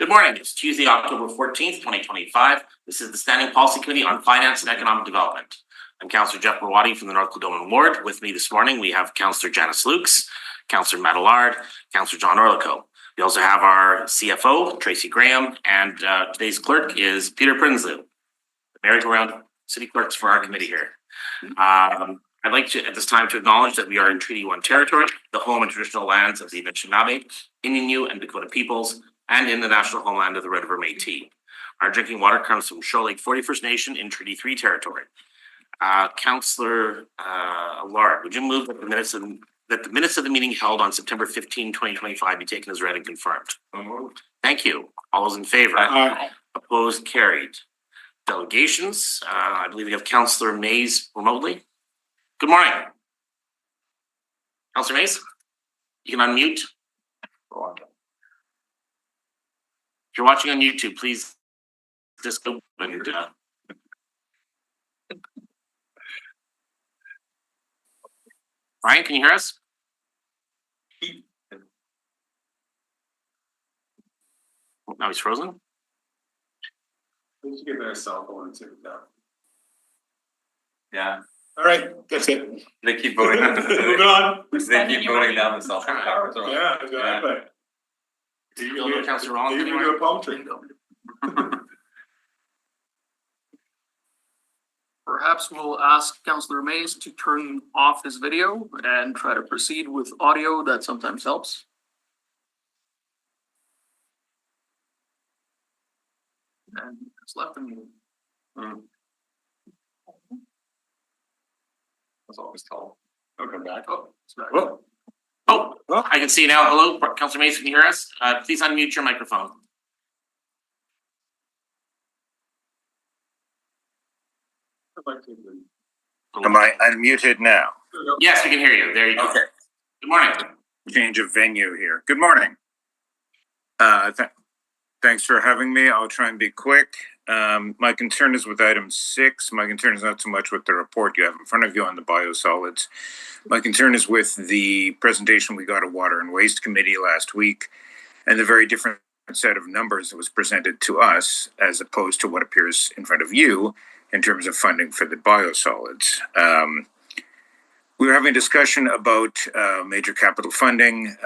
Good morning. It's Tuesday, October 14th, 2025. This is the Standing Policy Committee on Finance and Economic Development. I'm Councillor Jeff Rawadi from the North Cledoman Ward. With me this morning, we have Councillor Janice Lukes, Councillor Matt Allard, Councillor John Orlico. We also have our CFO, Tracy Graham, and today's clerk is Peter Prinsloo, the merry-go-round city clerks for our committee here. I'd like to, at this time, to acknowledge that we are in Treaty 1 territory, the home and traditional lands of the Anishinaabe, Innu, and Dakota peoples, and in the national homeland of the Red River Métis. Our drinking water comes from Shoal Lake 40 First Nation in Treaty 3 territory. Councillor Allard, would you move that the minutes of the meeting held on September 15, 2025 be taken as read and confirmed? Thank you. All those in favor? Aye. Opposed? Carried. Delegations. I believe we have Councillor Mays remotely. Good morning. Councillor Mays, you can unmute. If you're watching on YouTube, please just go and Ryan, can you hear us? Oh, now he's frozen. Let's give it a cell phone and sit down. Yeah, All right, that's it. they keep voting. Moving on. They keep voting down the cell phone tower. Yeah, exactly. Did you know Councillor Rollins Even anymore? do a palm tree. Perhaps we'll ask Councillor Mays to turn off his video and try to proceed with audio. That sometimes helps. And it's left in you. That's always tall. I'll come back. Oh, it's back. Whoa. Oh, I can see you now. Hello, Councillor Mays, can you hear us? Please unmute your microphone. Am I unmuted now? Yes, we can hear you. There you go. Okay. Good morning. Change of venue here. Good morning. Thanks for having me. I'll try and be quick. My concern is with item 6. My concern is not so much with the report you have in front of you on the biosolids. My concern is with the presentation we got at Water and Waste Committee last week and the very different set of numbers that was presented to us as opposed to what appears in front of you in terms of funding for the biosolids. We were having a discussion about major capital funding.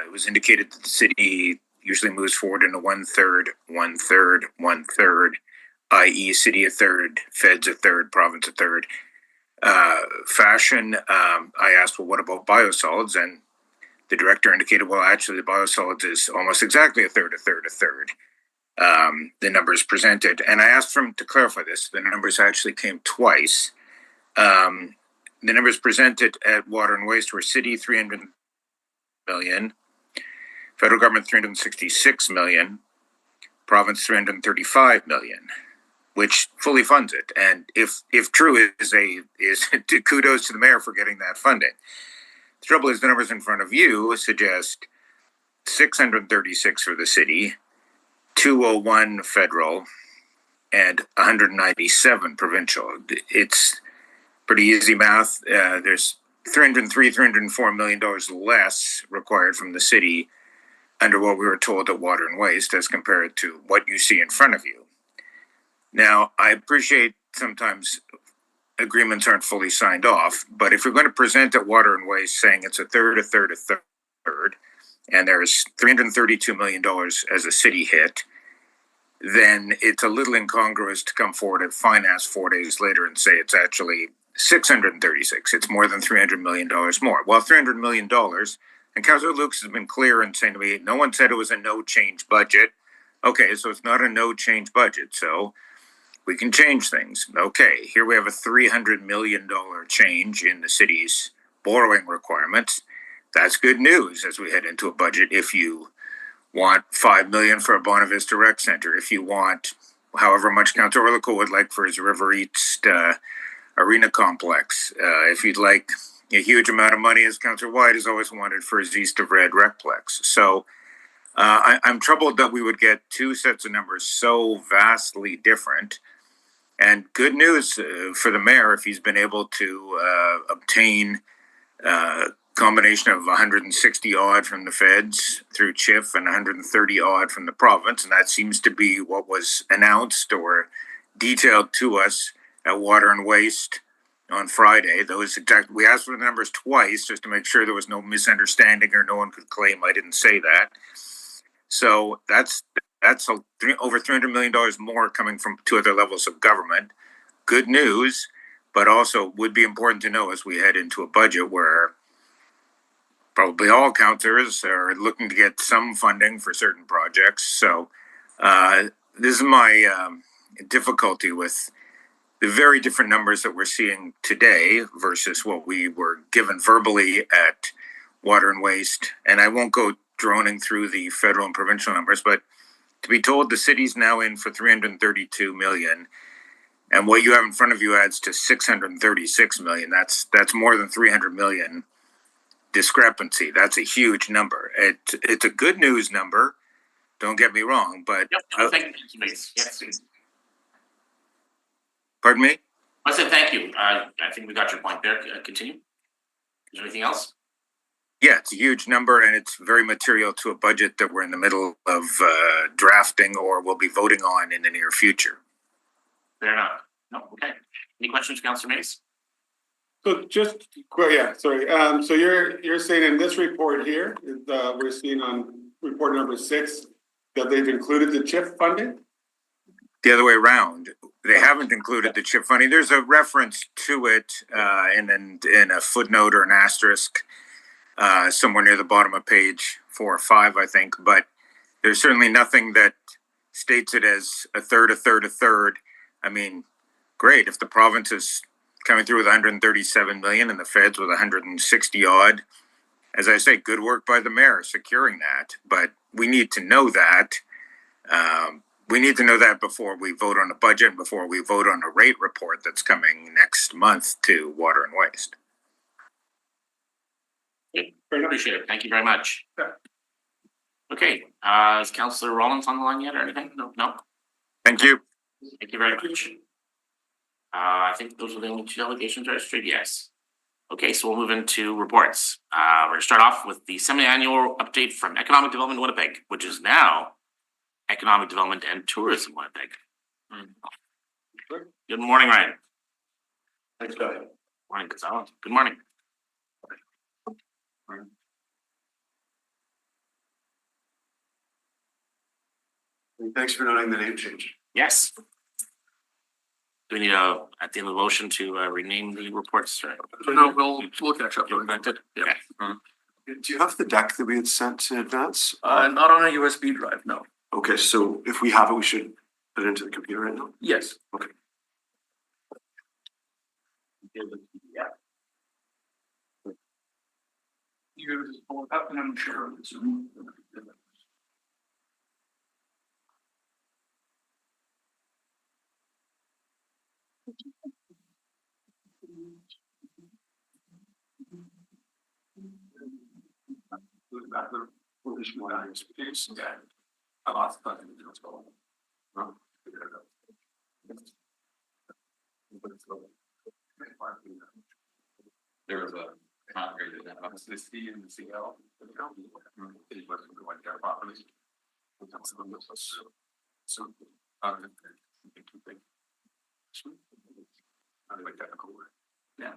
It was indicated that the city usually moves forward in a 1/3, 1/3, 1/3, i.e. city a third, feds a third, province a third fashion. I asked, well, what about biosolids? And the director indicated, well, actually the biosolids is almost exactly a third, a third, a third. The numbers presented. And I asked for him to clarify this. The numbers actually came twice. The numbers presented at Water and Waste were city 300 million, federal government 366 million, province 335 million, which fully funds it. And if true is kudos to the mayor for getting that funding. The trouble is the numbers in front of you suggest 636 for the city, 201 federal, and 197 provincial. It's pretty easy math. There's $304 million less required from the city under what we were told at Water and Waste as compared to what you see in front of you. Now, I appreciate sometimes agreements aren't fully signed off, but if we're going to present at Water and Waste saying it's a third, a third, a third, and there's $332 million as a city hit, then it's a little incongruous to come forward at finance 4 days later and say it's actually 636. It's more than $300 million more. Well, $300 million, and Councillor Lukes has been clear in saying to me, no one said it was a no change budget. Okay, so it's not a no change budget, so we can change things. Okay, here we have a $300 million change in the city's borrowing requirements. That's good news as we head into a budget. If you want $5 million for a Bonavista Rec Center, if you want however much Councillor Orlico would like for his River East arena complex, if you'd like a huge amount of money, as Councillor White has always wanted for his East of Red Recplex. So I'm troubled that we would get two sets of numbers so vastly different. And good news for the mayor if he's been able to obtain combination of 160 odd from the feds through CHIF and 130 odd from the province, and that seems to be what was announced or detailed to us at Water and Waste on Friday. We asked for the numbers twice just to make sure there was no misunderstanding or no one could claim I didn't say that. So that's over $300 million more coming from two other levels of government. Good news, but also would be important to know as we head into a budget where probably all councillors are looking to get some funding for certain projects. So this is my difficulty with the very different numbers that we're seeing today versus what we were given verbally at Water and Waste. And I won't go droning through the federal and provincial numbers, but to be told the city's now in for 332 million, and what you have in front of you adds to 636 million. That's more than 300 million discrepancy. That's a huge number. It's a good news number. Don't get me wrong, but Thank you, please. Yes. Pardon me? I said thank you. I think we got your point there. Continue. Is there anything else? Yeah, it's a huge number, and it's very material to a budget that we're in the middle of drafting or will be voting on in the near future. Fair enough. No, okay. Any questions, Councillor Mace? So just, yeah, sorry. So you're saying in this report here, we're seeing on report number 6 that they've included the CHIF funding? The other way around. They haven't included the CHIP funding. There's a reference to it in a footnote or an asterisk somewhere near the bottom of page 4 or 5, I think. But there's certainly nothing that states it as a third. I mean, great. If the province is coming through with 137 million and the feds with 160 odd, as I say, good work by the mayor securing that. But we need to know that. We need to know that before we vote on a budget and before we vote on a rate report that's coming next month to Water and Waste. Appreciate it. Thank you very much. Yeah. Okay, is Councillor Rollins on the line yet or anything? No? Thank you. Thank you very much. I think those are the only 2 delegations registered. Yes. Okay, so we'll move into reports. We're gonna start off with the semi-annual update from Economic Development Winnipeg, which is now Economic Development and Tourism Winnipeg. Good morning, Ryan. Thanks, Doug. Morning, Gonzalo. Good morning. Thanks for noting the name change. Yes. Do we need at the end of the motion to rename the reports? No, we'll catch up. Yeah. Do you have the deck that we had sent in advance? Not on a USB drive, no. Okay, so if we have it, we should put it into the computer right now? Yes. Okay. Yeah. You just pull it up and I'm sure it's. I lost the There was a congregation that was the C and the CL. It wasn't going there properly. So, like technical word. Yeah.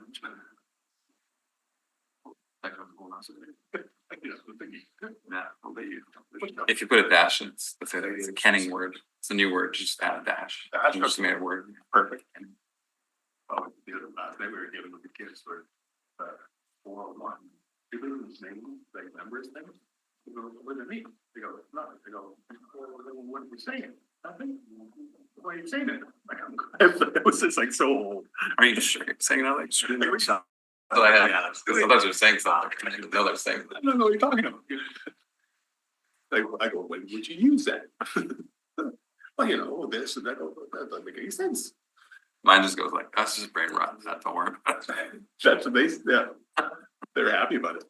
If you put a dash, it's a kenning word. It's a new word. Just add a dash. You just made a word. Perfect. Oh, the other last night we were given with the kids for 401. Do they use name like numbers things? They go, what does it mean? They go, no, they go, what are you saying? Nothing. Why are you saying it? Like, it was just like so old. Are you sure you're saying that? Like, Like, we saw. so I had, sometimes they're saying something. I didn't know they're saying that. I don't know what you're talking about. Like, I go, when would you use that? Well, you know, this and that, that doesn't make any sense. Mine just goes like, that's just brain rot. That don't worry about it. That's amazing, yeah. They're happy about it.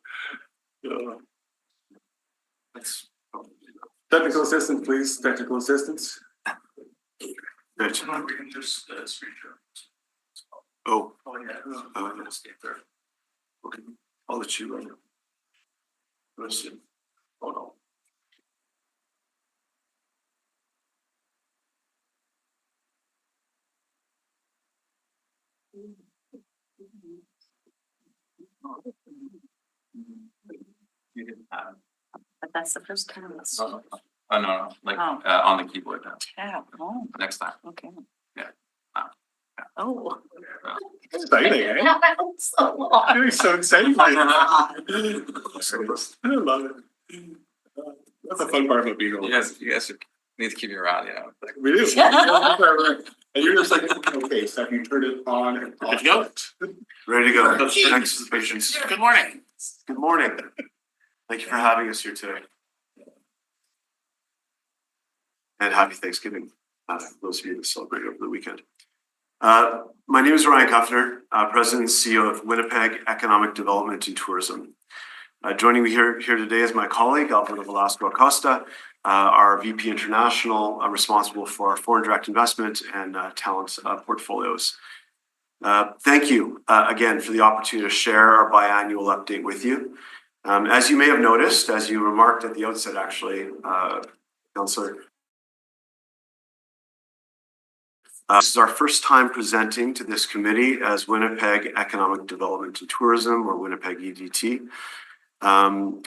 Let's. Technical assistance, please, technical assistance. We can just screen share. Oh. Oh, yeah. Let's get there. Okay. I'll let you run. Let's see. Oh, no. You didn't have. But that's the first time it's Oh, no, like, Oh. on the keyboard now, tab. Oh, next time. okay. Yeah. Oh. Exciting, eh? That was so long. You're so exciting. I love it. That's the fun part about being old. You guys need to keep me around, We do. And you're just like, okay, so you turn it on and off. Good to go. Ready to go. Thanks for the patience. Good morning. Good morning. Thank you for having us here today. And happy Thanksgiving, those of you that celebrate over the weekend. My name is Ryan Kuffner, President and CEO of Winnipeg Economic Development and Tourism. Joining me here today is my colleague, Alberto Velasco Acosta, our VP International, responsible for our foreign direct investment and talent portfolios. Thank you again for the opportunity to share our biannual update with you. As you may have noticed, as you remarked at the outset, actually, Councillor, this is our first time presenting to this committee as Winnipeg Economic Development and Tourism, or Winnipeg EDT,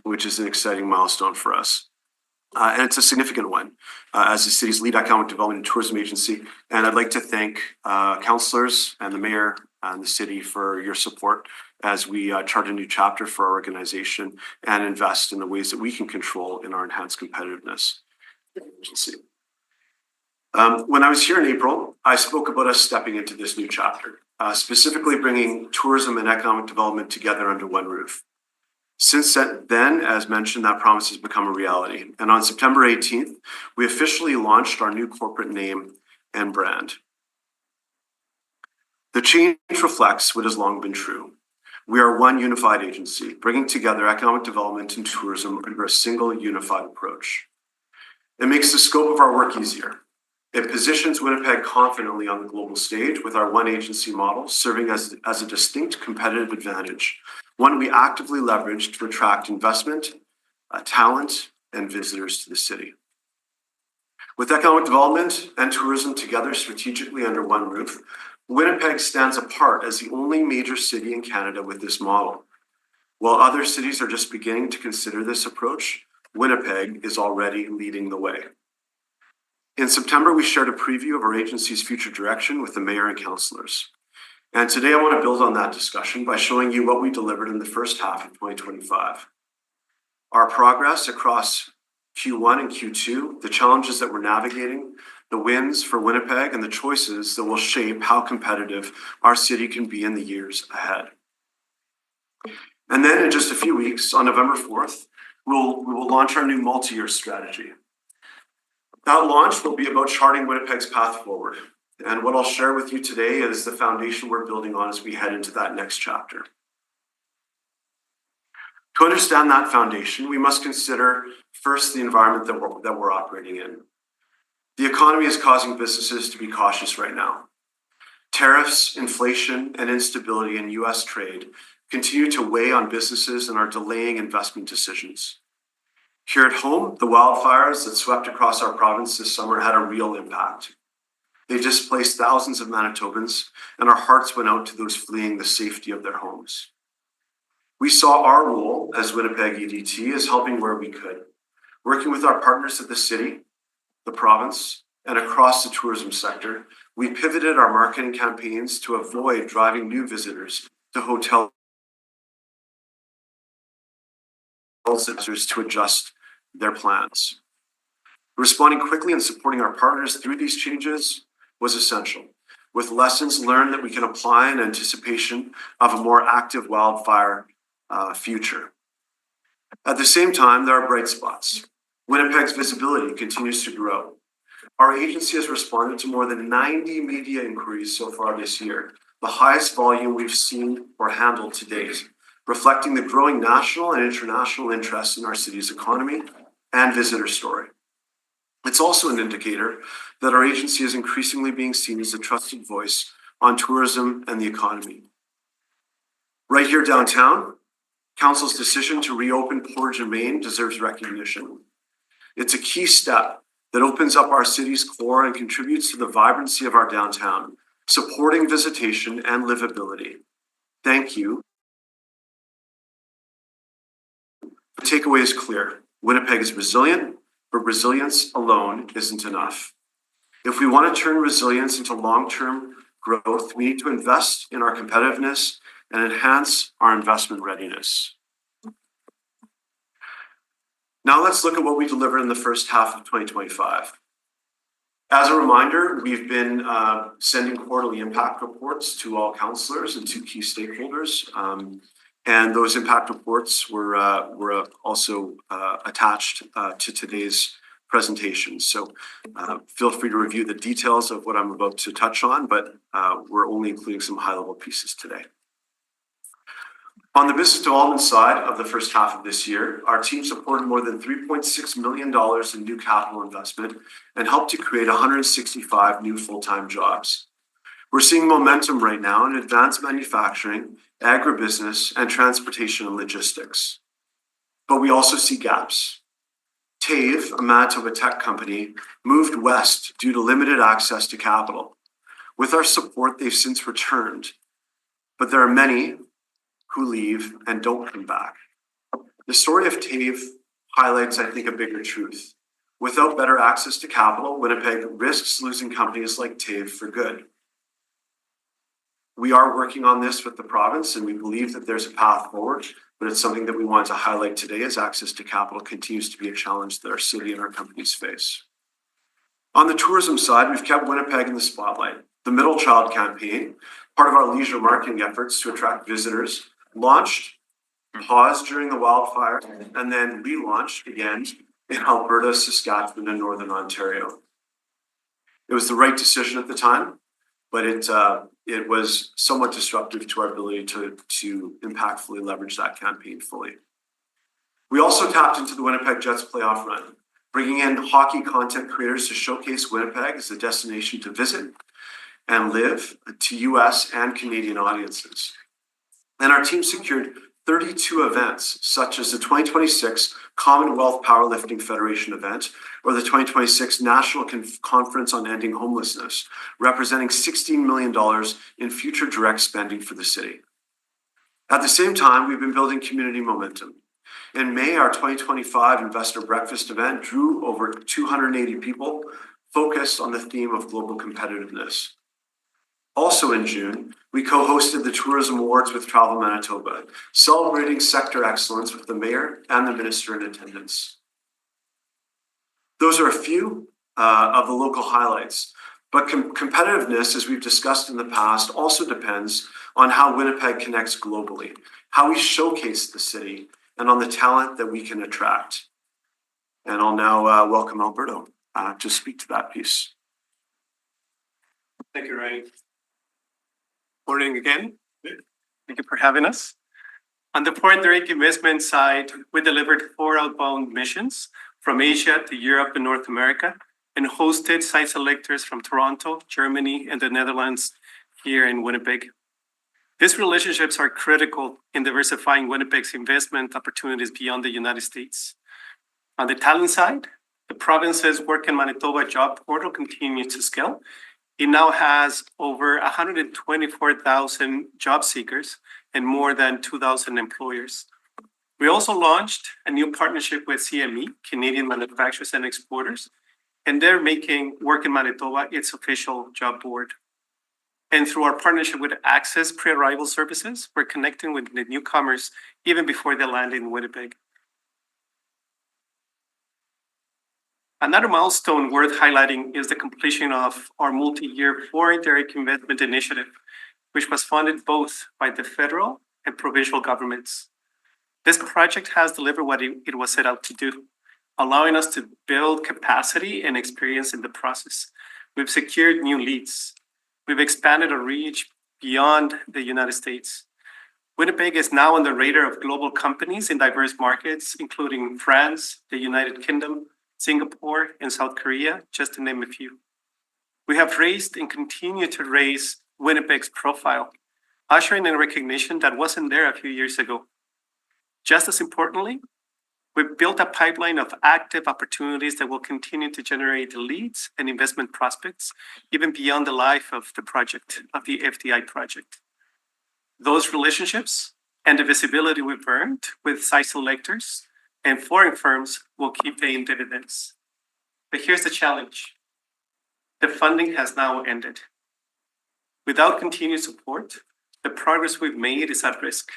which is an exciting milestone for us. And it's a significant one as the city's lead economic development and tourism agency. And I'd like to thank councillors and the mayor and the city for your support as we chart a new chapter for our organization and invest in the ways that we can control in our enhanced competitiveness. Agency. When I was here in April, I spoke about us stepping into this new chapter, specifically bringing tourism and economic development together under one roof. Since then, as mentioned, that promise has become a reality. And on September 18th, we officially launched our new corporate name and brand. The change reflects what has long been true. We are one unified agency, bringing together economic development and tourism under a single unified approach. It makes the scope of our work easier. It positions Winnipeg confidently on the global stage with our one agency model serving as a distinct competitive advantage, one we actively leverage to attract investment, talent, and visitors to the city. With economic development and tourism together strategically under one roof, Winnipeg stands apart as the only major city in Canada with this model. While other cities are just beginning to consider this approach, Winnipeg is already leading the way. In September, we shared a preview of our agency's future direction with the mayor and councillors. And today I want to build on that discussion by showing you what we delivered in the first half of 2025. Our progress across Q1 and Q2, the challenges that we're navigating, the wins for Winnipeg, and the choices that will shape how competitive our city can be in the years ahead. And then in just a few weeks, on November 4th, we will launch our new multi-year strategy. That launch will be about charting Winnipeg's path forward. And what I'll share with you today is the foundation we're building on as we head into that next chapter. To understand that foundation, we must consider first the environment that we're operating in. The economy is causing businesses to be cautious right now. Tariffs, inflation, and instability in U.S. trade continue to weigh on businesses and are delaying investment decisions. Here at home, the wildfires that swept across our province this summer had a real impact. They displaced thousands of Manitobans, and our hearts went out to those fleeing the safety of their homes. We saw our role as Winnipeg EDT as helping where we could, working with our partners at the city, the province, and across the tourism sector. We pivoted our marketing campaigns to avoid driving new visitors to hotels to adjust their plans. Responding quickly and supporting our partners through these changes was essential, with lessons learned that we can apply in anticipation of a more active wildfire future. At the same time, there are bright spots. Winnipeg's visibility continues to grow. Our agency has responded to more than 90 media inquiries so far this year, the highest volume we've seen or handled to date, reflecting the growing national and international interest in our city's economy and visitor story. It's also an indicator that our agency is increasingly being seen as a trusted voice on tourism and the economy. Right here downtown, Council's decision to reopen Portage and Main deserves recognition. It's a key step that opens up our city's core and contributes to the vibrancy of our downtown, supporting visitation and livability. Thank you. The takeaway is clear. Winnipeg is resilient, but resilience alone isn't enough. If we want to turn resilience into long-term growth, we need to invest in our competitiveness and enhance our investment readiness. Now let's look at what we delivered in the first half of 2025. As a reminder, we've been sending quarterly impact reports to all councillors and to key stakeholders. And those impact reports were also attached to today's presentation. So feel free to review the details of what I'm about to touch on, but we're only including some high-level pieces today. On the business development side of the first half of this year, our team supported more than $3.6 million in new capital investment and helped to create 165 new full-time jobs. We're seeing momentum right now in advanced manufacturing, agribusiness, and transportation and logistics. But we also see gaps. TAVE, a Manitoba tech company, moved west due to limited access to capital. With our support, they've since returned. But there are many who leave and don't come back. The story of TAVE highlights, I think, a bigger truth. Without better access to capital, Winnipeg risks losing companies like TAVE for good. We are working on this with the province, and we believe that there's a path forward, but it's something that we want to highlight today as access to capital continues to be a challenge that our city and our companies face. On the tourism side, we've kept Winnipeg in the spotlight. The Middle Child campaign, part of our leisure marketing efforts to attract visitors, launched, paused during the wildfire, and then relaunched again in Alberta, Saskatchewan, and Northern Ontario. It was the right decision at the time, but it was somewhat disruptive to our ability to impactfully leverage that campaign fully. We also tapped into the Winnipeg Jets playoff run, bringing in hockey content creators to showcase Winnipeg as a destination to visit and live to US and Canadian audiences. And our team secured 32 events, such as the 2026 Commonwealth Powerlifting Federation event or the 2026 National Conference on Ending Homelessness, representing $16 million in future direct spending for the city. At the same time, we've been building community momentum. In May, our 2025 Investor Breakfast event drew over 280 people, focused on the theme of global competitiveness. Also in June, we co-hosted the Tourism Awards with Travel Manitoba, celebrating sector excellence with the mayor and the minister in attendance. Those are a few of the local highlights, but competitiveness, as we've discussed in the past, also depends on how Winnipeg connects globally, how we showcase the city, and on the talent that we can attract. And I'll now welcome Alberto to speak to that piece. Thank you, Ryan. Morning again. Thank you for having us. On the foreign direct investment side, we delivered 4 outbound missions from Asia to Europe and North America and hosted site selectors from Toronto, Germany, and the Netherlands here in Winnipeg. These relationships are critical in diversifying Winnipeg's investment opportunities beyond the United States. On the talent side, the province's Work in Manitoba job portal continues to scale. It now has over 124,000 job seekers and more than 2,000 employers. We also launched a new partnership with CME, Canadian Manufacturers and Exporters, and they're making Work in Manitoba its official job board. And through our partnership with Access Pre-Arrival Services, we're connecting with the newcomers even before they land in Winnipeg. Another milestone worth highlighting is the completion of our multi-year foreign direct investment initiative, which was funded both by the federal and provincial governments. This project has delivered what it was set out to do, allowing us to build capacity and experience in the process. We've secured new leads. We've expanded our reach beyond the United States. Winnipeg is now on the radar of global companies in diverse markets, including France, the United Kingdom, Singapore, and South Korea, just to name a few. We have raised and continue to raise Winnipeg's profile, ushering in recognition that wasn't there a few years ago. Just as importantly, we've built a pipeline of active opportunities that will continue to generate leads and investment prospects even beyond the life of the project, of the FDI project. Those relationships and the visibility we've earned with site selectors and foreign firms will keep paying dividends. But here's the challenge. The funding has now ended. Without continued support, the progress we've made is at risk.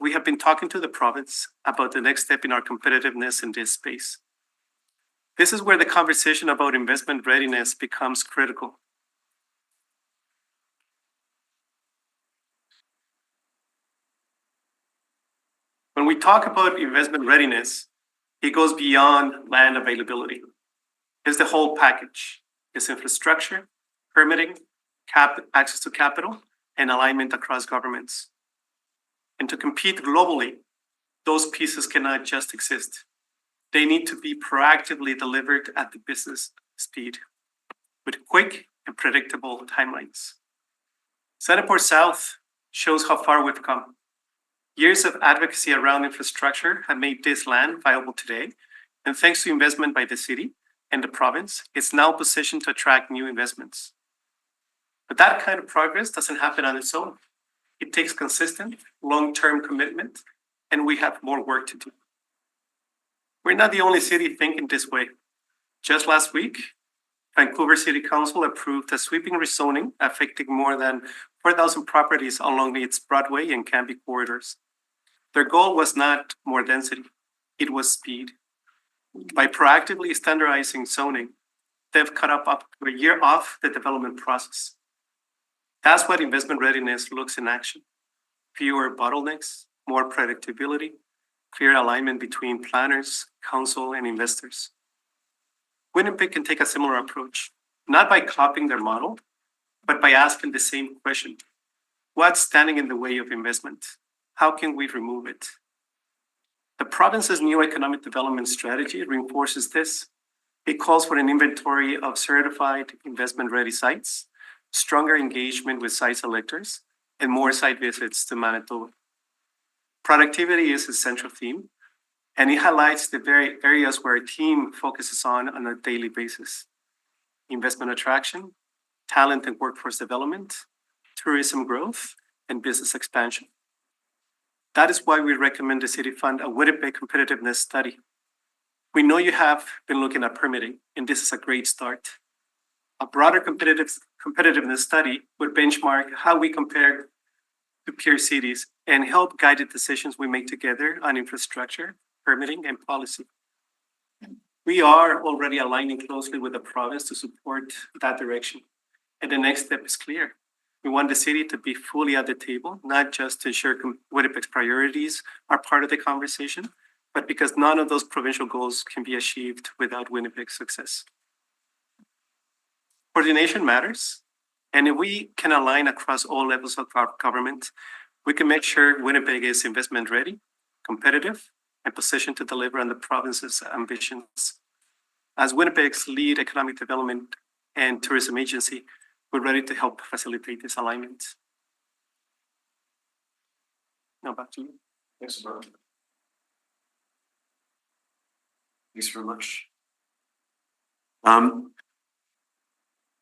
We have been talking to the province about the next step in our competitiveness in this space. This is where the conversation about investment readiness becomes critical. When we talk about investment readiness, it goes beyond land availability. It's the whole package. It's infrastructure, permitting, access to capital, and alignment across governments. And to compete globally, those pieces cannot just exist. They need to be proactively delivered at the business speed with quick and predictable timelines. Centerport South shows how far we've come. Years of advocacy around infrastructure have made this land viable today, and thanks to investment by the city and the province, it's now positioned to attract new investments. But that kind of progress doesn't happen on its own. It takes consistent, long-term commitment, and we have more work to do. We're not the only city thinking this way. Just last week, Vancouver City Council approved a sweeping rezoning affecting more than 4,000 properties along its Broadway and Cambie corridors. Their goal was not more density, it was speed. By proactively standardizing zoning, they've cut up to a year off the development process. That's what investment readiness looks in action. Fewer bottlenecks, more predictability, clear alignment between planners, council, and investors. Winnipeg can take a similar approach, not by copying their model, but by asking the same question. What's standing in the way of investment? How can we remove it? The province's new economic development strategy reinforces this. It calls for an inventory of certified investment-ready sites, stronger engagement with site selectors, and more site visits to Manitoba. Productivity is a central theme, and it highlights the very areas where a team focuses on a daily basis. Investment attraction, talent and workforce development, tourism growth, and business expansion. That is why we recommend the city fund a Winnipeg competitiveness study. We know you have been looking at permitting, and this is a great start. A broader competitiveness study would benchmark how we compare to peer cities and help guide the decisions we make together on infrastructure, permitting, and policy. We are already aligning closely with the province to support that direction. And the next step is clear. We want the city to be fully at the table, not just to ensure Winnipeg's priorities are part of the conversation, but because none of those provincial goals can be achieved without Winnipeg's success. Coordination matters, and if we can align across all levels of our government, we can make sure Winnipeg is investment ready, competitive, and positioned to deliver on the province's ambitions. As Winnipeg's lead economic development and tourism agency, we're ready to help facilitate this alignment. Now back to you. Thanks, Brian. Thanks very much.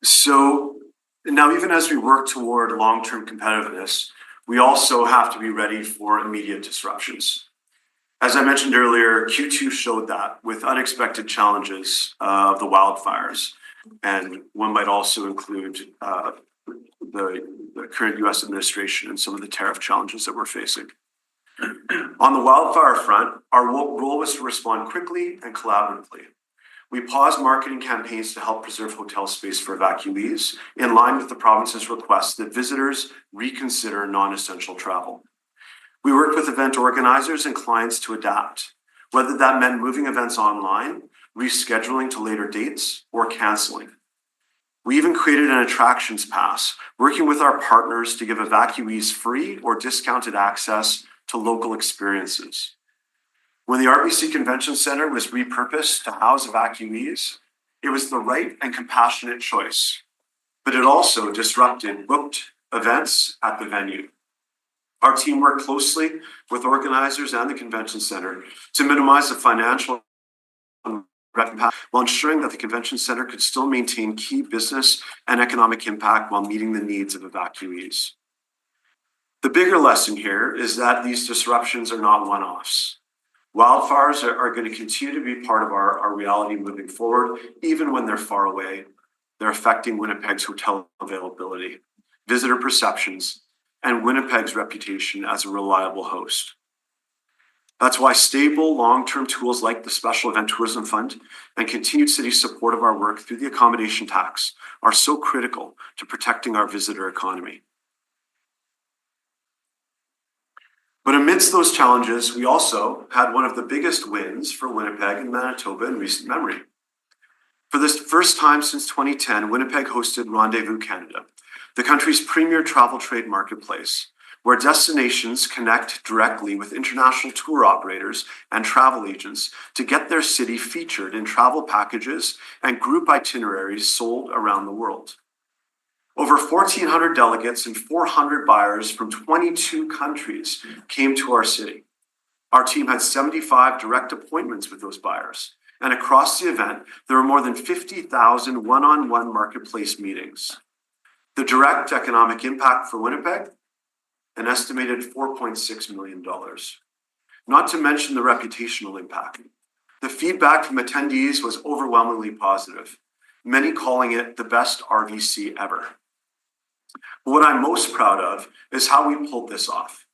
So now, even as we work toward long-term competitiveness, we also have to be ready for immediate disruptions. As I mentioned earlier, Q2 showed that with unexpected challenges of the wildfires, and one might also include the current US administration and some of the tariff challenges that we're facing. On the wildfire front, our role was to respond quickly and collaboratively. We paused marketing campaigns to help preserve hotel space for evacuees, in line with the province's request that visitors reconsider non-essential travel. We worked with event organizers and clients to adapt, whether that meant moving events online, rescheduling to later dates, or canceling. We even created an attractions pass, working with our partners to give evacuees free or discounted access to local experiences. When the RBC Convention Center was repurposed to house evacuees, it was the right and compassionate choice, but it also disrupted booked events at the venue. Our team worked closely with organizers and the convention center to minimize the financial impact while ensuring that the convention center could still maintain key business and economic impact while meeting the needs of evacuees. The bigger lesson here is that these disruptions are not one-offs. Wildfires are going to continue to be part of our reality moving forward, even when they're far away. They're affecting Winnipeg's hotel availability, visitor perceptions, and Winnipeg's reputation as a reliable host. That's why stable, long-term tools like the Special Event Tourism Fund and continued city support of our work through the accommodation tax are so critical to protecting our visitor economy. But amidst those challenges, we also had one of the biggest wins for Winnipeg and Manitoba in recent memory. For the first time since 2010, Winnipeg hosted Rendezvous Canada, the country's premier travel trade marketplace, where destinations connect directly with international tour operators and travel agents to get their city featured in travel packages and group itineraries sold around the world. Over 1,400 delegates and 400 buyers from 22 countries came to our city. Our team had 75 direct appointments with those buyers. And across the event, there were more than 50,000 one-on-one marketplace meetings. The direct economic impact for Winnipeg, an estimated $4.6 million. Not to mention the reputational impact. The feedback from attendees was overwhelmingly positive, many calling it the best RVC ever. But what I'm most proud of is how we pulled this off.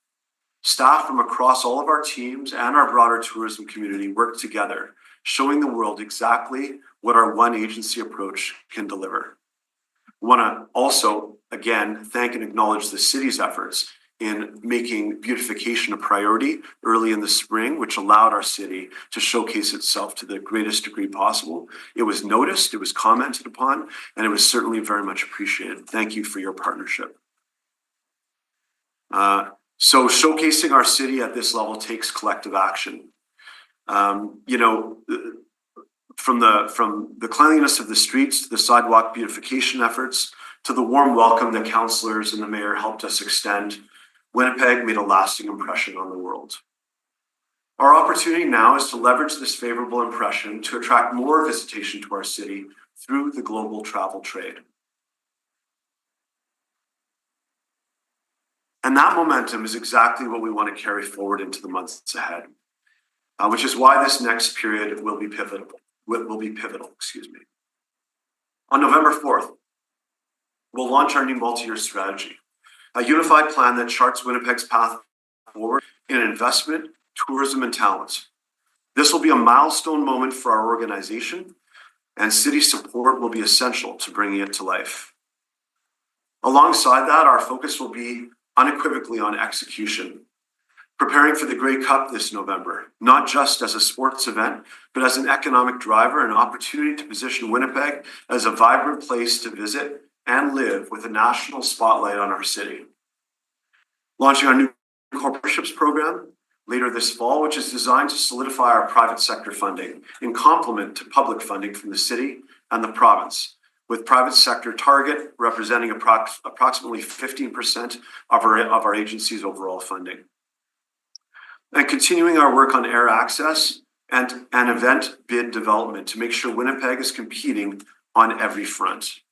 Staff from across all of our teams and our broader tourism community worked together, showing the world exactly what our one agency approach can deliver. I want to also, again, thank and acknowledge the city's efforts in making beautification a priority early in the spring, which allowed our city to showcase itself to the greatest degree possible. It was noticed, it was commented upon, and it was certainly very much appreciated. Thank you for your partnership. So showcasing our city at this level takes collective action. From the cleanliness of the streets to the sidewalk beautification efforts to the warm welcome that councillors and the mayor helped us extend, Winnipeg made a lasting impression on the world. Our opportunity now is to leverage this favorable impression to attract more visitation to our city through the global travel trade. And that momentum is exactly what we want to carry forward into the months ahead, which is why this next period will be pivotal. On November 4th, we'll launch our new multi-year strategy, a unified plan that charts Winnipeg's path forward in investment, tourism, and talent. This will be a milestone moment for our organization, and city support will be essential to bringing it to life. Alongside that, our focus will be unequivocally on execution, preparing for the Grey Cup this November, not just as a sports event, but as an economic driver and an opportunity to position Winnipeg as a vibrant place to visit and live with a national spotlight on our city. Launching our new corporations program later this fall, which is designed to solidify our private sector funding in complement to public funding from the city and the province, with private sector target representing approximately 15% of our agency's overall funding. And continuing our work on air access and event bid development to make sure Winnipeg is competing on every front.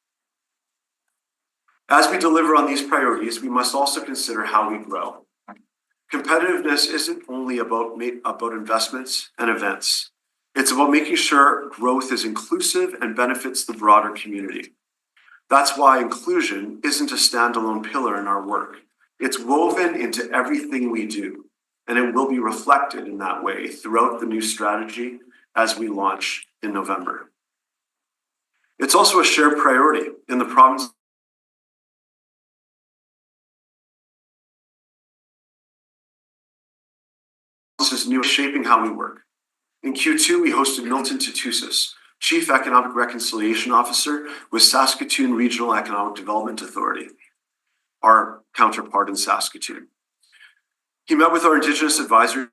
As we deliver on these priorities, we must also consider how we grow. Competitiveness isn't only about investments and events. It's about making sure growth is inclusive and benefits the broader community. That's why inclusion isn't a standalone pillar in our work. It's woven into everything we do, and it will be reflected in that way throughout the new strategy as we launch in November. It's also a shared priority in the province. This is new, shaping how we work. In Q2, we hosted Milton Tutusas, Chief Economic Reconciliation Officer with Saskatoon Regional Economic Development Authority, our counterpart in Saskatoon. He met with our Indigenous Advisory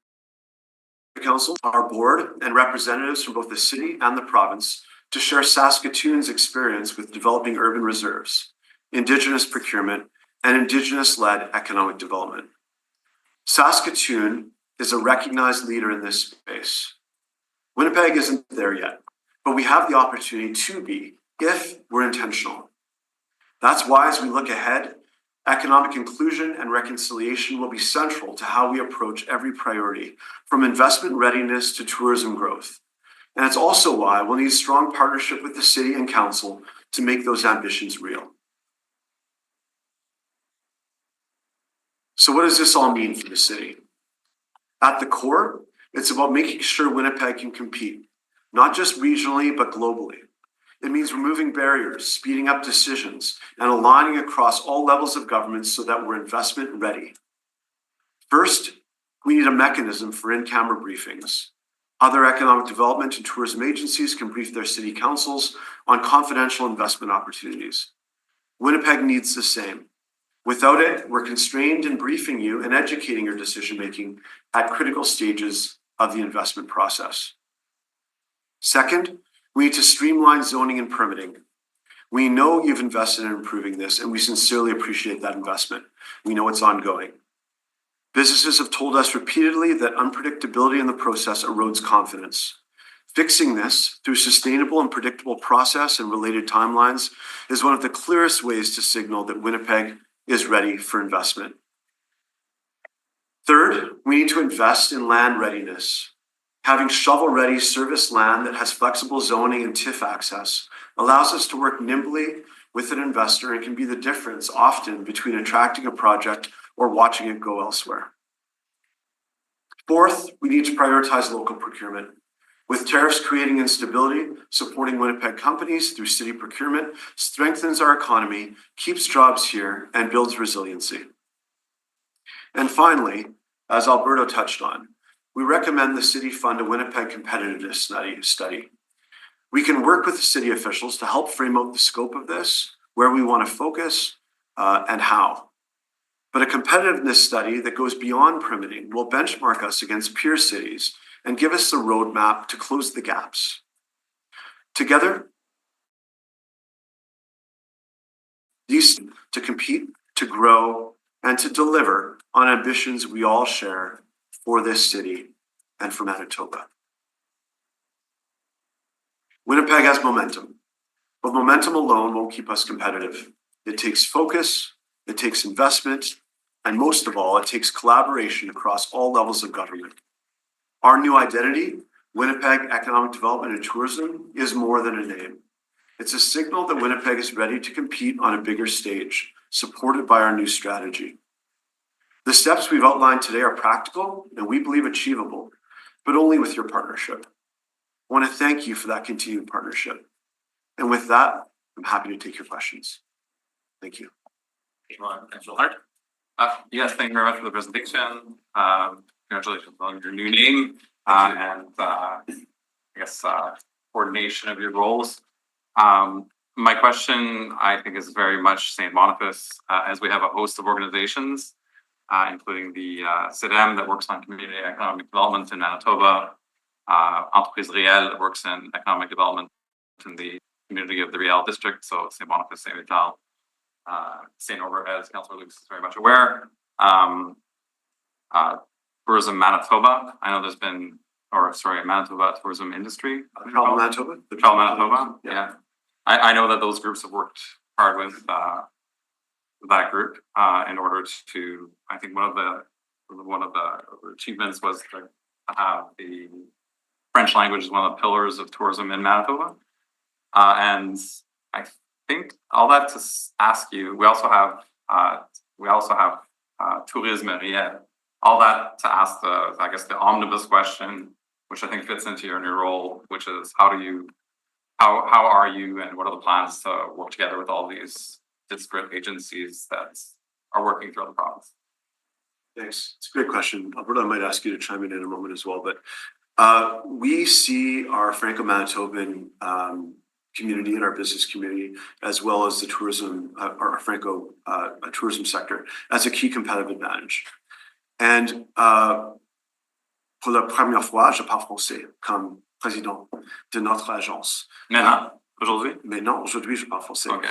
Council, our board, and representatives from both the city and the province to share Saskatoon's experience with developing urban reserves, Indigenous procurement, and Indigenous-led economic development. Saskatoon is a recognized leader in this space. Winnipeg isn't there yet, but we have the opportunity to be if we're intentional. That's why, as we look ahead, economic inclusion and reconciliation will be central to how we approach every priority, from investment readiness to tourism growth. And it's also why we'll need strong partnership with the city and council to make those ambitions real. So what does this all mean for the city? At the core, it's about making sure Winnipeg can compete, not just regionally, but globally. It means removing barriers, speeding up decisions, and aligning across all levels of government so that we're investment ready. First, we need a mechanism for in-camera briefings. Other economic development and tourism agencies can brief their city councils on confidential investment opportunities. Winnipeg needs the same. Without it, we're constrained in briefing you and educating your decision-making at critical stages of the investment process. Second, we need to streamline zoning and permitting. We know you've invested in improving this, and we sincerely appreciate that investment. We know it's ongoing. Businesses have told us repeatedly that unpredictability in the process erodes confidence. Fixing this through sustainable and predictable process and related timelines is one of the clearest ways to signal that Winnipeg is ready for investment. Third, we need to invest in land readiness. Having shovel-ready service land that has flexible zoning and TIF access allows us to work nimbly with an investor and can be the difference often between attracting a project or watching it go elsewhere. Fourth, we need to prioritize local procurement. With tariffs creating instability, supporting Winnipeg companies through city procurement strengthens our economy, keeps jobs here, and builds resiliency. And finally, as Alberto touched on, we recommend the city fund a Winnipeg competitiveness study. We can work with the city officials to help frame out the scope of this, where we want to focus, and how. But a competitiveness study that goes beyond permitting will benchmark us against peer cities and give us the roadmap to close the gaps. Together, these to compete, to grow, and to deliver on ambitions we all share for this city and for Manitoba. Winnipeg has momentum, but momentum alone won't keep us competitive. It takes focus, it takes investment, and most of all, it takes collaboration across all levels of government. Our new identity, Winnipeg Economic Development and Tourism, is more than a name. It's a signal that Winnipeg is ready to compete on a bigger stage, supported by our new strategy. The steps we've outlined today are practical and we believe achievable, but only with your partnership. I want to thank you for that continued partnership. And with that, I'm happy to take your questions. Thank you. Councilor Hart. Yes, thank you very much for the presentation. Congratulations on your new name and I guess coordination of your roles. My question, I think, is very much St. Boniface, as we have a host of organizations, including the CEDEM that works on community economic development in Manitoba, Entreprise Réelle that works in economic development in the community of the Riel district, so St. Boniface, St. Vital, St. Norbert, as Councillor Lukes is very much aware. Tourism Manitoba, I know there's been, Manitoba Tourism Industry. Travel Manitoba? The Travel Manitoba, yeah. I know that those groups have worked hard with that group in order to, I think one of the achievements was to have the French language is one of the pillars of tourism in Manitoba. And I think all that to ask you, we also have Tourisme Réel. All that to ask the omnibus question, which I think fits into your new role, which is how are you and what are the plans to work together with all these disparate agencies that are working throughout the province? Thanks. It's a great question. Alberto, I might ask you to chime in a moment as well, but we see our Franco-Manitoban community and our business community, as well as the tourism, our Franco tourism sector, as a key competitive advantage. And pour la première fois, je parle français comme président de notre agence. Maintenant, aujourd'hui, je parle français. Okay.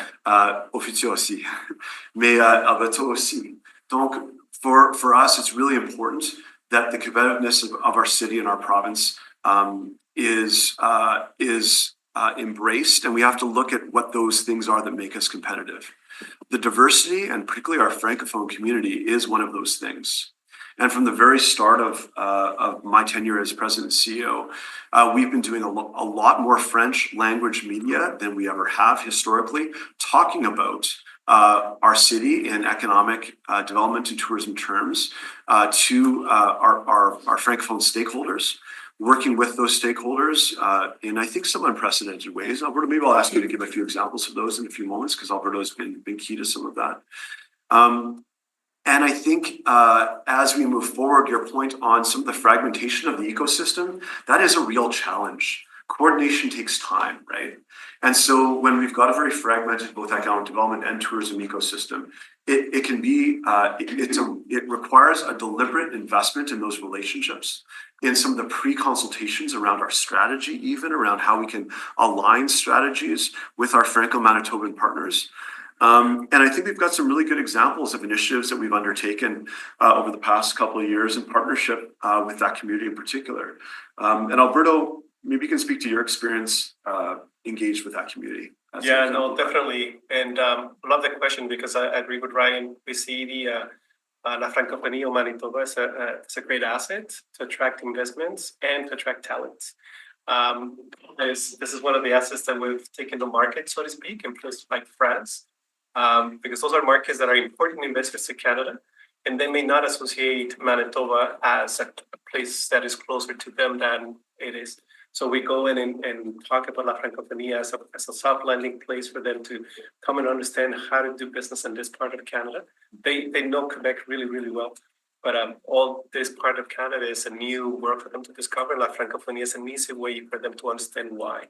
Au futur aussi. Mais Alberto aussi. Donc, for us, it's really important that the competitiveness of our city and our province is embraced, and we have to look at what those things are that make us competitive. The diversity, and particularly our Francophone community, is one of those things. And from the very start of my tenure as president and CEO, we've been doing a lot more French language media than we ever have historically, talking about our city in economic development and tourism terms to our Francophone stakeholders, working with those stakeholders in, I think, some unprecedented ways. Alberto, maybe I'll ask you to give a few examples of those in a few moments, because Alberto has been key to some of that. And I think as we move forward, your point on some of the fragmentation of the ecosystem, that is a real challenge. Coordination takes time, right? And so when we've got a very fragmented both economic development and tourism ecosystem, it can be, it requires a deliberate investment in those relationships, in some of the pre-consultations around our strategy, even around how we can align strategies with our Franco-Manitoban partners. And I think we've got some really good examples of initiatives that we've undertaken over the past couple of years in partnership with that community in particular. And Alberto, maybe you can speak to your experience engaged with that community. Yeah, no, definitely. And love the question, because I agree with Ryan. We see the La Francophonie of Manitoba as a great asset to attract investments and to attract talents. This is one of the assets that we've taken to market, so to speak, in places like France, because those are markets that are important investors to Canada, and they may not associate Manitoba as a place that is closer to them than it is. So we go in and talk about La Francophonie as a soft landing place for them to come and understand how to do business in this part of Canada. They know Quebec really, really well, but all this part of Canada is a new world for them to discover. La Francophonie is an easy way for them to understand why.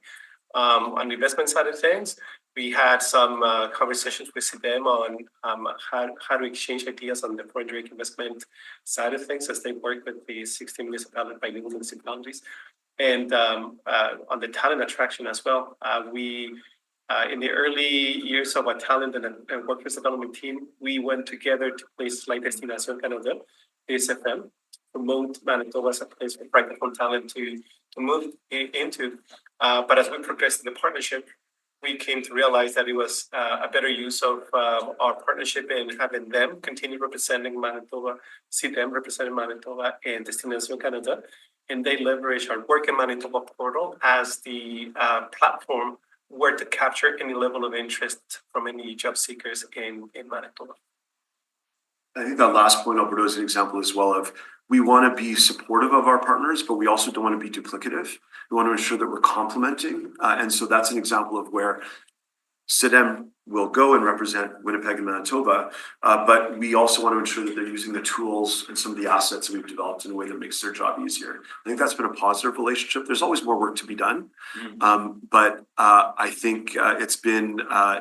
On the investment side of things, we had some conversations with CDM on how to exchange ideas on the foreign direct investment side of things, as they work with the 16 bilingual municipalities. And on the talent attraction as well, we in the early years of our talent and workforce development team, we went together to places like Destination Canada, DSFM, promote Manitoba as a place for Francophone talent to move into. But as we progressed in the partnership, we came to realize that it was a better use of our partnership in having them continue representing Manitoba, see them representing Manitoba and Destination Canada. And they leverage our Work in Manitoba portal as the platform where to capture any level of interest from any job seekers in Manitoba. I think that last point, Alberto, is an example as well of, we want to be supportive of our partners, but we also don't want to be duplicative. We want to ensure that we're complementing. And so that's an example of where CIDEM will go and represent Winnipeg and Manitoba, but we also want to ensure that they're using the tools and some of the assets that we've developed in a way that makes their job easier. I think that's been a positive relationship. There's always more work to be done, but I think it's been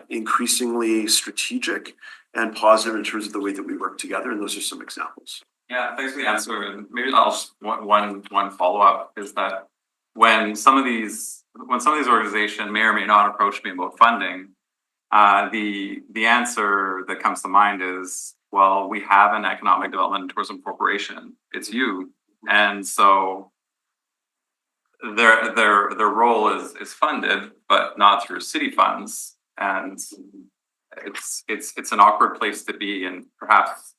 increasingly strategic and positive in terms of the way that we work together, and those are some examples. Yeah, thanks for the answer. And maybe I'll just one follow-up is that when some of these organizations may or may not approach me about funding, the answer that comes to mind is, well, we have an economic development and tourism corporation. It's you, and so their role is funded, but not through city funds, and it's an awkward place to be. And perhaps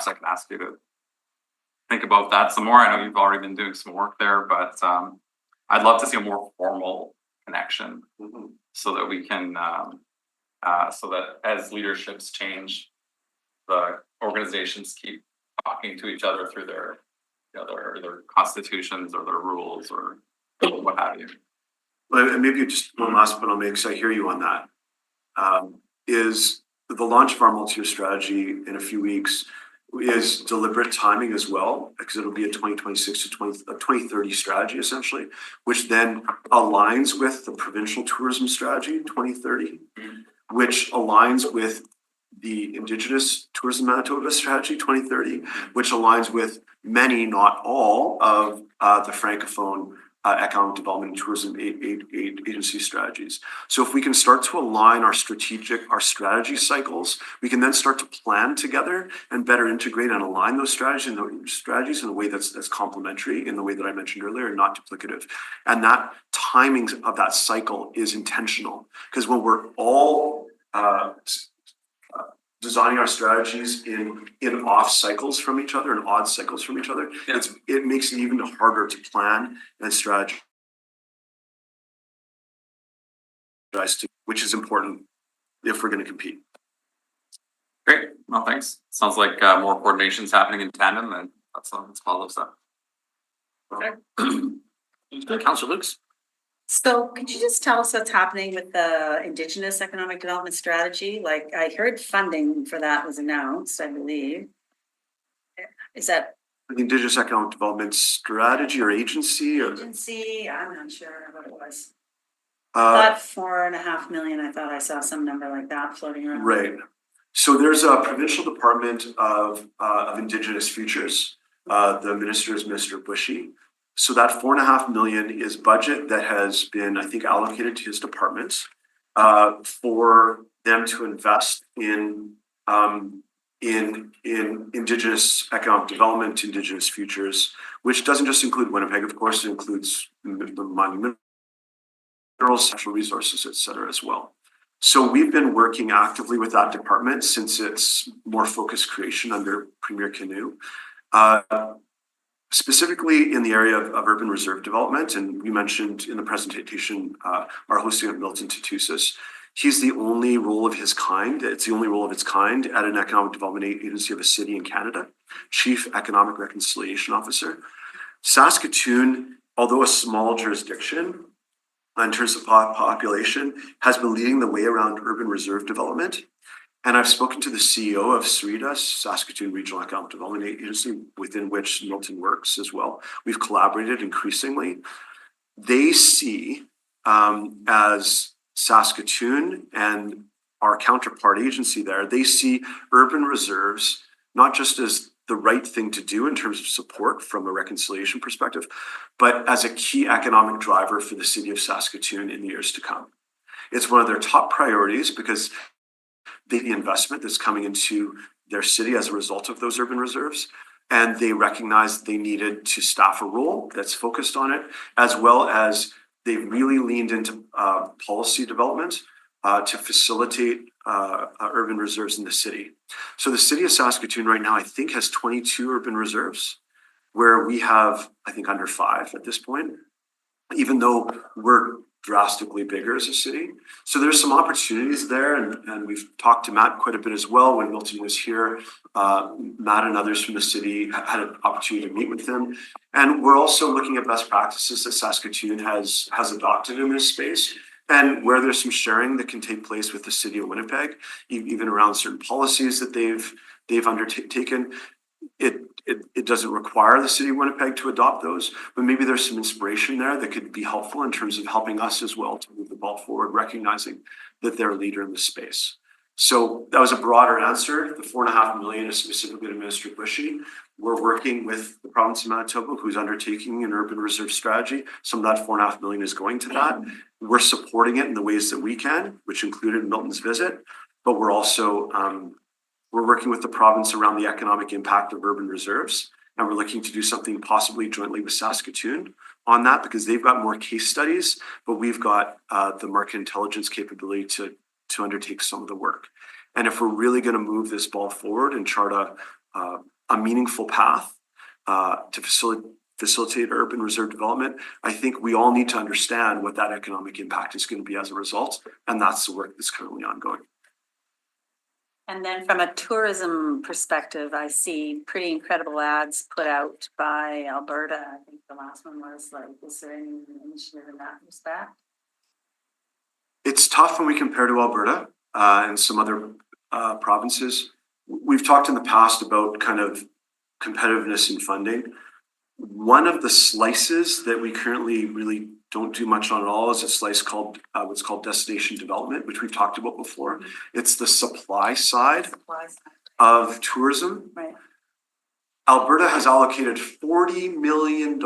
I can ask you to think about that some more. I know you've already been doing some work there, but I'd love to see a more formal connection so that we can, so that as leaderships change, the organizations keep talking to each other through their constitutions or their rules or what have you. Well, and maybe just one last point I'll make, because I hear you on that, is the launch of our multi-year strategy in a few weeks is deliberate timing as well, because it'll be a 2026 to 2030 strategy essentially, which then aligns with the provincial tourism strategy 2030, which aligns with the Indigenous Tourism Manitoba strategy 2030, which aligns with many, not all, of the Francophone economic development and tourism agency strategies. So if we can start to align our strategy cycles, we can then start to plan together and better integrate and align those strategies in a way that's complementary, in the way that I mentioned earlier, and not duplicative. And that timing of that cycle is intentional, because when we're all designing our strategies in off cycles from each other and odd cycles from each other, it makes it even harder to plan and strategize, which is important if we're going to compete. Great, well, thanks. Sounds like more coordination's happening in tandem, and that's positive stuff. Councillor Lukes? So could you just tell us what's happening with the Indigenous Economic Development Strategy? Like, I heard funding for that was announced, I believe. Is that The Indigenous Economic Development Strategy or agency or agency? I'm not sure what it was. uh, That 4.5 million, I thought I saw some number like that floating around. right. So there's a provincial department of Indigenous Futures. The minister is Mr. Bushy. So that 4.5 million is budget that has been, I think, allocated to his department for them to invest in Indigenous economic development, Indigenous futures, which doesn't just include Winnipeg, of course, it includes the mining minerals, natural resources, et cetera, as well. So we've been working actively with that department since its more focused creation under Premier Canoe. Specifically in the area of urban reserve development, and we mentioned in the presentation our hosting of Milton Tutusas. He's the only role of his kind. It's the only role of its kind at an economic development agency of a city in Canada, Chief Economic Reconciliation Officer. Saskatoon, although a small jurisdiction in terms of population, has been leading the way around urban reserve development. And I've spoken to the CEO of SREDA, Saskatoon Regional Economic Development Agency, within which Milton works as well. We've collaborated increasingly. They see as Saskatoon and our counterpart agency there, they see urban reserves not just as the right thing to do in terms of support from a reconciliation perspective, but as a key economic driver for the city of Saskatoon in the years to come. It's one of their top priorities because the investment that's coming into their city as a result of those urban reserves. And they recognized they needed to staff a role that's focused on it, as well as they really leaned into policy development to facilitate urban reserves in the city. So the city of Saskatoon right now, I think, has 22 urban reserves, where we have, I think, under 5 at this point, even though we're drastically bigger as a city. So there's some opportunities there, and we've talked to Matt quite a bit as well when Milton was here. Matt and others from the city had an opportunity to meet with him. And we're also looking at best practices that Saskatoon has adopted in this space, and where there's some sharing that can take place with the city of Winnipeg, even around certain policies that they've undertaken. It doesn't require the city of Winnipeg to adopt those, but maybe there's some inspiration there that could be helpful in terms of helping us as well to move the ball forward, recognizing that they're a leader in the space. So that was a broader answer. The 4.5 million is specifically to Minister Bushy. We're working with the province of Manitoba, who's undertaking an urban reserve strategy. Some of that 4.5 million is going to that. We're supporting it in the ways that we can, which included Milton's visit, but we're also we're working with the province around the economic impact of urban reserves, and we're looking to do something possibly jointly with Saskatoon on that, because they've got more case studies, but we've got the market intelligence capability to undertake some of the work. And if we're really going to move this ball forward and chart a meaningful path to facilitate urban reserve development, I think we all need to understand what that economic impact is going to be as a result, and that's the work that's currently ongoing. And then from a tourism perspective, I see pretty incredible ads put out by Alberta. I think the last one was like, is there any initiative in that respect? It's tough when we compare to Alberta and some other provinces. We've talked in the past about kind of competitiveness in funding. One of the slices that we currently really don't do much on at all is a slice called what's called destination development, which we've talked about before. It's the supply side of tourism. Right. Alberta has allocated $40 million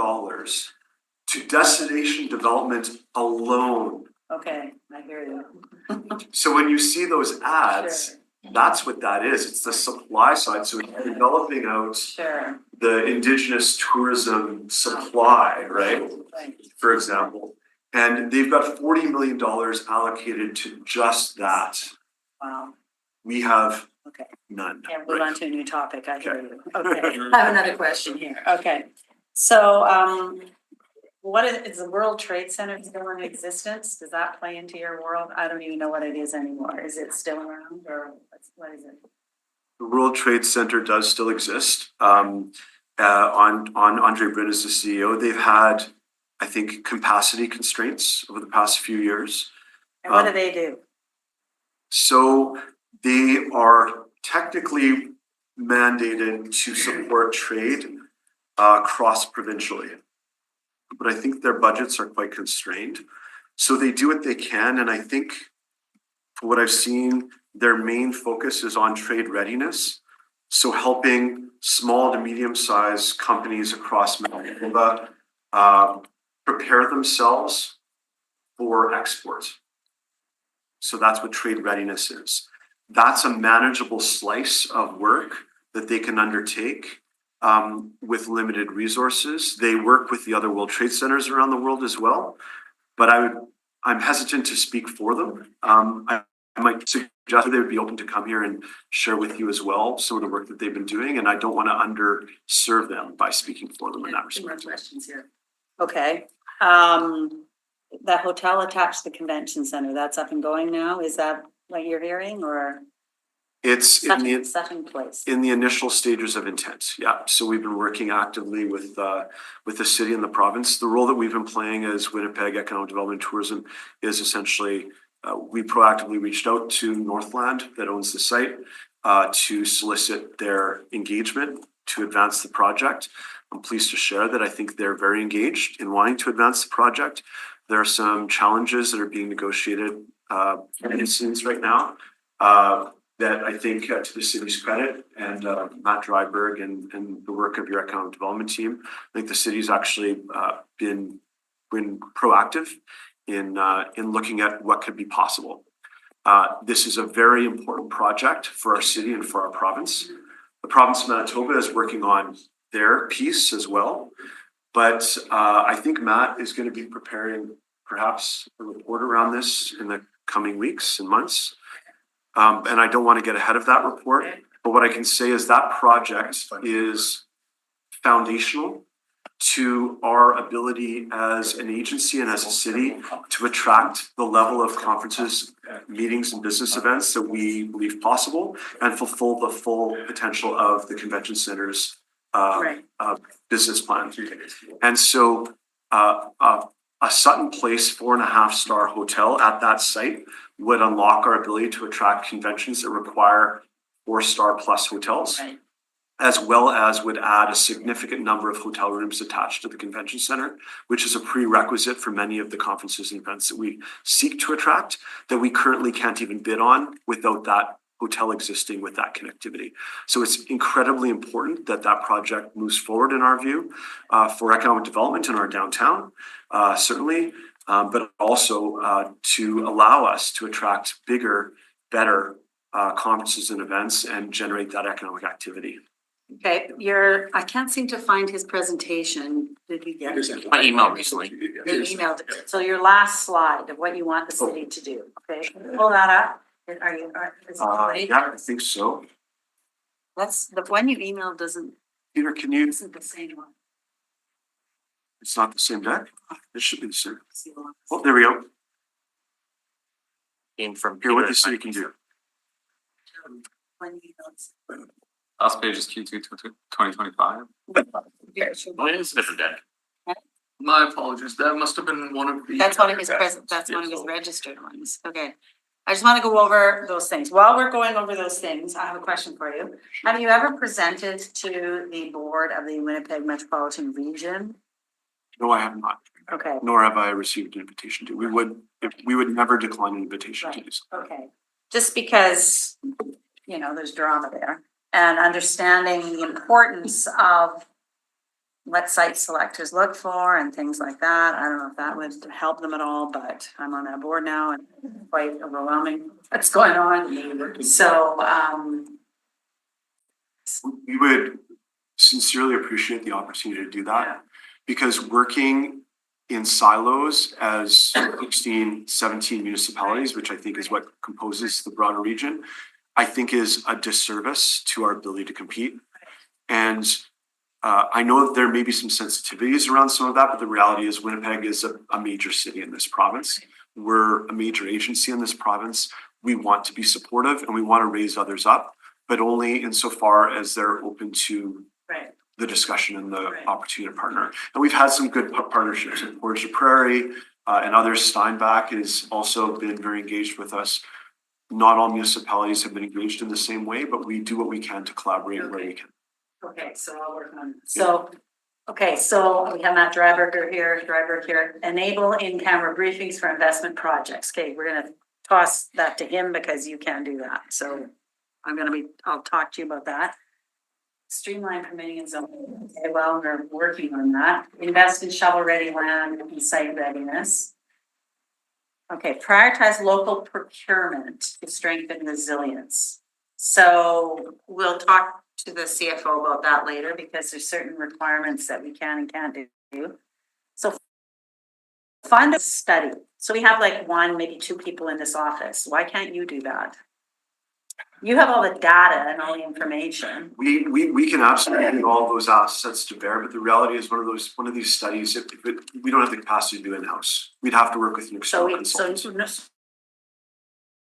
to destination development alone. Okay, I hear you. So when you see those ads, that's what that is. It's the supply side. So it's developing out Sure. the indigenous tourism supply, right? Right. For example. And they've got $40 million allocated to just that. Wow, We have okay. none. Yeah, move right on to a new topic, I hear Okay. you. Okay, I have another question here, okay. So, what is the World Trade Center still in existence? Does that play into your world? I don't even know what it is anymore. Is it still around or what is it? The World Trade Center does still exist. On Andre Brin as the CEO, they've had, I think, capacity constraints over the past few years. And what do they do? So they are technically mandated to support trade cross-provincially. But I think their budgets are quite constrained. So they do what they can, and I think from what I've seen, their main focus is on trade readiness. So helping small to medium-sized companies across Manitoba prepare themselves for export. So that's what trade readiness is. That's a manageable slice of work that they can undertake with limited resources. They work with the other World Trade Centers around the world as well, but I'm hesitant to speak for them. I might suggest that they would be open to come here and share with you as well some of the work that they've been doing, and I don't want to underserve them by speaking for them in that Two more respect. questions here. Okay, the hotel attached to the convention center, that's up and going now? Is that what you're hearing or It's in such in place? the initial stages of intent, yeah. So we've been working actively with the city and the province. The role that we've been playing as Winnipeg Economic Development and Tourism is essentially we proactively reached out to Northland that owns the site to solicit their engagement to advance the project. I'm pleased to share that I think they're very engaged in wanting to advance the project. There are some challenges that are being negotiated in the scenes right now. That I think to the city's credit and Matt Dryberg and the work of your economic development team, I think the city's actually been proactive in looking at what could be possible. This is a very important project for our city and for our province. The province of Manitoba is working on their piece as well, but I think Matt is going to be preparing perhaps a report around this in the coming weeks and months. And I don't want to get ahead of that report, but what I can say is that project is foundational to our ability as an agency and as a city to attract the level of conferences, meetings, and business events that we believe possible and fulfill the full potential of the convention center's business plan. And so a Sutton Place 4.5-star hotel at that site would unlock our ability to attract conventions that require 4-star plus hotels, as well as would add a significant number of hotel rooms attached to the convention center, which is a prerequisite for many of the conferences and events that we seek to attract that we currently can't even bid on without that hotel existing with that connectivity. So it's incredibly important that that project moves forward in our view for economic development in our downtown, certainly, but also to allow us to attract bigger, better conferences and events and generate that economic activity. Okay, I can't seem to find his presentation. Did you get it? My email recently. You emailed it. So your last slide of what you want the city to do, okay? Pull that up. Is it ready? Yeah, I think so. That's the one you emailed isn't Peter, can you, the same one. it's not the same deck? It should be the same. See the one. Oh, there we go. Came from Here, what Peter. the city can do. When you emailed. Last page is Q2 2025. Oh, it is a different deck. My apologies, that must have been one of the. That's one of his that's one of his registered ones. Okay. I just want to go over those things. While we're going over those things, I have a question for you. Have you ever presented to the board of the Winnipeg Metropolitan Region? No, I have not, Okay, nor have I received an invitation to. We would never decline an invitation to do so. okay. Just because, there's drama there and understanding the importance of what site selectors look for and things like that. I don't know if that would help them at all, but I'm on that board now and quite overwhelming what's going on. So, We would sincerely appreciate the opportunity to do that, because working in silos as 16, 17 municipalities, which I think is what composes the broader region, I think is a disservice to our ability to compete. And I know that there may be some sensitivities around some of that, but the reality is Winnipeg is a major city in this province. We're a major agency in this province. We want to be supportive and we want to raise others up, but only insofar as they're open to right. the discussion and the Right. opportunity to partner. And we've had some good partnerships with Portage la Prairie and others. Steinbach has also been very engaged with us. Not all municipalities have been engaged in the same way, but we do what we can to collaborate where we can. Okay, so I'll work on it. So, okay, so we have Matt Dryberger here, enable in-camera briefings for investment projects. Okay, we're gonna toss that to him because you can't do that. So I'll talk to you about that. Streamline permitting and zoning. Okay, well, we're working on that. Invest in shovel-ready land and site readiness. Okay, prioritize local procurement to strengthen resilience. So we'll talk to the CFO about that later because there's certain requirements that we can and can't do. So fund a study. So we have like one, maybe two people in this office. Why can't you do that? You have all the data and all the information. We can absolutely bring all those assets to bear, but the reality is one of these studies, we don't have the capacity to do in-house. We'd have to work with an external consultant.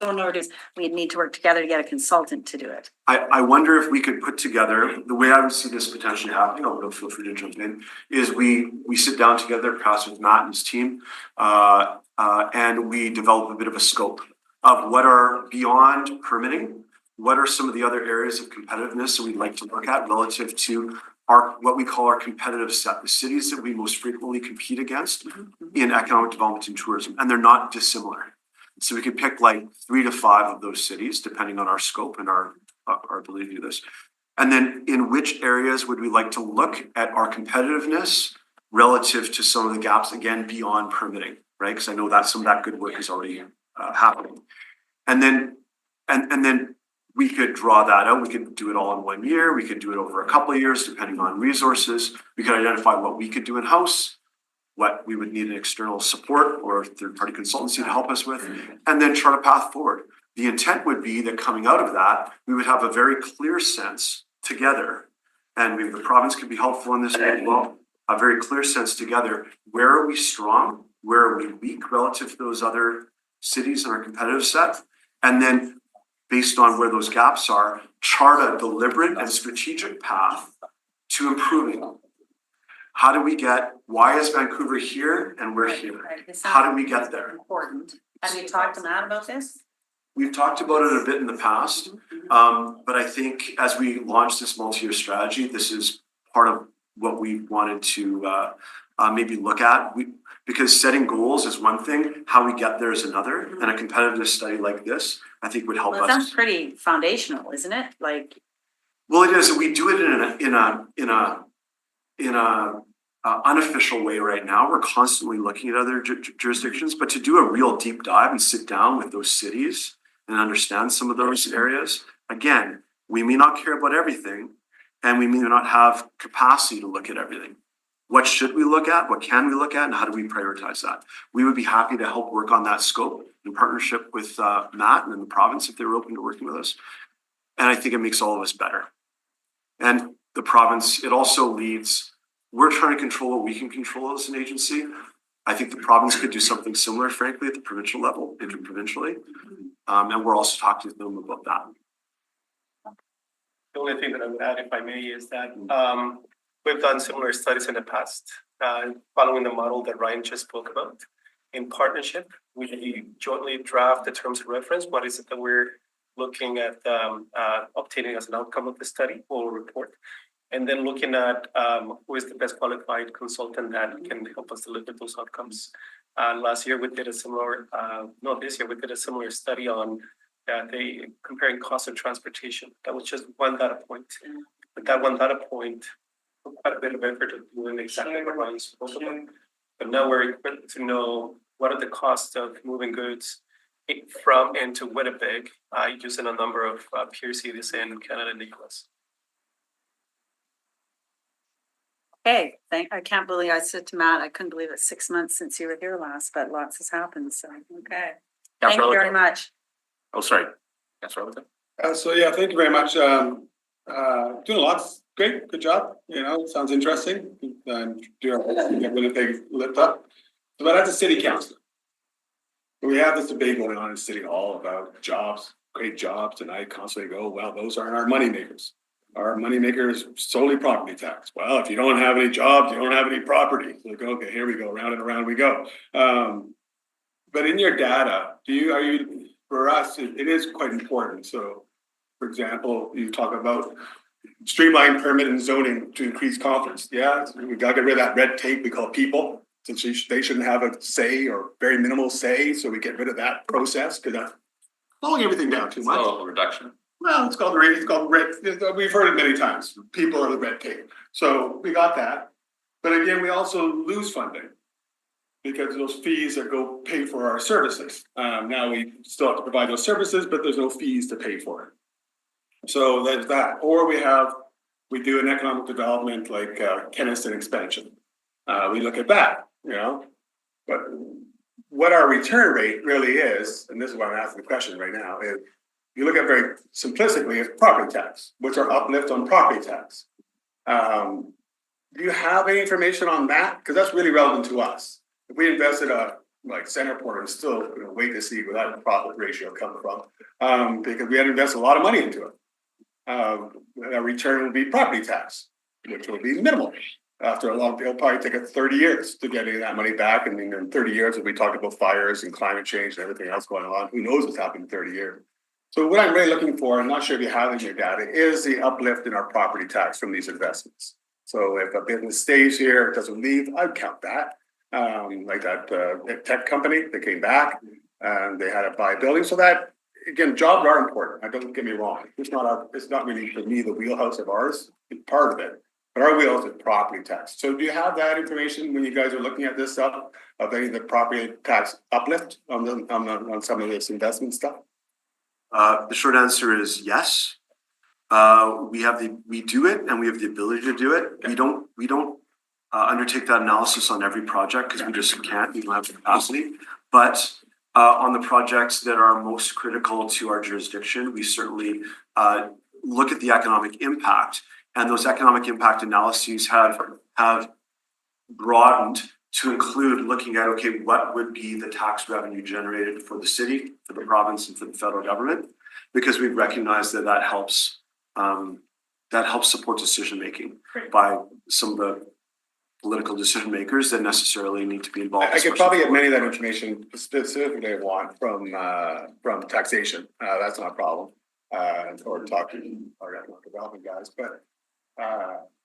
So in order, we'd need to work together to get a consultant to do it. I wonder if we could put together, the way I would see this potentially happening, I'll feel free to jump in, is we sit down together, perhaps with Matt and his team, and we develop a bit of a scope of what are beyond permitting, what are some of the other areas of competitiveness that we'd like to look at relative to what we call our competitive set, the cities that we most frequently compete against in economic development and tourism, and they're not dissimilar. So we could pick like 3 to 5 of those cities, depending on our scope and our ability to do this. And then in which areas would we like to look at our competitiveness relative to some of the gaps, again, beyond permitting, right? Because I know that some of that good work is already happening. And then we could draw that out. We could do it all in 1 year. We could do it over a couple of years, depending on resources. We could identify what we could do in-house, what we would need an external support or third-party consultancy to help us with, and then chart a path forward. The intent would be that coming out of that, we would have a very clear sense together, and maybe the province could be helpful in this as well, a very clear sense together, where are we strong, where are we weak relative to those other cities in our competitive set, and then based on where those gaps are, chart a deliberate and strategic path to improving. How do we why is Vancouver here and we're here? How do we get there? Important. Have you talked to Matt about this? We've talked about it a bit in the past, but I think as we launch this multi-year strategy, this is part of what we wanted to maybe look at. Because setting goals is one thing, how we get there is another, and a competitiveness study like this, I think would help Well, it us. sounds pretty foundational, isn't it? Like, Well, it is. We do it in a unofficial way right now. We're constantly looking at other jurisdictions, but to do a real deep dive and sit down with those cities and understand some of those areas, again, we may not care about everything, and we may not have capacity to look at everything. What should we look at? What can we look at? And how do we prioritize that? We would be happy to help work on that scope in partnership with Matt and the province if they were open to working with us. And I think it makes all of us better. And the province, it also leads, we're trying to control what we can control as an agency. I think the province could do something similar, frankly, at the provincial level, interprovincially. And we're also talking to them about that. The only thing that I would add, if I may, is that we've done similar studies in the past, following the model that Ryan just spoke about. In partnership, we jointly draft the terms of reference. What is it that we're looking at obtaining as an outcome of the study or report? And then looking at who is the best qualified consultant that can help us deliver those outcomes. Last year, we did a similar, this year, we did a similar study on comparing cost of transportation. That was just one data point. But that one data point put quite a bit of effort into doing exactly what you spoke about. But now we're equipped to know what are the costs of moving goods from and to Winnipeg, using a number of peer cities in Canada and the US. Hey, I can't believe, I said to Matt, I couldn't believe it's 6 months since you were here last, but lots has happened, so, okay. Thank Councilor you very Arlington. much. Oh, sorry. Councilor Arlington. So yeah, thank you very much. Doing lots, great, good job, you know, sounds interesting. Get Winnipeg lit up. But as a city council, we have this debate going on in City Hall about jobs, great jobs, tonight constantly go, well, those aren't our money makers. Our moneymaker is solely property tax. Well, if you don't have any jobs, you don't have any property. Like, okay, here we go, round and around we go. But in your data, for us, it is quite important. So, for example, you talk about streamlined permit and zoning to increase confidence. Yeah, we got to get rid of that red tape we call people. Since they shouldn't have a say or very minimal say, so we get rid of that process because that's slowing everything down too much. So reduction. Well, it's called red, we've heard it many times, people are the red tape, so we got that. But again, we also lose funding. Because those fees that go pay for our services, now we still have to provide those services, but there's no fees to pay for it. So there's that, or we do an economic development like Keniston expansion. We look at that, you know, but what our return rate really is, and this is why I'm asking the question right now, is you look at very simplistically, it's property tax, which are uplift on property tax. Do you have any information on that? Because that's really relevant to us. If we invested like Centerport, and still wait to see where that profit ratio comes from, because we had to invest a lot of money into it. Our return would be property tax, which will be minimal. After it'll probably take us 30 years to get any of that money back. And then in 30 years, if we talk about fires and climate change and everything else going on, who knows what's happened in 30 years. So what I'm really looking for, I'm not sure if you have in your data, is the uplift in our property tax from these investments. So if a business stays here, it doesn't leave, I'd count that. Like that tech company that came back and they had to buy a building. So that, again, jobs are important. Don't get me wrong. It's not really for me the wheelhouse of ours. It's part of it. But our wheelhouse is property tax. So do you have that information when you guys are looking at this stuff of any of the property tax uplift on some of this investment stuff? The short answer is yes. We do it and we have the ability to do it. We don't undertake that analysis on every project because we just can't. We don't have the capacity. But on the projects that are most critical to our jurisdiction, we certainly look at the economic impact. And those economic impact analyses have broadened to include looking at, okay, what would be the tax revenue generated for the city, for the province, and for the federal government? Because we recognize that helps support decision making by some of the political decision makers that necessarily need to be involved. I could probably get many of that information specifically I want from taxation. That's not a problem. Or talking our economic development guys, but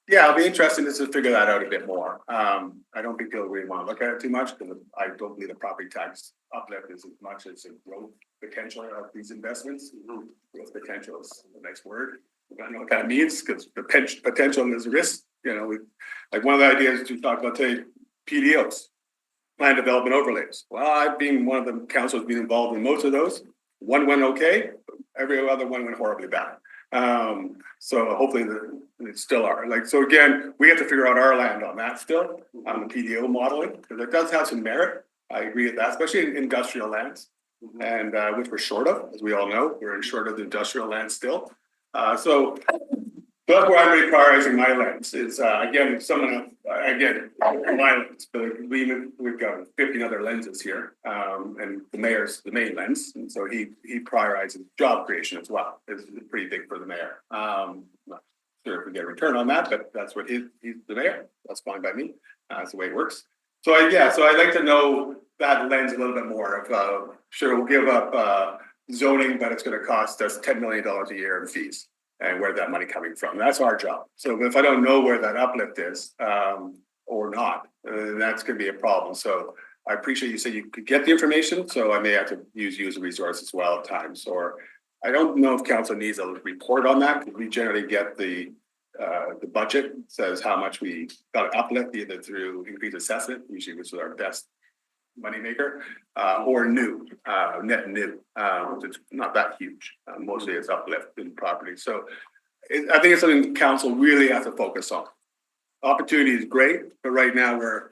yeah, it'll be interesting to figure that out a bit more. I don't think people really want to look at it too much because I don't believe the property tax uplift is as much as the growth potential of these investments. Growth potential is the next word. I don't know what that means because the potential is risk. You know, like one of the ideas you talked about today, PDOs, plan development overlays. Well, I've been one of the councils being involved in most of those. One went okay, every other one went horribly bad. So hopefully they still are. Like, so again, we have to figure out our land on that still, on the PDO modeling, because it does have some merit. I agree with that, especially in industrial lands, and which we're short of, as we all know, we're short of the industrial land still. So that's where I'm really prioritizing my lens. Is again, my lens, but we've got 15 other lenses here, and the mayor's the main lens, and so he prioritizes job creation as well. It's pretty big for the mayor. Not sure if we get a return on that, but that's what he's the mayor. That's fine by me. That's the way it works. So I'd like to know that lens a little bit more. Of sure, we'll give up zoning, but it's going to cost us $10 million a year in fees. And where that money coming from? That's our job. So if I don't know where that uplift is or not, that's going to be a problem. So I appreciate you said you could get the information. So I may have to use a resource as well at times. Or I don't know if council needs a report on that because we generally get the the budget says how much we got to uplift either through increased assessment, usually which is our best moneymaker, or new, net new, which is not that huge. Mostly it's uplift in property. So I think it's something council really has to focus on. Opportunity is great, but right now we're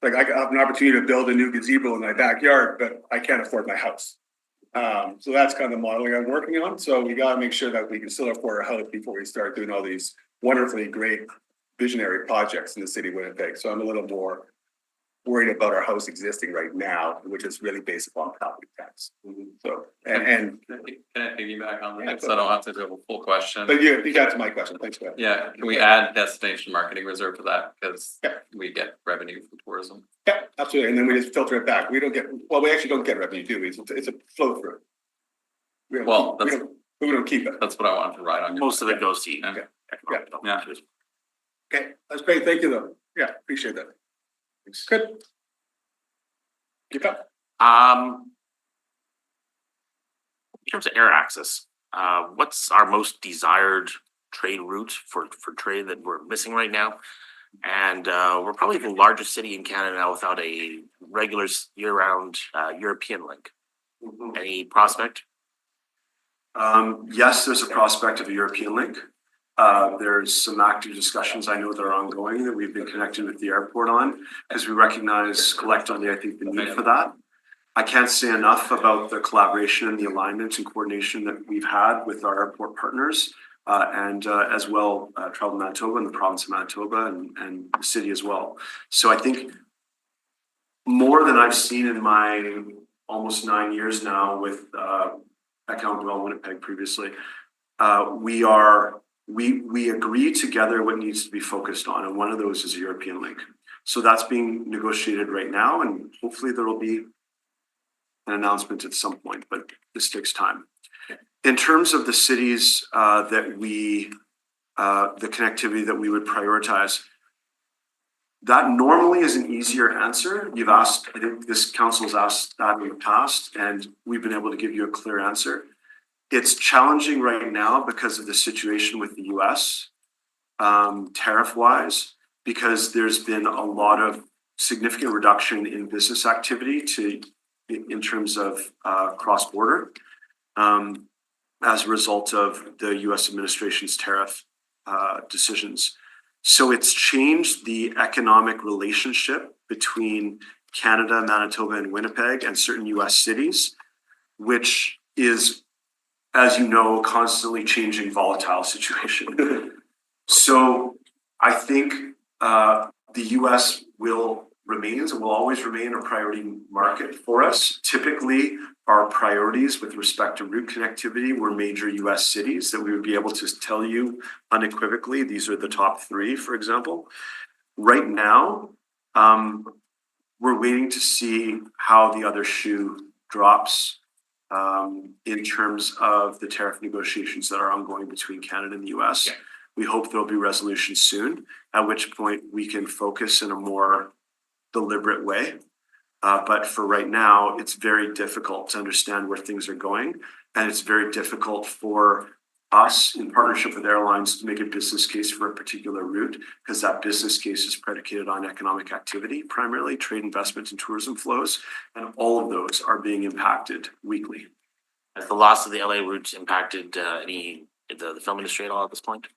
like, I have an opportunity to build a new gazebo in my backyard, but I can't afford my house. So that's kind of the modeling I'm working on. So we got to make sure that we can still afford a house before we start doing all these wonderfully great visionary projects in the city of Winnipeg. So I'm a little more worried about our house existing right now, which is really based upon property tax. So, and, Can I piggyback on Yeah, that? So I don't have to do a full question. but you got to my question. Thanks for that. Yeah, can we add destination marketing reserve to that? Because Yeah. we get revenue from tourism. Yeah, absolutely. And then we just filter it back. We don't get, well, we actually don't get revenue, do we? It's a flow through. We don't Well, keep- we that's- don't- we don't keep it. That's what I wanted to write on. your- Most of it goes to you. Yeah. Yeah. Okay, that's great. Thank you though. Yeah, appreciate that. Good. Keep up. In terms of air access, what's our most desired trade route for trade that we're missing right now? And we're probably the largest city in Canada now without a regular year-round European link. Any prospect? Yes, there's a prospect of a European link. There's some active discussions I know that are ongoing that we've been connecting with the airport on, because we recognize collectively, I think, the need for that. I can't say enough about the collaboration and the alignment and coordination that we've had with our airport partners, and as well, Travel Manitoba and the province of Manitoba and the city as well. So I think more than I've seen in my almost 9 years now with Economic Development Winnipeg previously, we agree together what needs to be focused on, and one of those is a European link. So that's being negotiated right now, and hopefully there will be an announcement at some point, but this takes time. In terms of the cities that we, the connectivity that we would prioritize, that normally is an easier answer. You've asked, I think this council's asked that in the past, and we've been able to give you a clear answer. It's challenging right now because of the situation with the US, tariff-wise, because there's been a lot of significant reduction in business activity in terms of cross-border as a result of the US administration's tariff decisions. So it's changed the economic relationship between Canada, Manitoba, and Winnipeg and certain US cities, which is, as you know, constantly changing volatile situation. So I think the US remains and will always remain a priority market for us. Typically, our priorities with respect to route connectivity were major US cities that we would be able to tell you unequivocally, these are the top 3, for example. Right now, we're waiting to see how the other shoe drops in terms of the tariff negotiations that are ongoing between Canada and the US. Yeah. We hope there'll be resolution soon, at which point we can focus in a more deliberate way. But for right now, it's very difficult to understand where things are going. And it's very difficult for us in partnership with airlines to make a business case for a particular route, because that business case is predicated on economic activity, primarily trade, investment, and tourism flows. And all of those are being impacted weekly. Has the loss of the LA routes impacted the film industry at all at this point?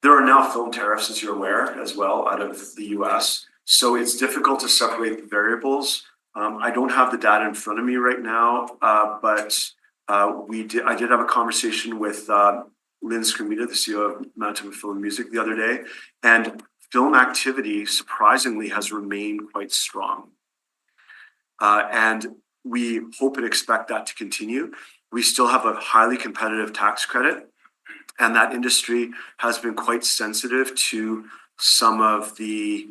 There are now film tariffs, as you're aware, as well, out of the US. So it's difficult to separate the variables. I don't have the data in front of me right now, but I did have a conversation with Lynn Skrmita, the CEO of Manitoba Film and Music, the other day, and film activity surprisingly has remained quite strong. And we hope and expect that to continue. We still have a highly competitive tax credit, and that industry has been quite sensitive to some of the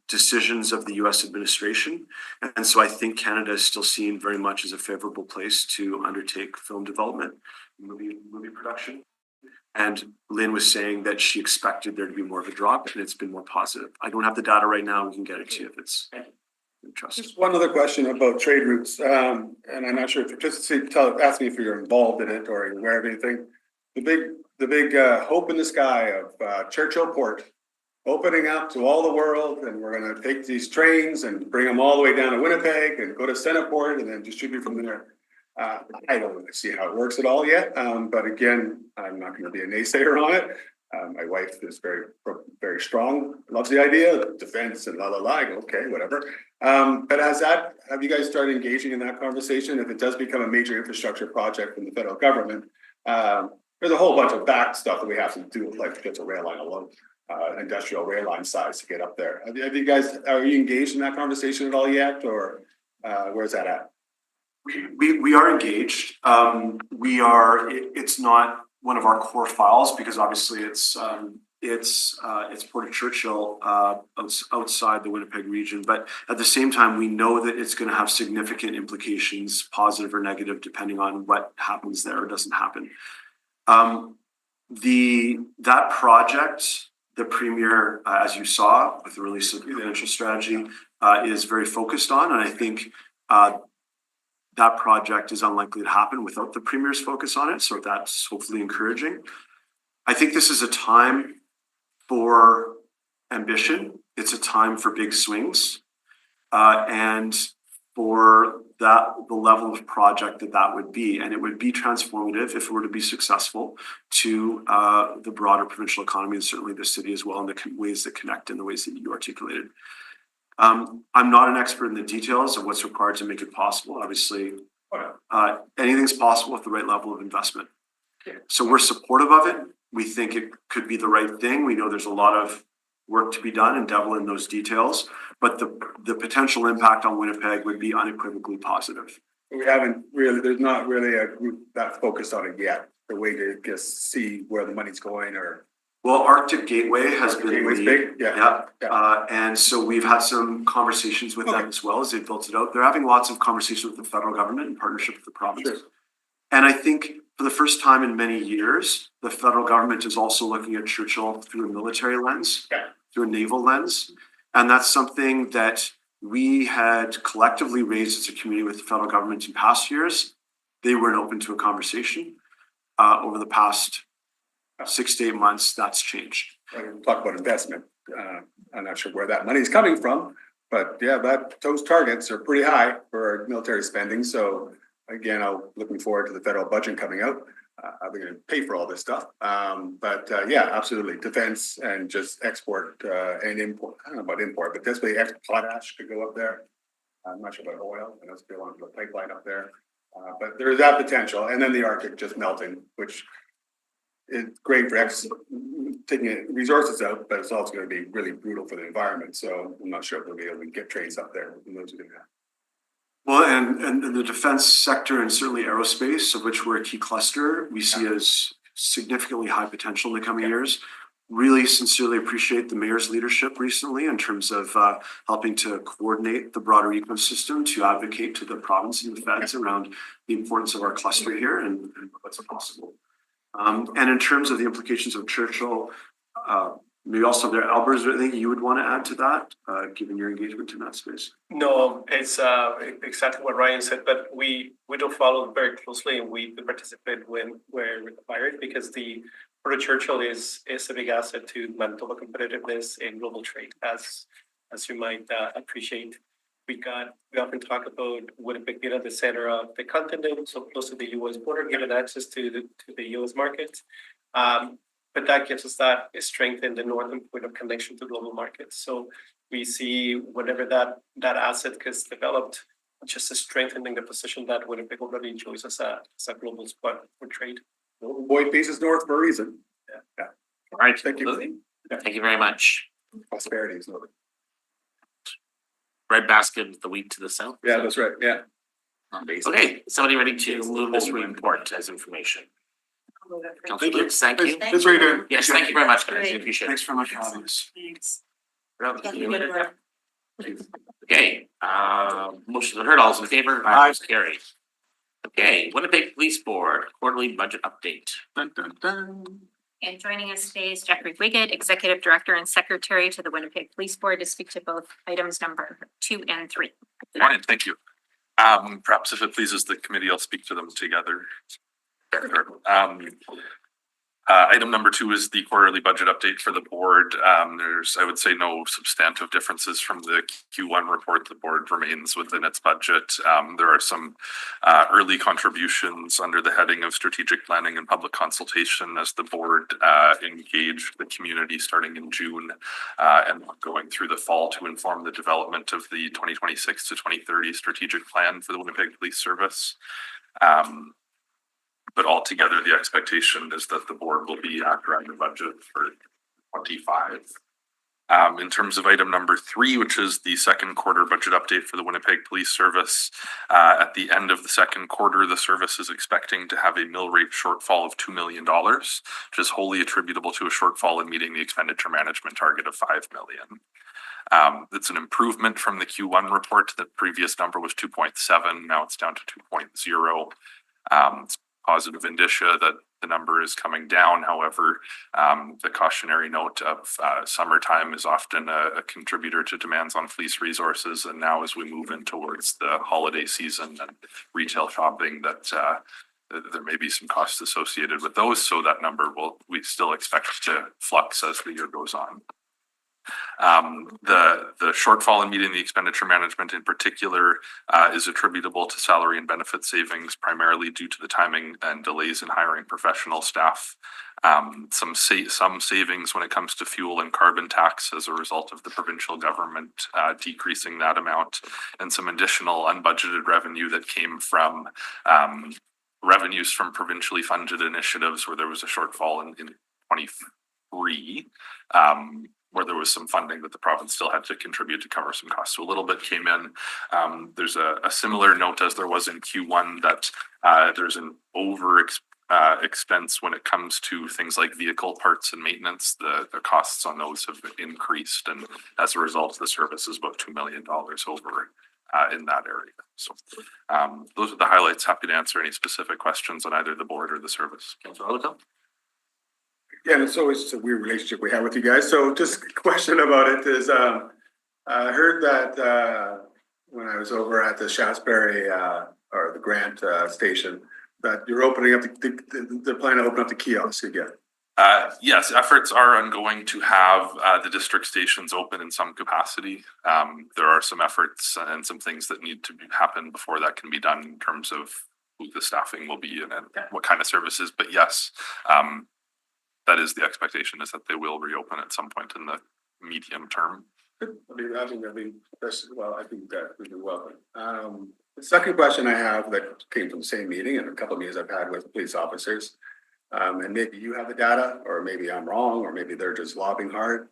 decisions of the US administration. And so I think Canada is still seen very much as a favorable place to undertake film development, movie production. And Lynn was saying that she expected there to be more of a drop, and it's been more positive. I don't have the data right now. We can get it to you if it's Trust. Just one other question about trade routes, and I'm not sure if ask me if you're involved in it or you're aware of anything. The big hope in the sky of Churchill Port opening up to all the world, and we're gonna take these trains and bring them all the way down to Winnipeg and go to Centerport and then distribute from there. I don't really see how it works at all yet, but again, I'm not gonna be a naysayer on it. My wife is very strong, loves the idea of defense and I go, okay, whatever. But have you guys started engaging in that conversation? If it does become a major infrastructure project from the federal government, there's a whole bunch of back stuff that we have to do, like get a rail line alone, industrial rail line size to get up there. Are you engaged in that conversation at all yet, or where's that at? We are engaged. It's not one of our core files because obviously it's Port of Churchill outside the Winnipeg region, but at the same time, we know that it's going to have significant implications, positive or negative, depending on what happens there or doesn't happen. That project, the Premier, as you saw with the release of the financial strategy, is very focused on, and I think that project is unlikely to happen without the Premier's focus on it. So that's hopefully encouraging. I think this is a time for ambition. It's a time for big swings, and for the level of project that would be, and it would be transformative if it were to be successful to the broader provincial economy and certainly the city as well in the ways that connect in the ways that you articulated. I'm not an expert in the details of what's required to make it possible. Obviously, anything's possible with the right level of investment. So we're supportive of it. We think it could be the right thing. We know there's a lot of work to be done and devil in those details, but the potential impact on Winnipeg would be unequivocally positive. There's not really a group that focused on it yet, the way to just see where the money's going or. Well, Arctic Gateway has been big, yeah. And so we've had some conversations with them as well as they've built it out. They're having lots of conversations with the federal government in partnership with the province. Sure. And I think for the first time in many years, the federal government is also looking at Churchill through a military lens, through a naval lens. And that's something that we had collectively raised as a community with the federal government in past years. They weren't open to a conversation. Over the past 6 to 8 months, that's changed. Talk about investment. I'm not sure where that money is coming from, but yeah, those targets are pretty high for military spending. So again, I'm looking forward to the federal budget coming out. Are we going to pay for all this stuff? But yeah, absolutely. Defense and just export and import. I don't know about import, but definitely potash could go up there. I'm not sure about oil. I know it's going to the pipeline up there. But there is that potential. And then the Arctic just melting, which it's great for taking resources out, but it's also going to be really brutal for the environment. So I'm not sure if we'll be able to get trains up there. Those are going to happen. Well, and the defense sector and certainly aerospace, of which we're a key cluster, we see as significantly high potential in the coming years. Really sincerely appreciate the mayor's leadership recently in terms of helping to coordinate the broader ecosystem to advocate to the province and the feds around the importance of our cluster here and what's possible. And in terms of the implications of Churchill, maybe also there, Albert, is there anything you would want to add to that, given your engagement in that space? No, it's exactly what Ryan said, but we do follow very closely and we participate when we're required because the Port of Churchill is a big asset to Manitoba competitiveness in global trade, as you might appreciate. We often talk about Winnipeg being at the center of the continent, so close to the US border, given access to the US market. But that gives us that strength in the northern point of connection to global markets. So we see whenever that asset gets developed, just strengthening the position that Winnipeg already enjoys as a global spot for trade. Boyd faces north for a reason. Yeah. All right. Thank you. Thank you very much. Prosperity is north. Red basket with the wheat to the south. Yeah, that's right. Yeah. Okay, somebody ready to move this report as information? Councilor Lutz, thank you. That's what you're doing. Yes, thank you very much, guys. I Great. appreciate it. Thanks very much for having us. Thanks. Okay, motion heard, all those in favor? Aye. Carried. Okay, Winnipeg Police Board quarterly budget update. Dun, dun, dun. And joining us today is Jeffrey Wiggett, Executive Director and Secretary to the Winnipeg Police Board, to speak to both items number 2 and 3. Good morning, thank you. Perhaps if it pleases the committee, I'll speak to them together. Item number 2 is the quarterly budget update for the board. There's, I would say, no substantive differences from the Q1 report. The board remains within its budget. There are some early contributions under the heading of strategic planning and public consultation as the board engaged the community starting in June and going through the fall to inform the development of the 2026 to 2030 strategic plan for the Winnipeg Police Service. But altogether, the expectation is that the board will be at around the budget for 25. In terms of item number 3, which is the second quarter budget update for the Winnipeg Police Service, at the end of the second quarter, the service is expecting to have a mill rate shortfall of $2 million, which is wholly attributable to a shortfall in meeting the expenditure management target of $5 million. It's an improvement from the Q1 report. The previous number was 2.7. Now it's down to 2.0. It's positive indicia that the number is coming down. However, the cautionary note of summertime is often a contributor to demands on police resources. And now as we move in towards the holiday season and retail shopping, that there may be some costs associated with those. So that number we still expect to flux as the year goes on. The shortfall in meeting the expenditure management in particular is attributable to salary and benefit savings, primarily due to the timing and delays in hiring professional staff. Some savings when it comes to fuel and carbon tax as a result of the provincial government decreasing that amount, and some additional unbudgeted revenue that came from revenues from provincially funded initiatives where there was a shortfall in 23. Where there was some funding that the province still had to contribute to cover some costs. So a little bit came in. There's a similar note as there was in Q1 that there's an expense when it comes to things like vehicle parts and maintenance. The costs on those have increased, and as a result, the service is about $2 million over in that area. So those are the highlights. Happy to answer any specific questions on either the board or the service. Councilor Olico? Yeah, it's always just a weird relationship we have with you guys. So just a question about it is, I heard that when I was over at the Shaftesbury or the Grant station, that you're opening up, they're planning to open up the kiosks again. Yes, efforts are ongoing to have the district stations open in some capacity. There are some efforts and some things that need to happen before that can be done in terms of who the staffing will be and what kind of services. But yes, that is the expectation, is that they will reopen at some point in the medium term. I think well, I think that we do well. The second question I have that came from the same meeting and a couple of meetings I've had with police officers, and maybe you have the data, or maybe I'm wrong, or maybe they're just lobbying hard.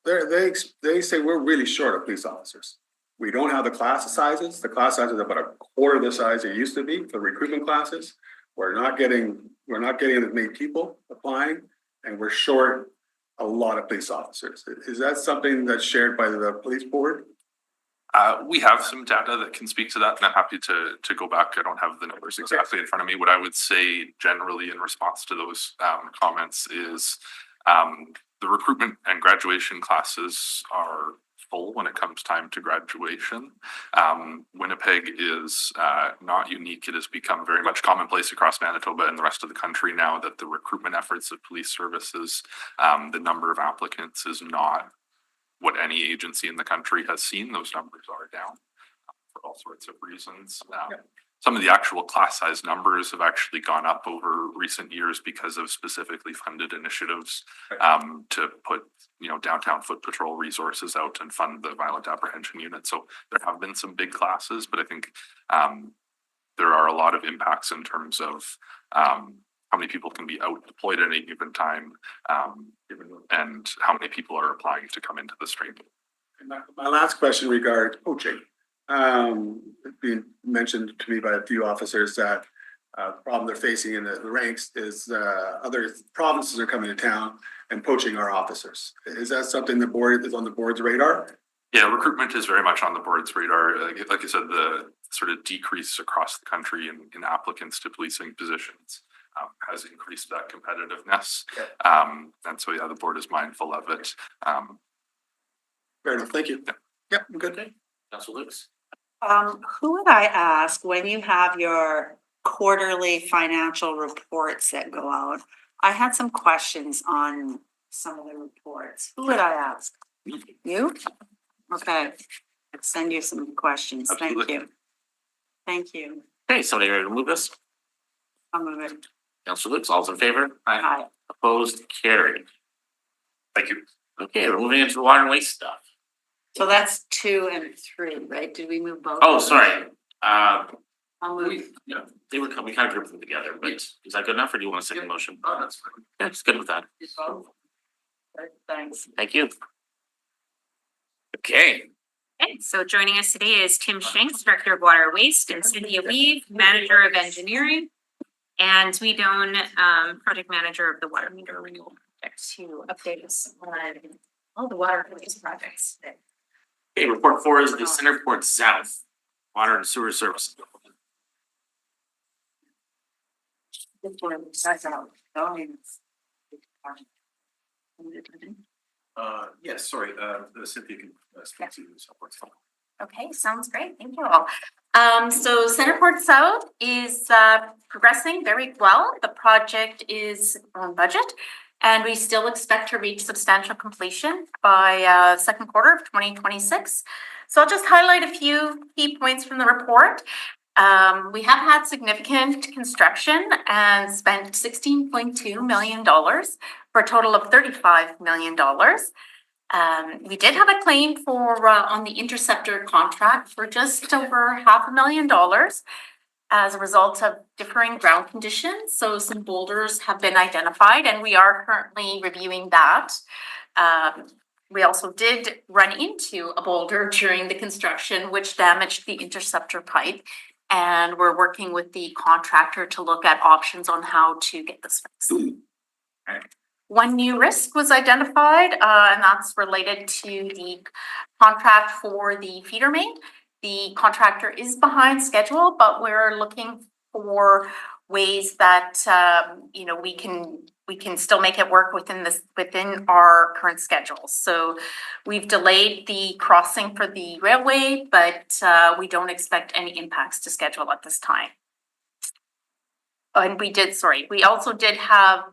They say we're really short of police officers. We don't have the class sizes. The class sizes are about a quarter the size they used to be for recruitment classes. We're not getting as many people applying, and we're short a lot of police officers. Is that something that's shared by the police board? We have some data that can speak to that, and I'm happy to go back. I don't have the numbers exactly in front of me. What I would say generally in response to those comments is the recruitment and graduation classes are full when it comes time to graduation. Winnipeg is not unique. It has become very much commonplace across Manitoba and the rest of the country now that the recruitment efforts of police services, the number of applicants is not what any agency in the country has seen. Those numbers are down for all sorts of reasons. Some of the actual class size numbers have actually gone up over recent years because of specifically funded initiatives to put, downtown foot patrol resources out and fund the violent apprehension unit. So there have been some big classes, but I think there are a lot of impacts in terms of how many people can be out deployed at any given time, and how many people are applying to come into the stream. And my last question regards poaching. It's been mentioned to me by a few officers that the problem they're facing in the ranks is other provinces are coming to town and poaching our officers. Is that something the board is on the board's radar? Yeah, recruitment is very much on the board's radar. Like I said, the sort of decrease across the country in applicants to policing positions has increased that competitiveness. And so, yeah, the board is mindful of it. Fair enough, thank you. Yeah, I'm good. Councilor Lukes. Who would I ask when you have your quarterly financial reports that go out? I had some questions on some of the reports. Who would I ask? You? Okay, I'll send you some questions. Thank Absolutely. you. Thank you. Okay, somebody ready to move this? I'll move it. Councilor Lukes, all's in favor? Aye. Opposed, carried. Thank you. Okay, we're moving into the water and waste stuff. So that's 2 and 3, right? Did we move both? Oh, sorry. I'll move. They were, we kind of grouped them together, but is that good enough or do you want a second motion? Oh, that's fine. Yeah, it's good with that. Thanks. Thank you. Okay, Okay, so joining us today is Tim Shanks, Director of Water Waste, and Cynthia Weave, Manager of Engineering, and Sweet Doan, Project Manager of the Water Meter Renewal Project, to update us on all the water and waste projects. okay, report 4 is the Centerport South Water and Sewer Service. Yes, sorry, Cynthia can speak to this. Okay, sounds great. Thank you all. So Centerport South is progressing very well. The project is on budget, and we still expect to reach substantial completion by second quarter of 2026. So I'll just highlight a few key points from the report. We have had significant construction and spent $16.2 million for a total of $35 million. We did have a claim for on the interceptor contract for just over $500,000 as a result of differing ground conditions. So some boulders have been identified, and we are currently reviewing that. We also did run into a boulder during the construction, which damaged the interceptor pipe. And we're working with the contractor to look at options on how to get this fixed. One new risk was identified, and that's related to the contract for the feeder main. The contractor is behind schedule, but we're looking for ways that we can still make it work within our current schedule. So we've delayed the crossing for the railway, but we don't expect any impacts to schedule at this time. And we also did have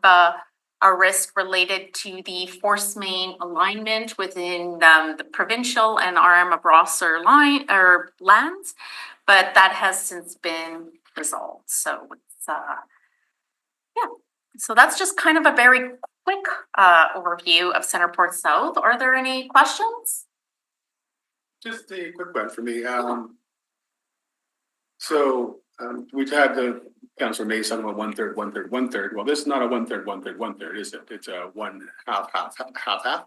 a risk related to the force main alignment within the provincial and Arama-Brossard line or lands, but that has since been resolved. So it's so that's just kind of a very quick overview of Centerport South. Are there any questions? Just a quick one for me. So we've had the Councillor May talking about 1/3, 1/3, 1/3. Well, this is not a 1/3, 1/3, 1/3, is it? It's a 1 half, half, half, half.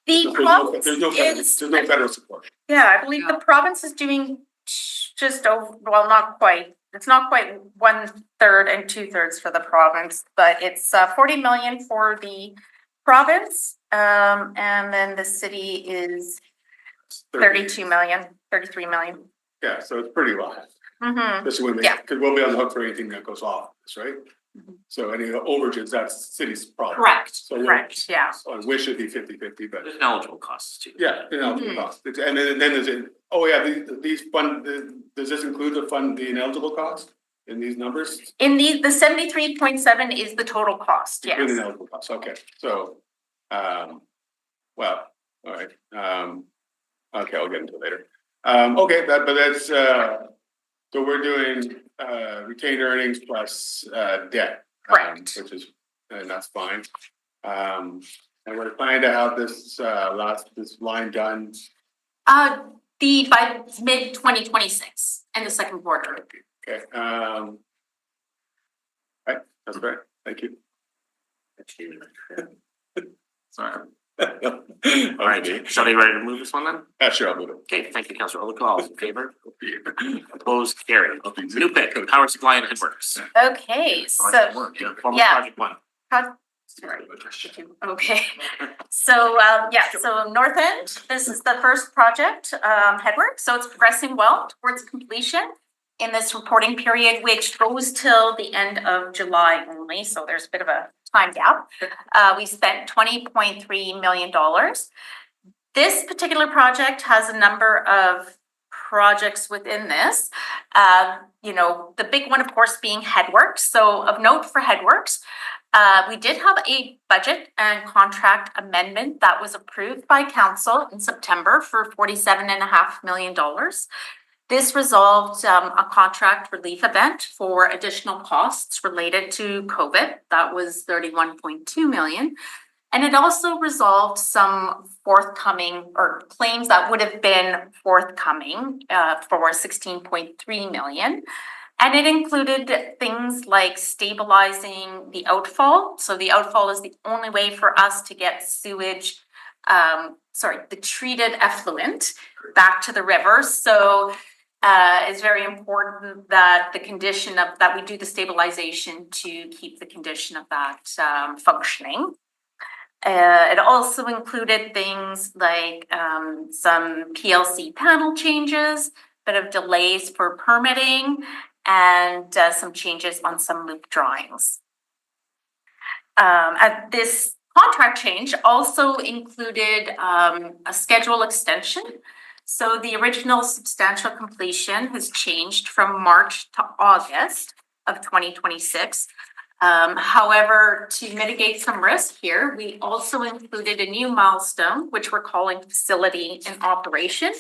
The province There's no federal support. Yeah, I believe the province is doing just over, well, not quite. It's not quite 1/3 and 2/3 for the province, but it's 40 million for the province. And then the city is 32 million, 33 million. Yeah, so it's pretty low. Mm-hmm. Especially when Yeah. because we'll be on the hook for anything that goes off this, right? Mhm. So any overages, that's city's problem. Correct, So we'll- correct, yeah. So I wish it'd be 50-50, but There's eligible costs too. yeah, ineligible Mhm. cost. And then there's these fund, does this include the ineligible cost in these numbers? In the 73.7 is the total cost, yes. Including ineligible costs, okay, so, well, all right, okay, I'll get into it later. Okay, but that's, so we're doing, retained earnings plus, debt. Correct. Which is, and that's fine. And we're planning to have this, this line done. By mid 2026 in the second quarter. Okay, right, that's great, thank you. Sorry. All right, somebody ready to move this one then? Sure, I'll move it. Okay, thank you, Councillor Olika. All in favor? Opposed, carried. New pick, Power Supply and Headworks. Okay, so, Former yeah. Project 1. sorry. Okay, so, so North End, this is the first project, Headwork, so it's progressing well towards completion. in this reporting period, which goes till the end of July only, so there's a bit of a time gap. We spent $20.3 million. This particular project has a number of projects within this. The big one, of course, being Headworks. So of note for Headworks, we did have a budget and contract amendment that was approved by council in September for $47.5 million. This resolved a contract relief event for additional costs related to COVID. That was $31.2 million. And it also resolved some forthcoming or claims that would have been forthcoming for $16.3 million. And it included things like stabilizing the outfall. So the outfall is the only way for us to get sewage, the treated effluent back to the river. So it's very important that that we do the stabilization to keep the condition of that functioning. It also included things like some PLC panel changes, bit of delays for permitting, and some changes on some loop drawings. This contract change also included a schedule extension. So the original substantial completion has changed from March to August of 2026. However, to mitigate some risk here, we also included a new milestone, which we're calling facility in operation.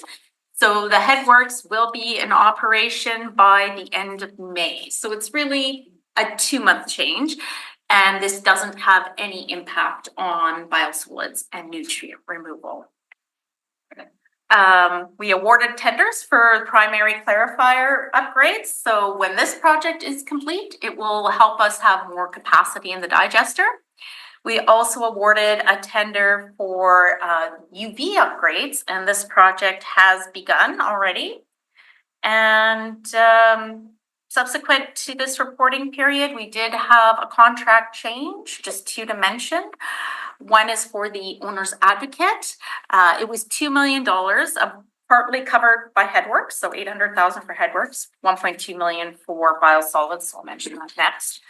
So the Headworks will be in operation by the end of May. So it's really a 2-month change, and this doesn't have any impact on biosolids and nutrient removal. We awarded tenders for primary clarifier upgrades. So when this project is complete, it will help us have more capacity in the digester. We also awarded a tender for UV upgrades, and this project has begun already. And subsequent to this reporting period, we did have a contract change, just 2 to mention. One is for the owner's advocate. It was $2 million, partly covered by Headworks, so $800,000 for Headworks, $1.2 million for biosolids, so I'll mention that next.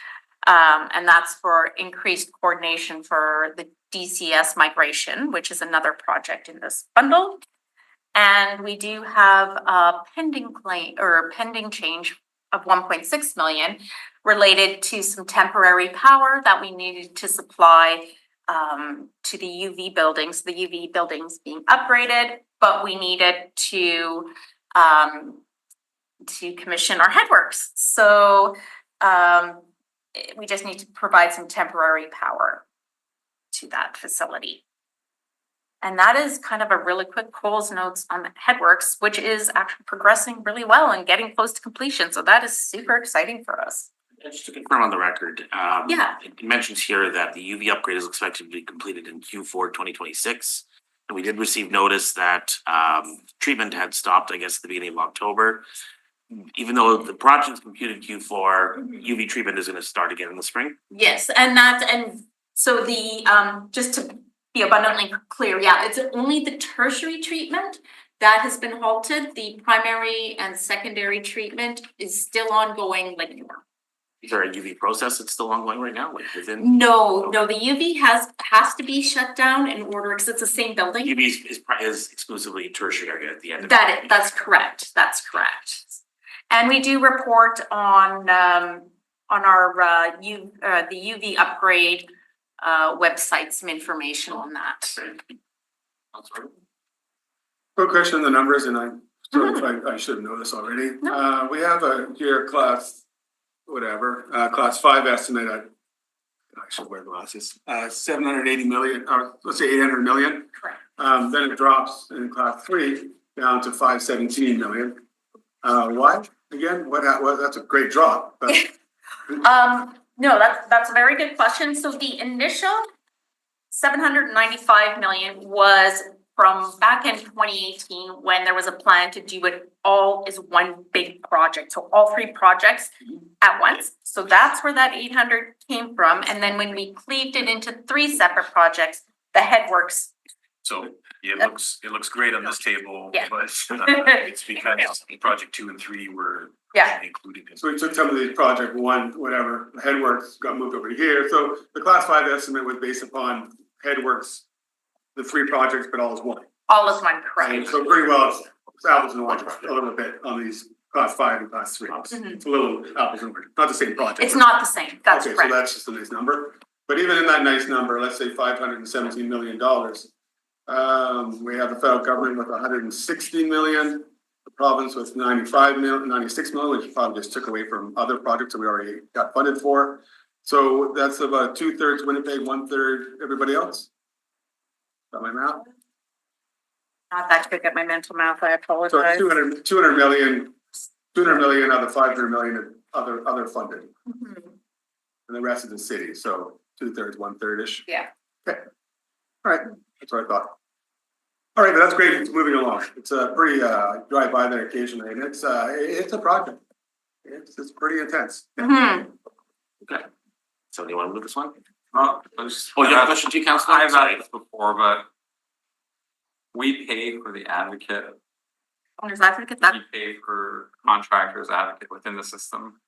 And that's for increased coordination for the DCS migration, which is another project in this bundle. And we do have a pending claim or a pending change of $1.6 million related to some temporary power that we needed to supply to the UV buildings, the UV buildings being upgraded, but we needed to commission our Headworks. So we just need to provide some temporary power to that facility. And that is kind of a really quick Coles notes on Headworks, which is actually progressing really well and getting close to completion. So that is super exciting for us. Just to confirm on the record, Yeah. it mentions here that the UV upgrade is expected to be completed in Q4 2026. And we did receive notice that treatment had stopped, I guess, at the beginning of October. Even though the project is computed Q4, UV treatment is going to start again in the spring. Yes, and so the just to be abundantly clear, yeah, it's only the tertiary treatment that has been halted. The primary and secondary treatment is still ongoing like normal. Is there a UV process that's still ongoing right now, like within? No, the UV has to be shut down in order because it's the same building. UV is exclusively tertiary at the end. That's correct. That's correct. And we do report on our the UV upgrade website some information on that. Quick question on the numbers, and I should know this already. No. We have a here class class 5 estimate at, I should wear glasses, 780 million, or let's say 800 million. Correct. Then it drops in class 3 down to 517 million. Why? Again, that's a great drop. But No, that's a very good question. So the initial 795 million was from back in 2018 when there was a plan to do it all as one big project. So all 3 projects at once. So that's where that 800 came from. And then when we cleaved it into 3 separate projects, the Headworks. So it looks great on this table, Yeah. but it's because project 2 and 3 were Yeah. Including this. So we took some of these project one, whatever, Headworks got moved over here. So the class 5 estimate was based upon Headworks, the 3 projects, but all as one. All is one, And correct. so pretty well, it's apples and oranges a little bit on these class 5 and class 3. Mhm. It's a little apples and oranges, not the same project. It's not the same, that's Okay, so correct. that's just a nice number. But even in that nice number, let's say $517 million. We have the federal government with 160 million, the province with 96 million, which probably just took away from other projects that we already got funded for. So that's about 2/3 Winnipeg, 1/3 everybody else. Got my math? Not that quick at my mental math, I So apologize. 200 million out of 500 million other funded, Mhm. and the rest is the city, so 2/3, 1/3-ish. Yeah. Okay. All right, that's what I thought. All right, but that's great, it's moving along. It's a pretty, drive by there occasionally, and it's a project. It's pretty intense. Mhm. So do you wanna move this one? I just- Oh, you have a question too, Councilor? I've Sorry. had this before, but we pay for the advocate, Owner's advocate, that, we pay for contractors advocate within the system.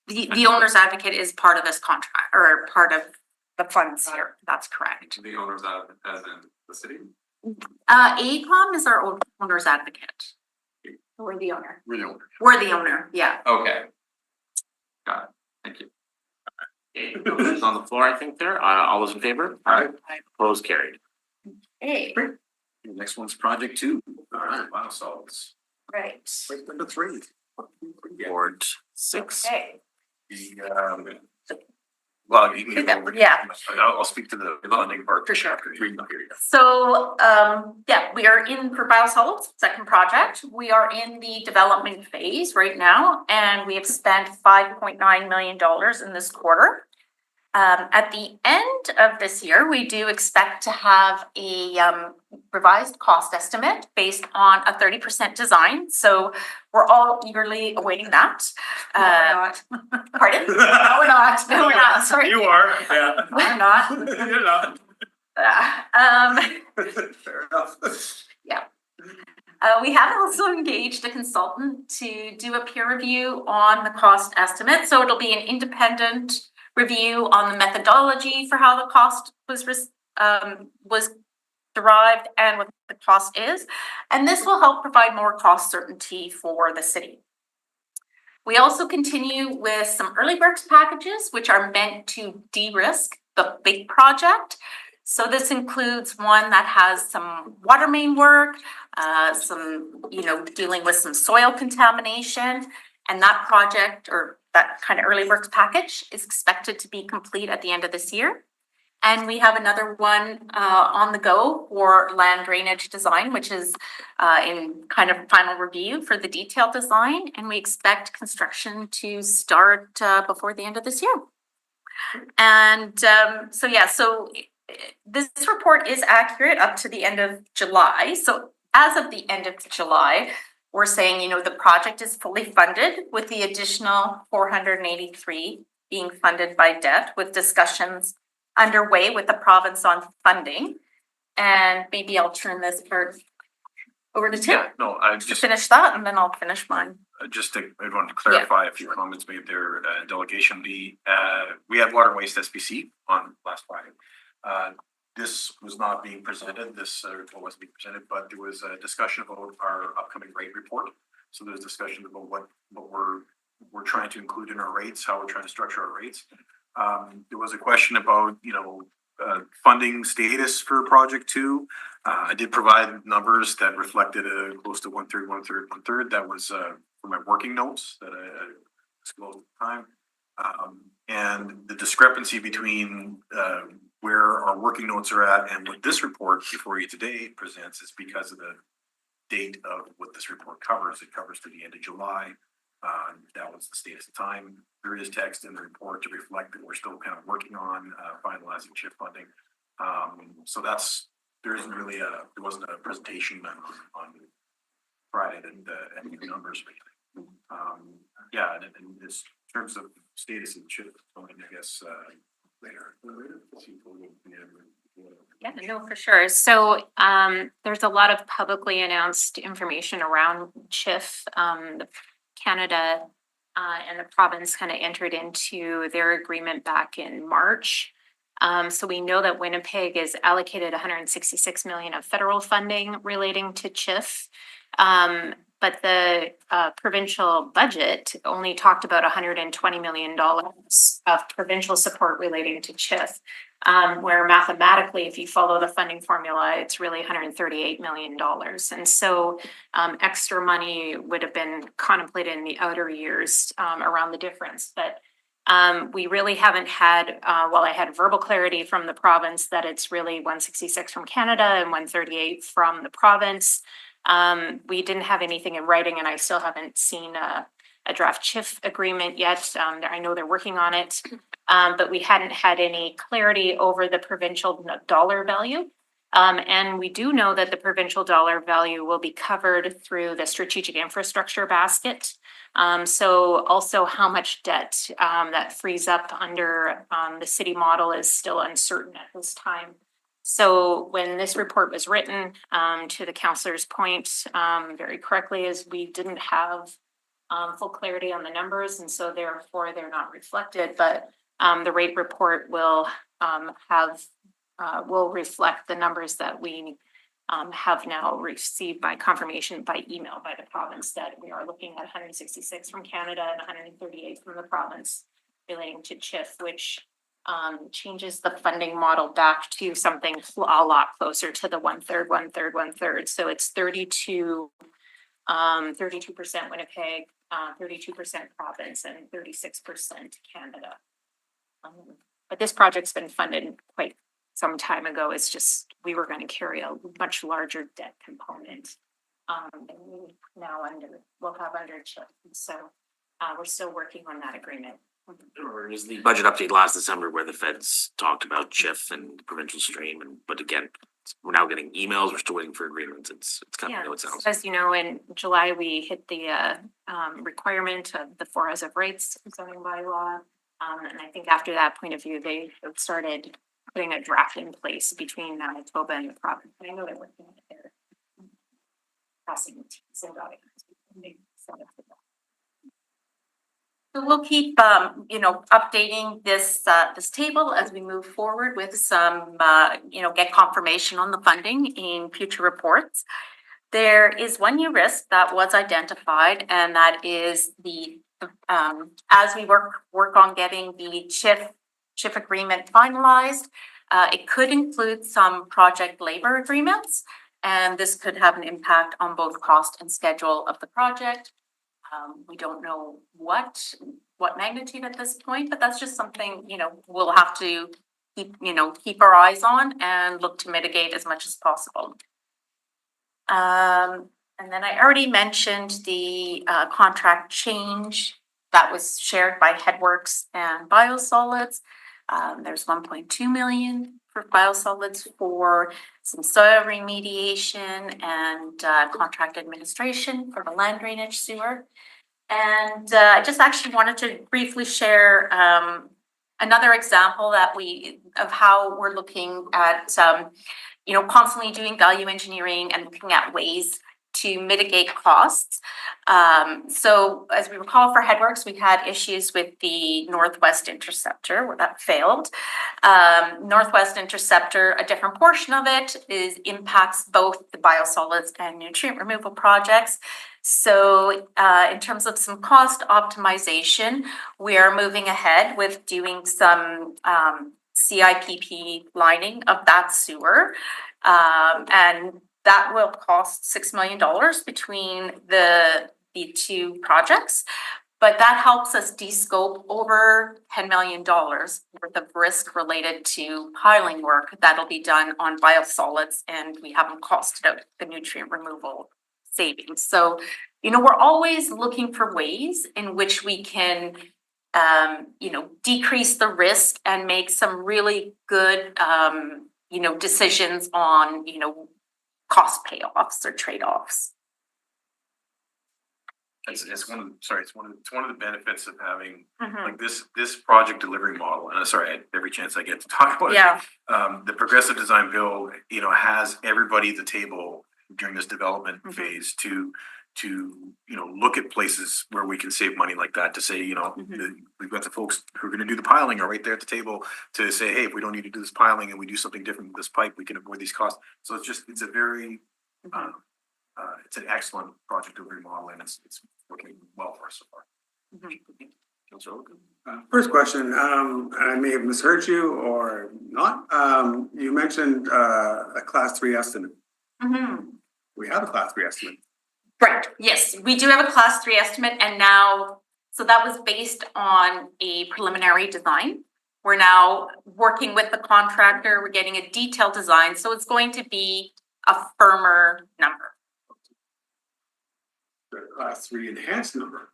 the owner's advocate is part of this contract, or part of the funds here, that's correct. The owners advocate as in the city. AECOM is our owner's advocate. We're the owner. We're the owner, yeah. Okay. Got it, thank you. Okay, motion's on the floor, I think there. All those in favor? Aye. Opposed, carried. Hey, Next one's project 2. All right, biosolids. right. Wait, number 3. Ward 6. Okay. Well, you can. go over- Yeah. I'll speak to the funding part. For sure. Here you go. So, yeah, we are in for biosolids, second project. We are in the development phase right now, and we have spent $5.9 million in this quarter. At the end of this year, we do expect to have a revised cost estimate based on a 30% design. So we're all eagerly awaiting that. Pardon? No, we're not. No, we're not. Sorry. You are, yeah. We're not. You're not. Fair enough. We have also engaged a consultant to do a peer review on the cost estimate. So it'll be an independent review on the methodology for how the cost was derived and what the cost is. And this will help provide more cost certainty for the city. We also continue with some early works packages, which are meant to de-risk the big project. So this includes one that has some water main work, some, dealing with some soil contamination. And that project, or that kind of early works package, is expected to be complete at the end of this year. And we have another one on the go for land drainage design, which is in kind of final review for the detailed design. And we expect construction to start before the end of this year. And so this report is accurate up to the end of July. So as of the end of July, we're saying, the project is fully funded with the additional 483 being funded by debt, with discussions underway with the province on funding. And maybe I'll turn this part over to Tim No, I to just, finish that, and then I'll finish mine. I want to clarify a few comments made there, delegation B. We had water and waste SPC on last Friday. This was not being presented, this report wasn't being presented, but there was a discussion about our upcoming rate report. So there's discussion about what we're trying to include in our rates, how we're trying to structure our rates. There was a question about, funding status for project 2. I did provide numbers that reflected a close to 1/3. That was for my working notes that I disclosed at the time. And the discrepancy between where our working notes are at and what this report before you today presents is because of the date of what this report covers. It covers to the end of July. That was the status of time. There is text in the report to reflect that we're still kind of working on finalizing CHIP funding. So there wasn't a presentation on Friday and the numbers. And in this terms of status of CHIP funding, I guess later. Yeah, no, for sure. So there's a lot of publicly announced information around CHIF. The Canada and the province kind of entered into their agreement back in March. So we know that Winnipeg is allocated 166 million of federal funding relating to CHIF. But the provincial budget only talked about $120 million of provincial support relating to CHIF. Where mathematically, if you follow the funding formula, it's really $138 million. And so extra money would have been contemplated in the outer years around the difference. But we really haven't had, well, I had verbal clarity from the province that it's really 166 from Canada and 138 from the province. We didn't have anything in writing, and I still haven't seen a draft CHIF agreement yet. I know they're working on it, but we hadn't had any clarity over the provincial dollar value. And we do know that the provincial dollar value will be covered through the strategic infrastructure basket. So also how much debt that frees up under the city model is still uncertain at this time. So when this report was written, to the councillor's point, very correctly, is we didn't have full clarity on the numbers, and so therefore they're not reflected. But the rate report will will reflect the numbers that we have now received by confirmation by email by the province, that we are looking at 166 from Canada and 138 from the province relating to CHIF, which changes the funding model back to something a lot closer to the 1/3, 1/3, 1/3. So it's 32% Winnipeg, 32% province, and 36% Canada. But this project's been funded quite some time ago. It's just we were going to carry a much larger debt component than we now we'll have under CHIP. So we're still working on that agreement. Or is the budget update last December where the feds talked about CHIF and the provincial stream, but again, we're now getting emails, we're still waiting for agreements. It's kind of how it sounds. As you know, in July, we hit the requirement of the 4 as of rights zoning bylaw. And I think after that point of view, they started putting a draft in place between Manitoba and the province. And I know they're working on it there. Passing the T's and dotting the So we'll keep, updating this table as we move forward with some, get confirmation on the funding in future reports. There is one new risk that was identified, and that is as we work on getting the CHIF agreement finalized, it could include some project labor agreements, and this could have an impact on both cost and schedule of the project. We don't know what magnitude at this point, but that's just something, we'll have to keep our eyes on and look to mitigate as much as possible. And then I already mentioned the contract change that was shared by Headworks and Biosolids. There's 1.2 million for Biosolids for some soil remediation and contract administration for the land drainage sewer. And I just actually wanted to briefly share another example of how we're looking at constantly doing value engineering and looking at ways to mitigate costs. So as we recall, for Headworks, we had issues with the Northwest Interceptor where that failed. Northwest Interceptor, a different portion of it impacts both the biosolids and nutrient removal projects. So in terms of some cost optimization, we are moving ahead with doing some CIPP lining of that sewer. And that will cost $6 million between the two projects, but that helps us de-scope over $10 million worth of risk related to piling work that'll be done on biosolids, and we haven't costed out the nutrient removal savings. So, we're always looking for ways in which we can, decrease the risk and make some really good, decisions on, cost payoffs or trade-offs. It's one of the benefits of having like this project delivery model. And every chance I get to talk about it. The progressive design bill, has everybody at the table during this development phase to to, you know, look at places where we can save money like that, to say, you know, we've got the folks who are gonna do the piling are right there at the table to say, hey, if we don't need to do this piling and we do something different with this pipe, we can avoid these costs. So it's a very, it's an excellent project delivery model, and it's working well for us so far. Councilor Logan? First question, and I may have misheard you or not. You mentioned a class 3 estimate. We have a class 3 estimate. Right, yes, we do have a class 3 estimate, and now, so that was based on a preliminary design. We're now working with the contractor, we're getting a detailed design, so it's going to be a firmer number. The class 3 enhanced number.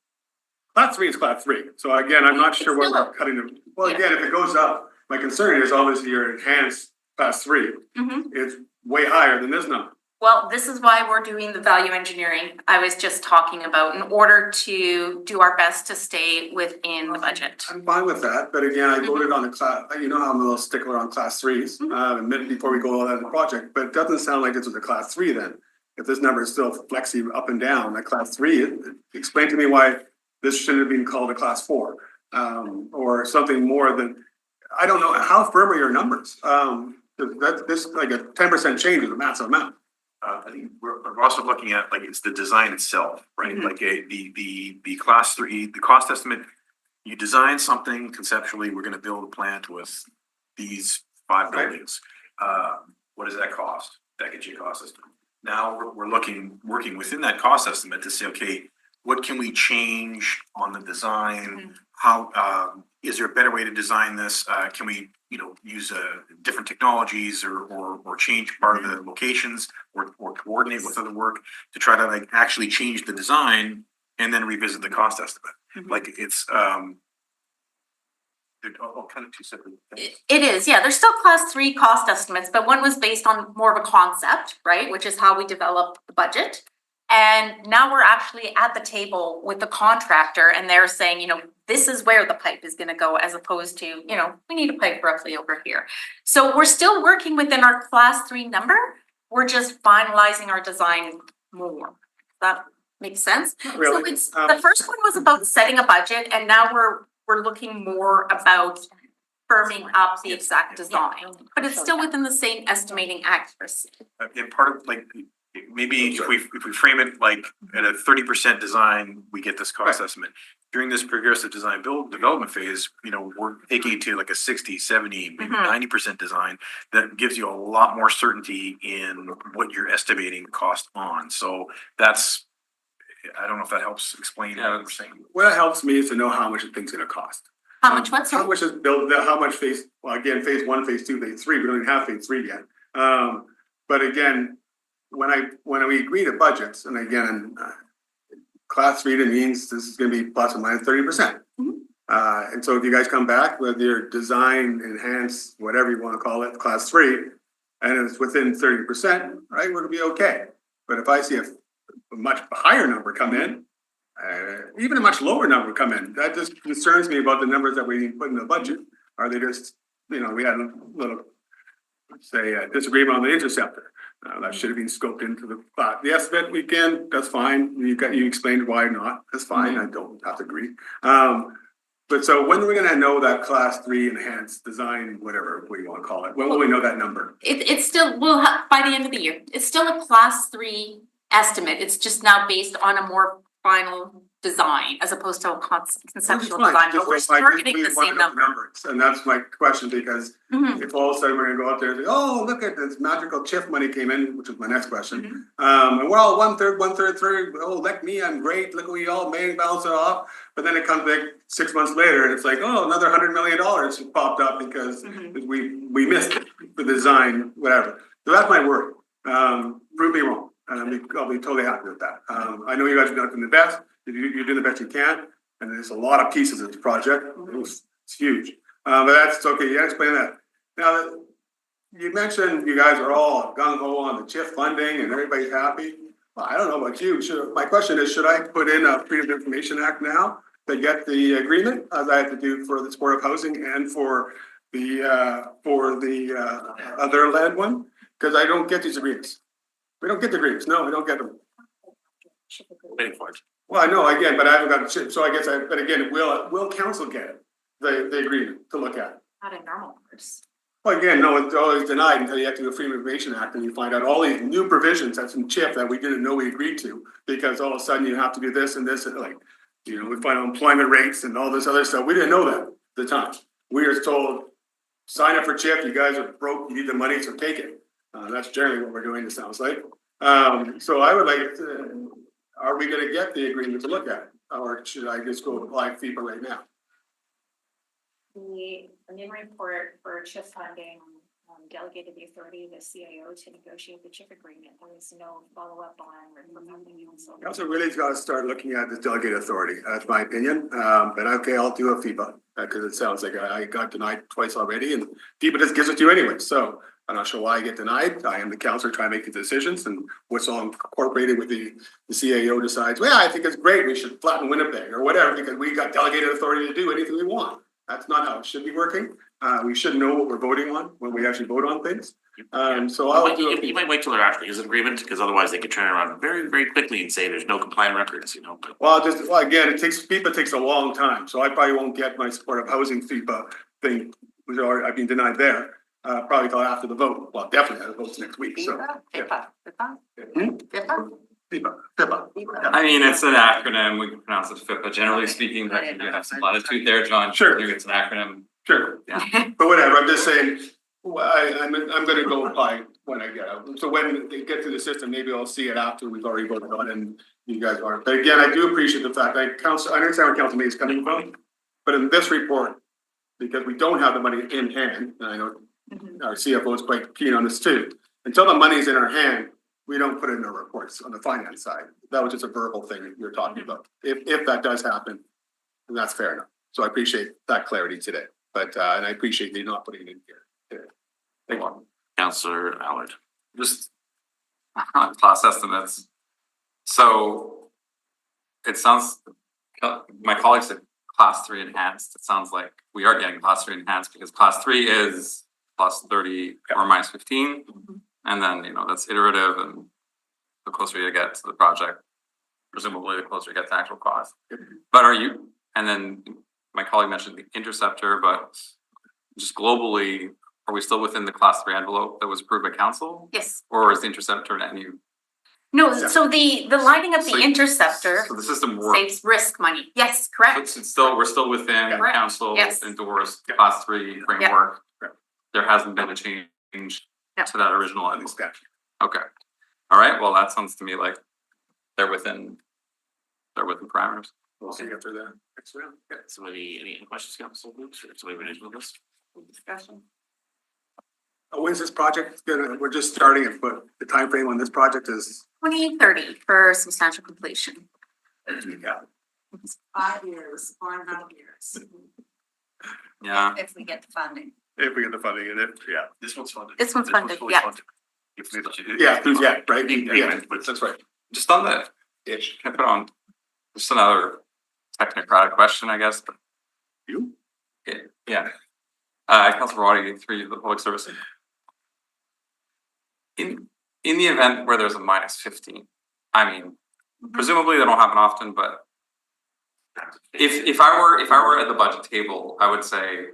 Class 3 is class 3. So again, I'm not sure what we're cutting it. Well, again, if it goes up, my concern is obviously your enhanced class 3. It's way higher than this number. Well, this is why we're doing the value engineering I was just talking about, in order to do our best to stay within the budget. I'm fine with that, but again, I voted on the class, you know how I'm a little stickler on class 3s, a minute before we go all out of the project, but it doesn't sound like it's with a class 3 then. If this number is still flexy up and down, a class 3, explain to me why this shouldn't have been called a class 4, or something more than, I don't know, how firm are your numbers? This, like a 10% change is a massive amount. I think we're also looking at, like, it's the design itself, right? Like the class 3, the cost estimate, you design something conceptually, we're gonna build a plant with these 5 buildings. What does that cost? That gets you a cost estimate. Now we're working within that cost estimate to say, okay, what can we change on the design? How, is there a better way to design this? Can we, you know, use different technologies or change part of the locations or coordinate with other work to try to, like, actually change the design and then revisit the cost estimate? Like, it's they're all kind of two separate things. It is, yeah, there's still class 3 cost estimates, but one was based on more of a concept, right, which is how we developed the budget. And now we're actually at the table with the contractor, and they're saying, you know, this is where the pipe is gonna go, as opposed to, you know, we need a pipe roughly over here. So we're still working within our class 3 number, we're just finalizing our design more. That makes sense? Really? So it's, the first one was about setting a budget, and now we're looking more about firming up the exact design, but it's still within the same estimating accuracy. And part of, like, maybe if we frame it like at a 30% design, we get this cost estimate. During this progressive design development phase, you know, we're taking it to like a 60, 70, maybe 90% design. That gives you a lot more certainty in what you're estimating cost on. So that's, I don't know if that helps explain what we're saying. What helps me is to know how much the thing's gonna cost. How much, what's How much is built, how much phase, well, again, phase 1, phase 2, phase 3, we don't even have phase 3 yet. But again, when we agree to budgets, and again, class 3 means this is gonna be plus or minus 30%. And so if you guys come back with your design enhanced, whatever you wanna call it, class 3, and it's within 30%, right, we're gonna be okay. But if I see a much higher number come in, even a much lower number come in, that just concerns me about the numbers that we put in the budget. Are they just, you know, we had a little, say, disagreement on the interceptor. That should have been scoped into the estimate weekend, that's fine. You explained why not, that's fine, I don't have to agree. But so when are we gonna know that class 3 enhanced design, whatever we wanna call it, when will we know that number? It's still, we'll have, by the end of the year, it's still a class 3 estimate, it's just now based on a more final design as opposed to a conceptual design, but we're targeting the same number. And that's my question, because if all of a sudden we're gonna go out there and say, oh, look at this magical CHIF money came in, which is my next question. And we're all one third, oh, like me, I'm great, look what we all made, balance it off. But then it comes back 6 months later and it's like, oh, another $100 million popped up because we missed it, the design, whatever. So that's my worry. Prove me wrong. And I'll be totally happy with that. I know you guys are doing the best. You're doing the best you can. And there's a lot of pieces of the project. It's huge. But that's okay. You explain that. Now, you mentioned you guys are all gung ho on the CHIF funding and everybody's happy. Well, I don't know about you. My question is, should I put in a Freedom of Information Act now to get the agreement, as I have to do for the Supportive Housing and for the other land one? Because I don't get these agreements. We don't get the agreements. No, we don't get them. CHIP agreement. Waiting for it. Well, I know, again, but I haven't got the chip, so I guess but again, will council get it, the agreement to look at? Not in normal course. Well, again, no, it's always denied until you have to do a Freedom of Information Act and you find out all these new provisions that's in CHIP that we didn't know we agreed to. Because all of a sudden you have to do this and this, and like, you know, we find employment rates and all this other stuff. We didn't know that at the time. We were told, sign up for CHIP, you guys are broke, you need the money, so take it. That's generally what we're doing, it sounds like. So I would like to, are we gonna get the agreement to look at it? Or should I just go apply FIPA right now? The new report for CHIP funding delegated the authority of the CIO to negotiate the CHIP agreement. There was no follow-up on funding. Council really's got to start looking at this delegated authority, that's my opinion, but okay, I'll do a FIPA. Because it sounds like I got denied twice already and FIPA just gives it to you anyway, so I'm not sure why I get denied. I am the counselor trying to make the decisions and what's all incorporated with the CAO decides, well, I think it's great, we should flatten Winnipeg or whatever, because we got delegated authority to do anything we want. That's not how it should be working. We should know what we're voting on when we actually vote on things. So I'll do You might wait till there actually is an agreement, because otherwise they could turn around very, very quickly and say there's no compliant records, you know, but. Well, again, FIPA takes a long time, so I probably won't get my supportive housing FIPA thing, which I've been denied there, probably till after the vote. Well, definitely the vote's next week, so. FIPA. I mean, it's an acronym, we can pronounce it FIPA, generally speaking, but you have some latitude there, John. Sure. It's an acronym. Sure, Yeah. but whatever, I'm just saying, I'm gonna go apply when I get out. So when they get through the system, maybe I'll see it after we've already voted on it and you guys aren't. But again, I do appreciate the fact, I understand where Council May is coming from. But in this report, because we don't have the money in hand, and I know our CFO is quite keen on this too. Until the money's in our hand, we don't put it in our reports on the finance side. That was just a verbal thing you're talking about. If that does happen, then that's fair enough. So I appreciate that clarity today. But and I appreciate you not putting it in here today. Thank you. Councillor Allard. Just on class estimates. So it sounds, my colleague said class 3 enhanced. It sounds like we are getting class 3 enhanced because class 3 is plus 30 or minus 15. And then, you know, that's iterative, and the closer you get to the project, presumably the closer you get to actual cost. But are you, and then my colleague mentioned the interceptor, but just globally, are we still within the class 3 envelope that was approved by council? Yes. Or is the interceptor an new? No, so the lighting of So the you- interceptor So the system works. saves risk money. Yes, So correct. it's still, we're still within Correct. council Yes. endorsed class 3 framework. There hasn't been a change No. to that original envelope. Okay. All right, well, that sounds to me like they're within parameters. We'll see after the next round. Yeah, somebody, any questions, Council Luke, or somebody ready to this? Discussion. When's this project gonna, we're just starting it, but the time frame on this project is. 2030 for substantial completion. 5 years, 4.5 years, Yeah, if we get the funding. If we get the funding in it, yeah, this one's funded. This one's funded, fully yeah. funded. If we- Right, Yeah, but that's right. just on the itch, can I put on just another technocratic question, I guess, but. You? Yeah. Councilor Waddy, through the public service. In the event where there's a minus 15, I mean, presumably they don't happen often, but. If I were at the budget table, I would say,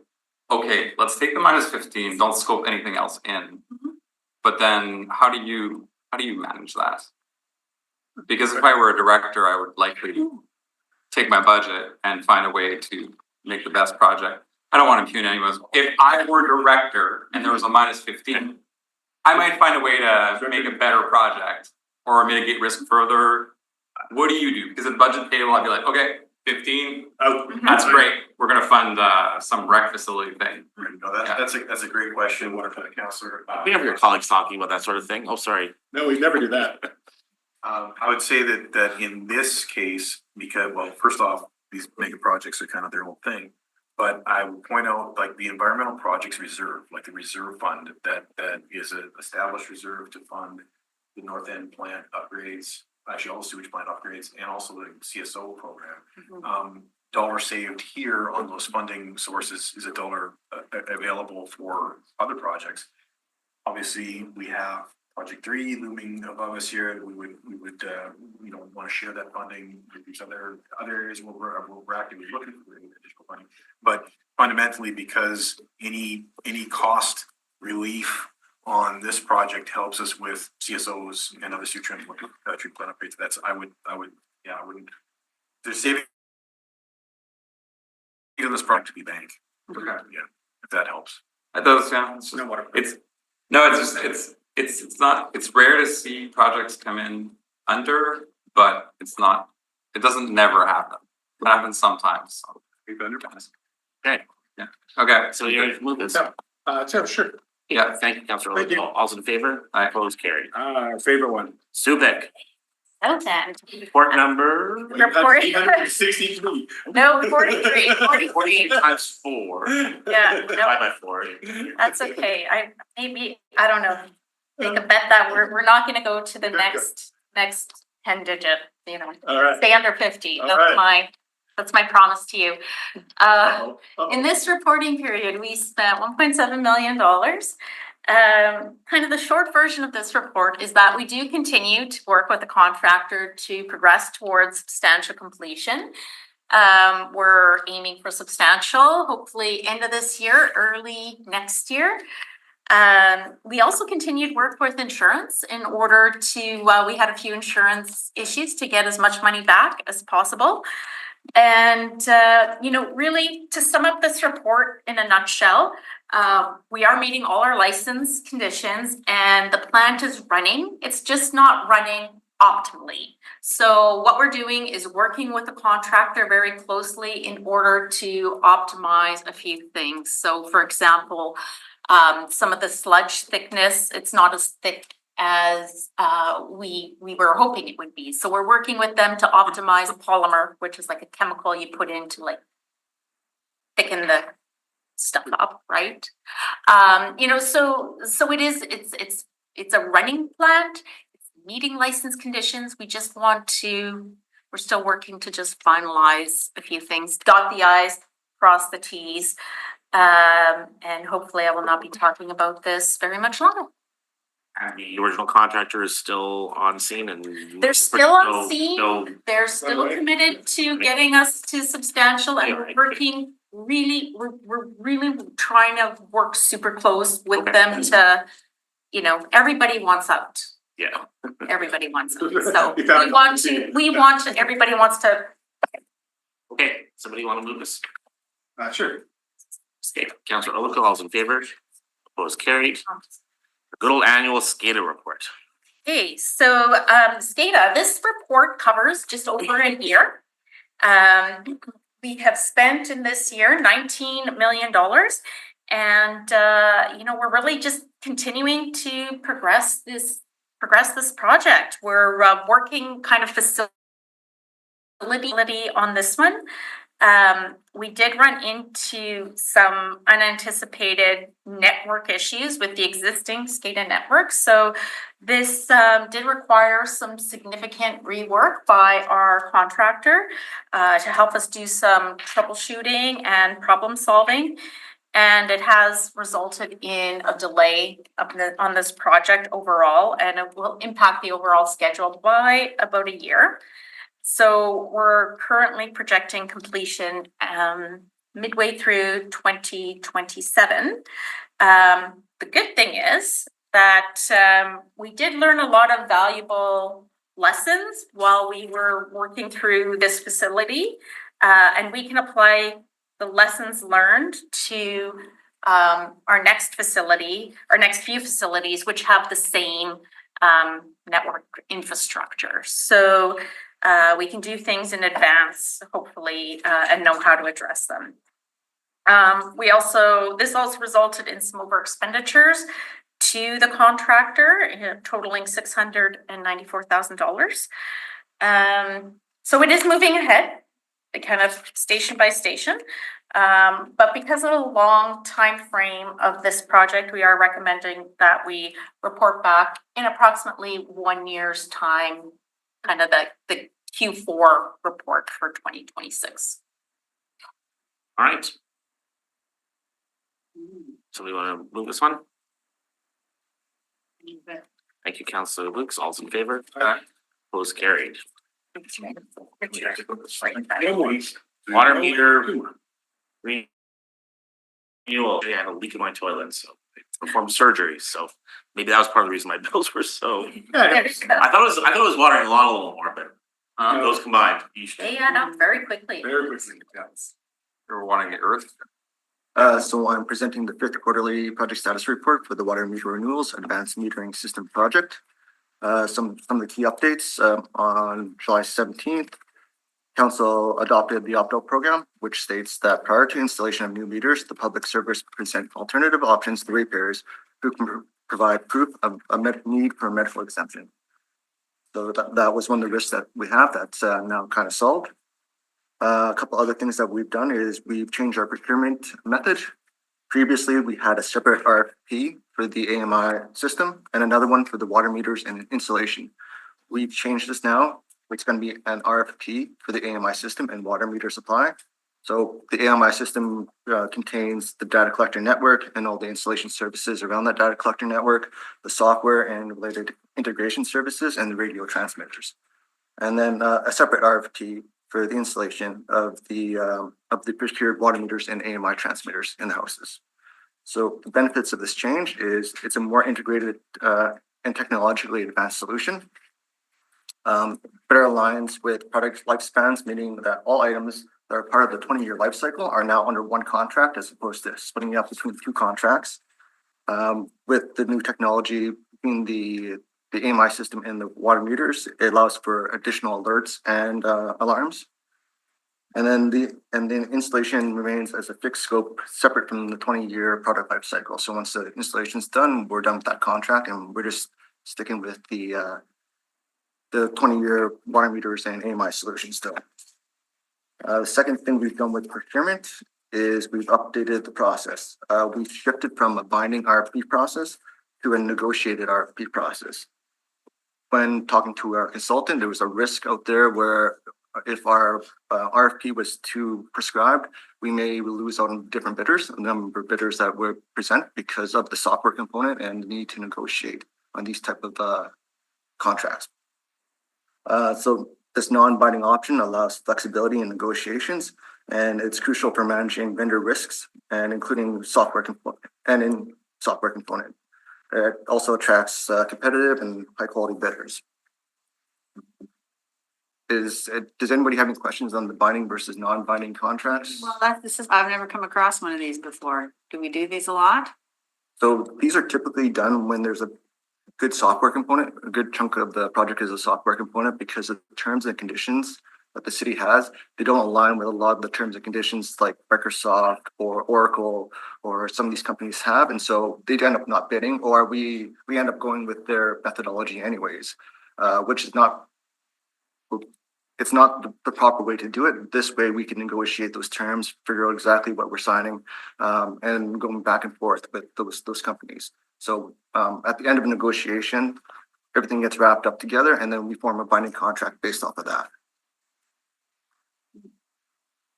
okay, let's take the minus 15, don't scope anything else in. But then how do you manage that? Because if I were a director, I would likely take my budget and find a way to make the best project. I don't want to impugn anyone. If I were director and there was a minus 15, I might find a way to make a better project or mitigate risk further. What do you do? Because at the budget table, I'd be like, okay, 15, that's great. We're gonna fund some rec facility thing. No, that's a great question, what for the counselor. We have your colleagues talking about that sort of thing. Oh, sorry. No, we never do that. I would say that in this case, because, well, first off, these mega projects are kind of their own thing. But I would point out, like, the environmental projects reserve, like the reserve fund, that is an established reserve to fund the North End plant upgrades, actually all the sewage plant upgrades, and also the CSO program. Dollar saved here on those funding sources is a dollar available for other projects. Obviously, we have Project 3 looming above us here, we would, want to share that funding with these other areas where we're actively looking for additional funding. But fundamentally, because any cost relief on this project helps us with CSOs and other treatment plant upgrades, I wouldn't, there's saving in this project to be bank. Okay. Yeah, if that helps. It does, yeah, it's just, it's not, it's rare to see projects come in under, but it doesn't never happen. It happens sometimes, so. We've underpassed. Okay, Okay, so you're ready to move this? Sure. Yeah, thank you, Councilor Thank you. Olico. All's in favor? Aye. Opposed, carried. Favorite one. Subic, So then, report number report, 863. no, 43, 43. 48 times 4. Yeah, no, Divide by 4. that's okay. I don't know. Take a bet that we're not gonna go to the next 10 digit, All right. stay under 50. All That's right. that's my promise to you. In this reporting period, we spent $1.7 million. Kind of the short version of this report is that we do continue to work with the contractor to progress towards substantial completion. We're aiming for substantial, hopefully end of this year, early next year. We also continued work with insurance in order to, we had a few insurance issues to get as much money back as possible. And, really to sum up this report in a nutshell, we are meeting all our license conditions and the plant is running. It's just not running optimally. So what we're doing is working with the contractor very closely in order to optimize a few things. So for example, some of the sludge thickness, it's not as thick as we were hoping it would be. So we're working with them to optimize a polymer, which is like a chemical you put in to like thicken the stuff up, right? So it's a running plant, it's meeting license conditions. We're still working to just finalize a few things, dot the i's, cross the t's. And hopefully I will not be talking about this very much longer. And the original contractor is still on scene and. They're still on still- scene. still- They're still committed to getting us to substantial and we're working really, we're really trying to work super close with them to, everybody wants out. Yeah, Everybody wants out. So everybody wants to. okay, somebody wanna move this? Sure. Okay, Councilor Olico, all's in favor? Opposed, carried. Good old annual SCADA report. Okay, so SCADA, this report covers just over a year. We have spent in this year $19 million. And we're really just continuing to progress this project. We're working kind of facility on this one. We did run into some unanticipated network issues with the existing SCADA network. So this did require some significant rework by our contractor to help us do some troubleshooting and problem solving. And it has resulted in a delay on this project overall, and it will impact the overall schedule by about a year. So we're currently projecting completion midway through 2027. The good thing is that we did learn a lot of valuable lessons while we were working through this facility, and we can apply the lessons learned to our next few facilities, which have the same network infrastructure. So we can do things in advance, hopefully, and know how to address them. This also resulted in some over expenditures to the contractor, totaling $694,000. So it is moving ahead, kind of station by station. But because of the long time frame of this project, we are recommending that we report back in approximately 1 year's time, kind of the Q4 report for 2026. All right. So we wanna move this one? Thank you, Counselor Lukes. All's in favor? Aye. Opposed, carried. Water meter renewal. I had a leak in my toilet, so I performed surgery, so maybe that was part of the reason my bills were so. I thought it was watering the lawn a little more, but those combined. You should- They add up very quickly. Very quickly, yes. You're wanting it earth? So I'm presenting the fifth quarterly project status report for the water meter renewals advanced metering system project. Some of the key updates, on July 17th, council adopted the opt-out program, which states that prior to installation of new meters, the public service present alternative options to ratepayers who can provide proof of a need for a medical exemption. So that was one of the risks that we have that's now kind of solved. A couple other things that we've done is we've changed our procurement method. Previously, we had a separate RFP for the AMI system and another one for the water meters and installation. We've changed this now. It's going to be an RFP for the AMI system and water meter supply. So the AMI system contains the data collector network and all the installation services around that data collector network, the software and related integration services, and the radio transmitters. And then a separate RFP for the installation of the procured water meters and AMI transmitters in the houses. So the benefits of this change is it's a more integrated and technologically advanced solution. Better aligns with product lifespans, meaning that all items that are part of the 20-year life cycle are now under one contract as opposed to splitting it up between two contracts. With the new technology between the AMI system and the water meters, it allows for additional alerts and alarms. And then the installation remains as a fixed scope, separate from the 20-year product life cycle. So once the installation is done, we're done with that contract, and we're just sticking with the 20-year water meters and AMI solution still. The second thing we've done with procurement is we've updated the process. We've shifted from a binding RFP process to a negotiated RFP process. When talking to our consultant, there was a risk out there where if our RFP was too prescribed, we may lose out on different bidders, a number of bidders that would present because of the software component and the need to negotiate on these type of contracts. So this non-binding option allows flexibility in negotiations, and it's crucial for managing vendor risks and including software component. It also attracts competitive and high quality bidders. Does anybody have any questions on the binding versus non-binding contracts? Well, I've never come across one of these before. Do we do these a lot? So these are typically done when there's a good software component. A good chunk of the project is a software component because of the terms and conditions that the city has. They don't align with a lot of the terms and conditions like Microsoft or Oracle or some of these companies have. And so they end up not bidding, or we end up going with their methodology anyways, which is not, it's not the proper way to do it. This way we can negotiate those terms, figure out exactly what we're signing, and going back and forth with those companies. So at the end of a negotiation, everything gets wrapped up together, and then we form a binding contract based off of that.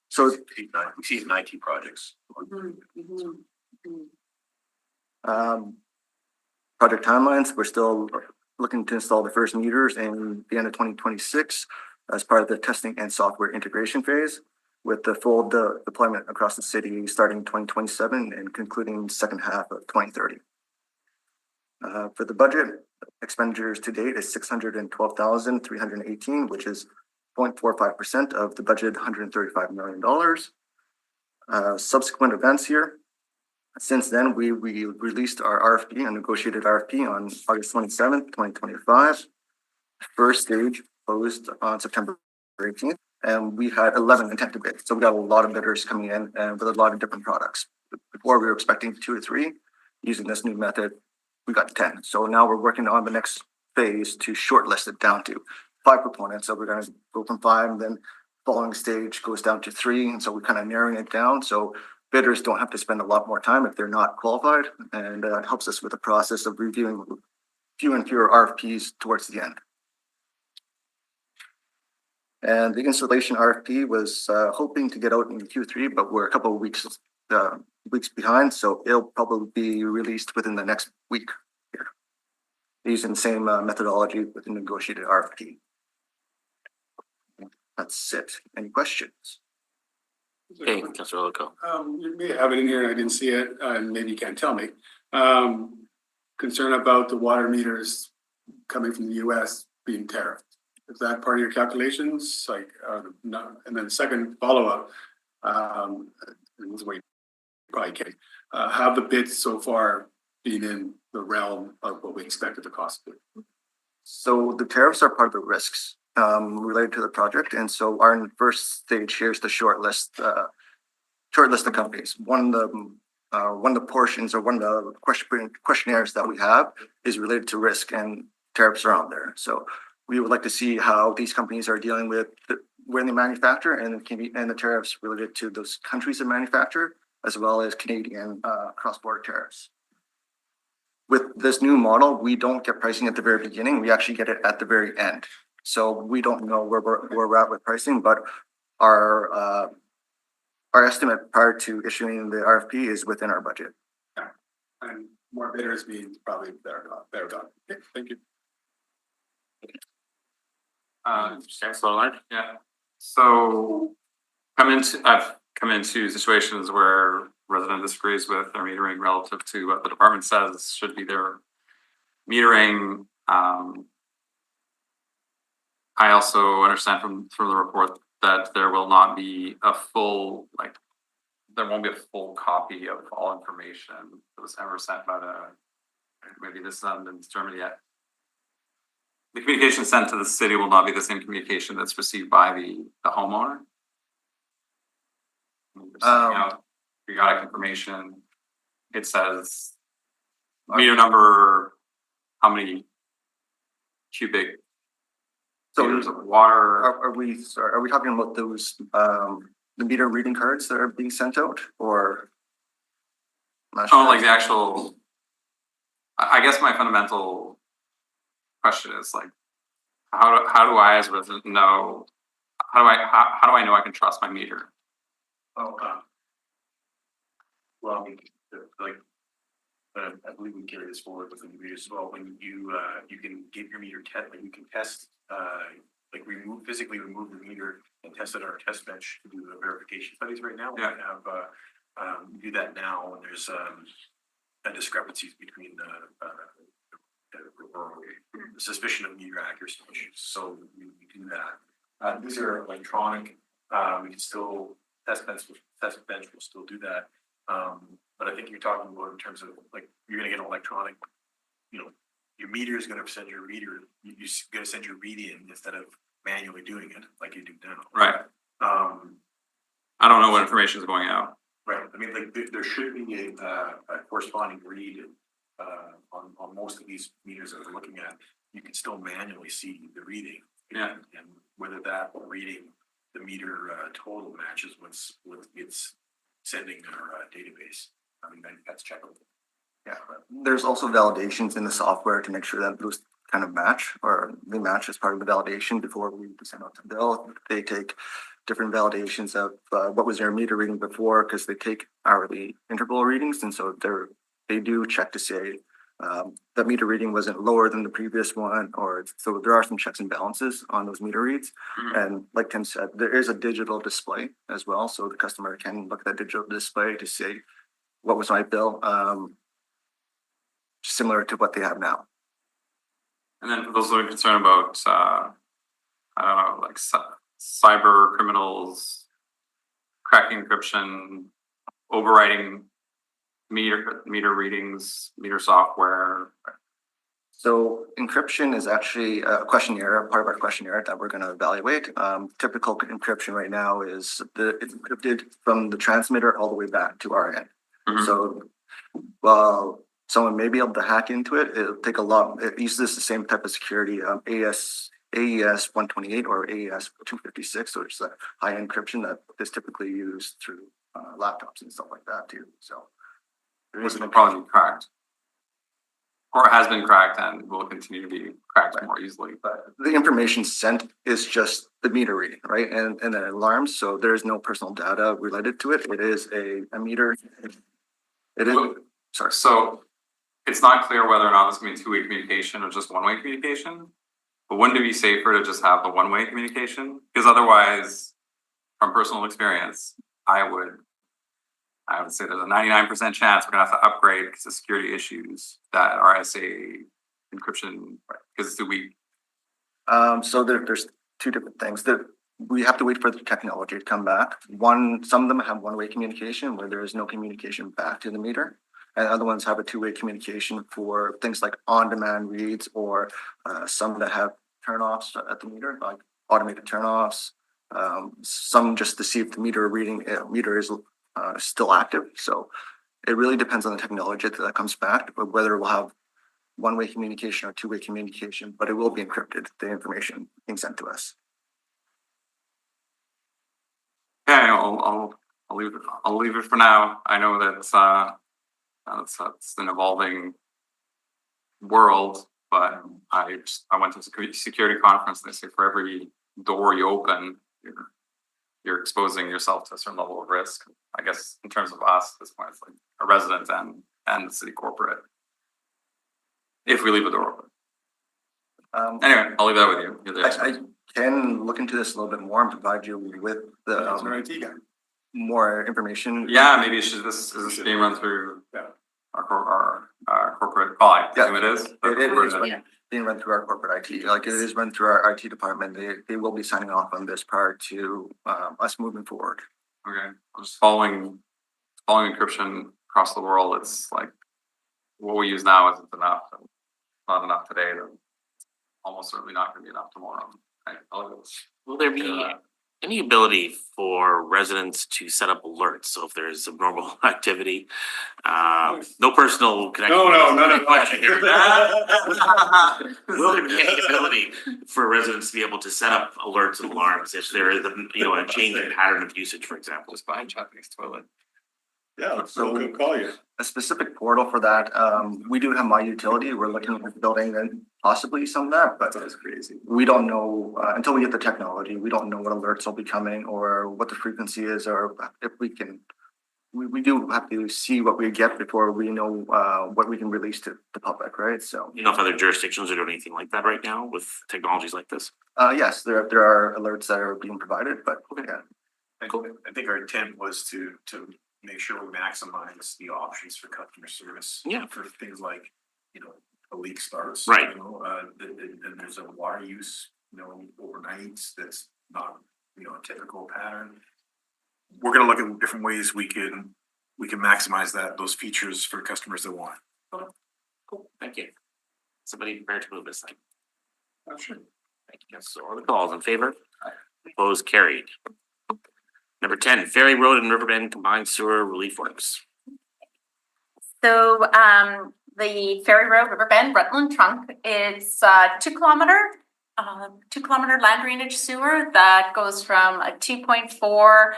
So We see in IT projects. Project timelines, we're still looking to install the first meters in the end of 2026 as part of the testing and software integration phase, with the full deployment across the city starting 2027 and concluding the second half of 2030. For the budget, expenditures to date is $612,318, which is 0.45% of the budget, $135 million. Subsequent events here. Since then, we released our RFP, a negotiated RFP on August 27th, 2025. First stage closed on September 18th, and we had 11 intent to bid. So we got a lot of bidders coming in and with a lot of different products. Before we were expecting 2 to 3. Using this new method, we got 10. So now we're working on the next phase to shortlist it down to 5 proponents. So we're going to go from 5, and then following stage goes down to 3. And so we're kind of narrowing it down. So bidders don't have to spend a lot more time if they're not qualified. And it helps us with the process of reviewing fewer and fewer RFPs towards the end. And the installation RFP was hoping to get out in Q3, but we're a couple of weeks behind. So it'll probably be released within the next week here. using the same methodology with the negotiated RFP. That's it. Any questions? Okay, Councilor Loco. You may have it in here and I didn't see it, and maybe you can't tell me. Concern about the water meters coming from the US being tariffed. Is that part of your calculations? Like, no, and then second follow-up, and this is what you probably can, have the bids so far been in the realm of what we expected the cost to be? So the tariffs are part of the risks related to the project, and so our first stage here is the short list of companies. One of the portions or one of the questionnaires that we have is related to risk, and tariffs are on there. So we would like to see how these companies are dealing with where they manufacture and the tariffs related to those countries that manufacture, as well as Canadian cross-border tariffs. With this new model, we don't get pricing at the very beginning. We actually get it at the very end. So we don't know where we're at with pricing, but our estimate prior to issuing the RFP is within our budget. And more bidders means probably better done. Okay, thank you. Councilor Leonard? Yeah, so I've come into situations where resident disagrees with their metering relative to what the department says should be their metering. I also understand from the report that there will not be a full, there won't be a full copy of all information that was ever sent by maybe this hasn't been determined yet. The communication sent to the city will not be the same communication that's received by the homeowner. Periodic information. It says meter number, how many cubic meters of water. Are we talking about those the meter reading cards that are being sent out, or? Oh, like the actual. I guess my fundamental question is like, how do I as a resident know? How do I know I can trust my meter? Oh, well, I mean, like, I believe we carry this forward with the meters as well. When you can get your meter test, like you can test, like physically remove the meter and test it on our test bench to do the verification studies right now. Yeah. We have do that now, and there's discrepancies between the suspicion of meter accuracy issues. So we do that. These are electronic. We can still test bench will still do that. But I think you're talking about in terms of like you're gonna get an electronic, your meter is gonna send your reader, you're gonna send your read in instead of manually doing it like you do now. Right. I don't know what information is going out. Right. I mean, like there should be a corresponding read on most of these meters that we're looking at. You can still manually see the reading. Yeah. And whether that reading, the meter total matches with its sending our database. I mean, that's checkable. Yeah, there's also validations in the software to make sure that those kind of match, or they match as part of the validation before we send out the bill. They take different validations of what was their meter reading before, because they take hourly interval readings, and so they do check to say that meter reading wasn't lower than the previous one, or so there are some checks and balances on those meter reads. Mm-hmm. And like Tim said, there is a digital display as well, so the customer can look at that digital display to say what was my bill, similar to what they have now. And then for those that are concerned about, I don't know, like cyber criminals, cracking encryption, overwriting meter readings, meter software. So encryption is actually a questionnaire, part of our questionnaire that we're going to evaluate. Typical encryption right now is it's encrypted from the transmitter all the way back to our end. Mm-hmm. So while someone may be able to hack into it, it'll take a lot. It uses the same type of security, AES 128 or AES 256, so it's a high encryption that is typically used through laptops and stuff like that too. So there Which is will probably be cracked. Or has been cracked and will continue to be cracked more easily. But the information sent is just the meter reading, right? And then alarms. So there is no personal data related to it. It is a meter. It is, sorry. So it's not clear whether or not this can be two-way communication or just one-way communication. But wouldn't it be safer to just have the one-way communication? Because otherwise, from personal experience, I would say there's a 99% chance we're gonna have to upgrade because of security issues that RSA encryption, because So there's two different things that we have to wait for the technology to come back. Some of them have one-way communication where there is no communication back to the meter. And other ones have a two-way communication for things like on-demand reads or some that have turn-offs at the meter, like automated turn-offs. Some just to see if the meter is still active. So it really depends on the technology that comes back, but whether we'll have one-way communication or two-way communication, but it will be encrypted, the information being sent to us. yeah, I'll leave it for now. I know that's an evolving world, but I went to a security conference and they say for every door you open, you're exposing yourself to a certain level of risk. I guess in terms of us at this point, it's like a resident and the city corporate. If we leave the door open. Anyway, I'll leave that with you. You're the expert. I can look into this a little bit more and provide you with That's an the IT guy. more information. Yeah, maybe is this being run through our corporate, I assume it is. It is being run through our corporate IT, like it is run through our IT department. They will be signing off on this prior to us moving forward. Okay, just following encryption across the world, it's like what we use now isn't enough. Not enough today, then almost certainly not gonna be enough tomorrow. Will there be any ability for residents to set up alerts? So if there's abnormal activity, no personal connection. No, none of Question here. Will there be any ability for residents to be able to set up alerts and alarms if there is a change in pattern of usage, for example? Just behind Chappie's toilet. Yeah, so we'll call you. A specific portal for that, we do have My Utility. We're looking at building and possibly some of that, but That's crazy. we don't know until we get the technology. We don't know what alerts will be coming or what the frequency is, or if we can. We do have to see what we get before we know what we can release to the public, right? So You know if other jurisdictions are doing anything like that right now with technologies like this? yes, there are alerts that are being provided, but yeah. I think our intent was to make sure we maximize the options for customer service. Yeah. For things like, a leak starts. Right. And there's a water use, overnight that's not, a typical pattern. We're gonna look at different ways we can maximize those features for customers that want. Cool, thank you. Somebody prepared to move this thing? Oh, sure. Thank you. So all the calls in favor? Opposed, carried. Number 10, Ferry Road and Riverbend Combined Sewer Relief Works. So the Ferry Road Riverbend Rutland Trunk is 2 kilometer land drainage sewer that goes from a 2.4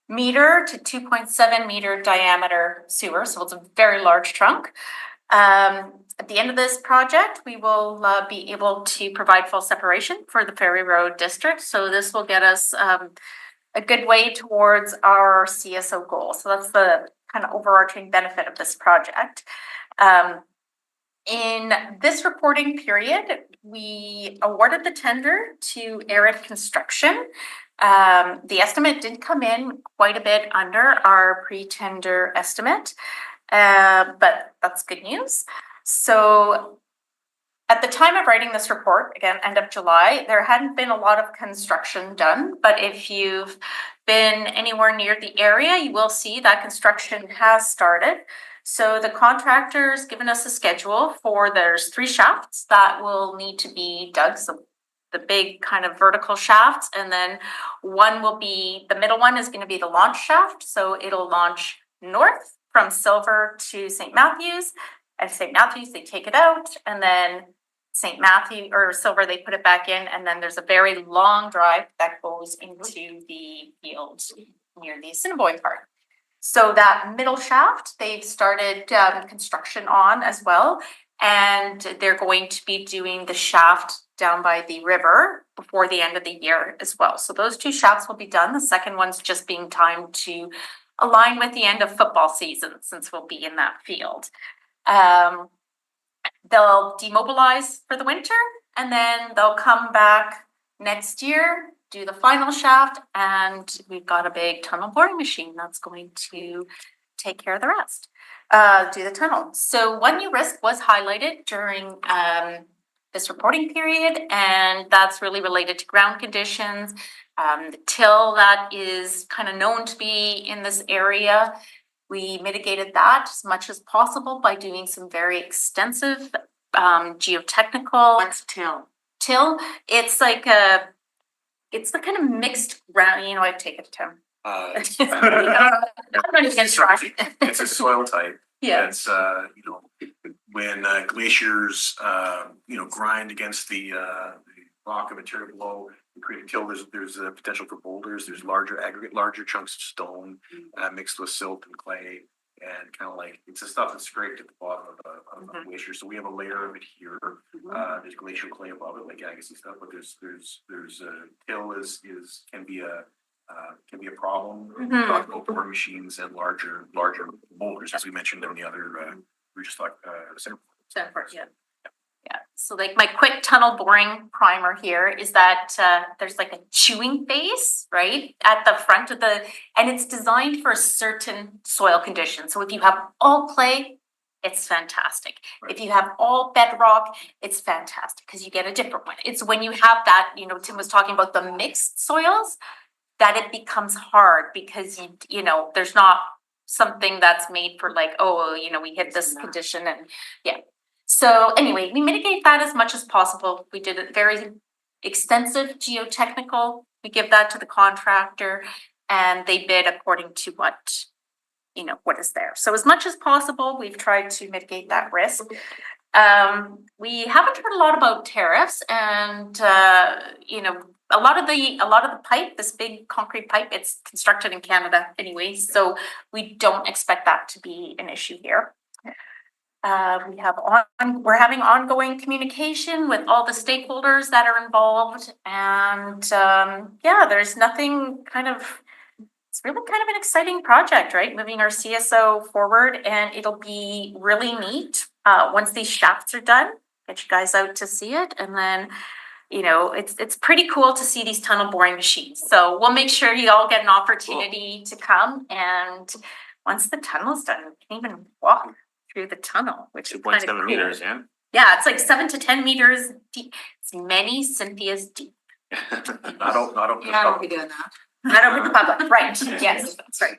meter to 2.7 meter diameter sewer. So it's a very large trunk. At the end of this project, we will be able to provide full separation for the Ferry Road district. So this will get us a good way towards our CSO goal. So that's the kind of overarching benefit of this project. In this reporting period, we awarded the tender to Arid Construction. The estimate did come in quite a bit under our pre-tender estimate, but that's good news. So at the time of writing this report, again, end of July, there hadn't been a lot of construction done, but if you've been anywhere near the area, you will see that construction has started. So the contractor's given us a schedule there's 3 shafts that will need to be dug. So the big kind of vertical shafts, and then the middle one is going to be the launch shaft. So it'll launch north from Silver to St. Matthews. At St. Matthews, they take it out, and then St. Matthew or Silver, they put it back in, and then there's a very long drive that goes into the fields near the Assiniboine Park. So that middle shaft, they've started construction on as well, and they're going to be doing the shaft down by the river before the end of the year as well. So those 2 shafts will be done. The second one's just being timed to align with the end of football season, since we'll be in that field. they'll demobilize for the winter and then they'll come back next year, do the final shaft, and we've got a big tunnel boring machine that's going to take care of the rest, do the tunnel. So one new risk was highlighted during this reporting period, and that's really related to ground conditions. The till that is kind of known to be in this area. We mitigated that as much as possible by doing some very extensive geotechnical. What's till? Till, it's like it's the kind of mixed ground, I've taken it, Tim. I'm not even gonna try. It's a soil type. Yeah. It's, when glaciers, grind against the rock and material below, and create a till, there's a potential for boulders, there's larger chunks of stone mixed with silt and clay. And kind of like, it's the stuff that's scraped at the bottom of a glacier. So we have a layer of it here. There's glacial clay above it, like Agassiz stuff, but there's till can be a problem. For machines and larger boulders, as we mentioned in the other, we just talked, Yeah, so like my quick tunnel boring primer here is that there's like a chewing phase, right? At the front of and it's designed for a certain soil condition. So if you have all clay, it's fantastic. If you have all bedrock, it's fantastic because you get a different one. It's when you have that, Tim was talking about the mixed soils, that it becomes hard because there's not something that's made for like, we hit this condition and yeah. So anyway, we mitigate that as much as possible. We did a very extensive geotechnical. We give that to the contractor and they bid according to what is there. So as much as possible, we've tried to mitigate that risk. We haven't heard a lot about tariffs and, a lot of the pipe, this big concrete pipe, it's constructed in Canada anyway, so we don't expect that to be an issue here. We're having ongoing communication with all the stakeholders that are involved, and there's nothing it's really kind of an exciting project, right? Moving our CSO forward, and it'll be really neat once these shafts are done. Get you guys out to see it, and then it's pretty cool to see these tunnel boring machines. So we'll make sure you all get an opportunity to come, and once the tunnel's done, you can even walk through the tunnel, which is kind of cool. 2.7 meters, yeah. Yeah, it's like 7 to 10 meters deep. It's many Cynthia's deep. Not open. Yeah, I'll be doing that. Not open to public, right? Yes, that's right.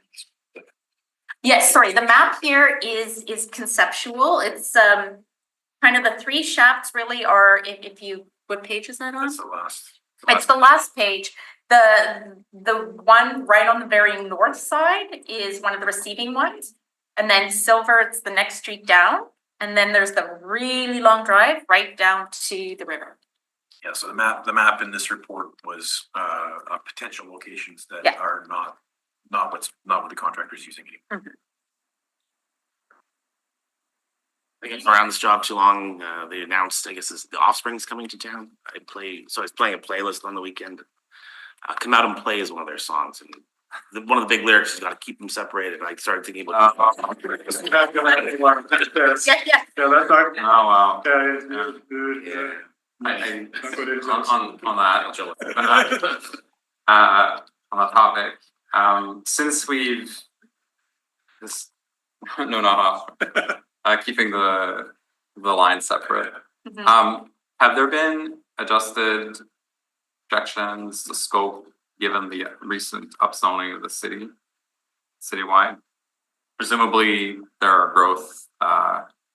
Yes, sorry. The map here is conceptual. It's kind of the 3 shafts really are. If you, what page is that on? That's the last. It's the last page. The one right on the very north side is one of the receiving ones. And then Silver, it's the next street down. And then there's the really long drive right down to the river. Yeah, so the map in this report was potential locations that are not what the contractor's using anymore. I guess around this job too long, they announced, I guess, the Offspring's coming to town. I was playing a playlist on the weekend. Come Out and Play is one of their songs, and one of the big lyrics is got to keep them separated. I started thinking about Yeah. Oh, wow. On that topic, since we've keeping the line separate, have there been adjusted projections, the scope, given the recent upzoning of the citywide? Presumably, there are growth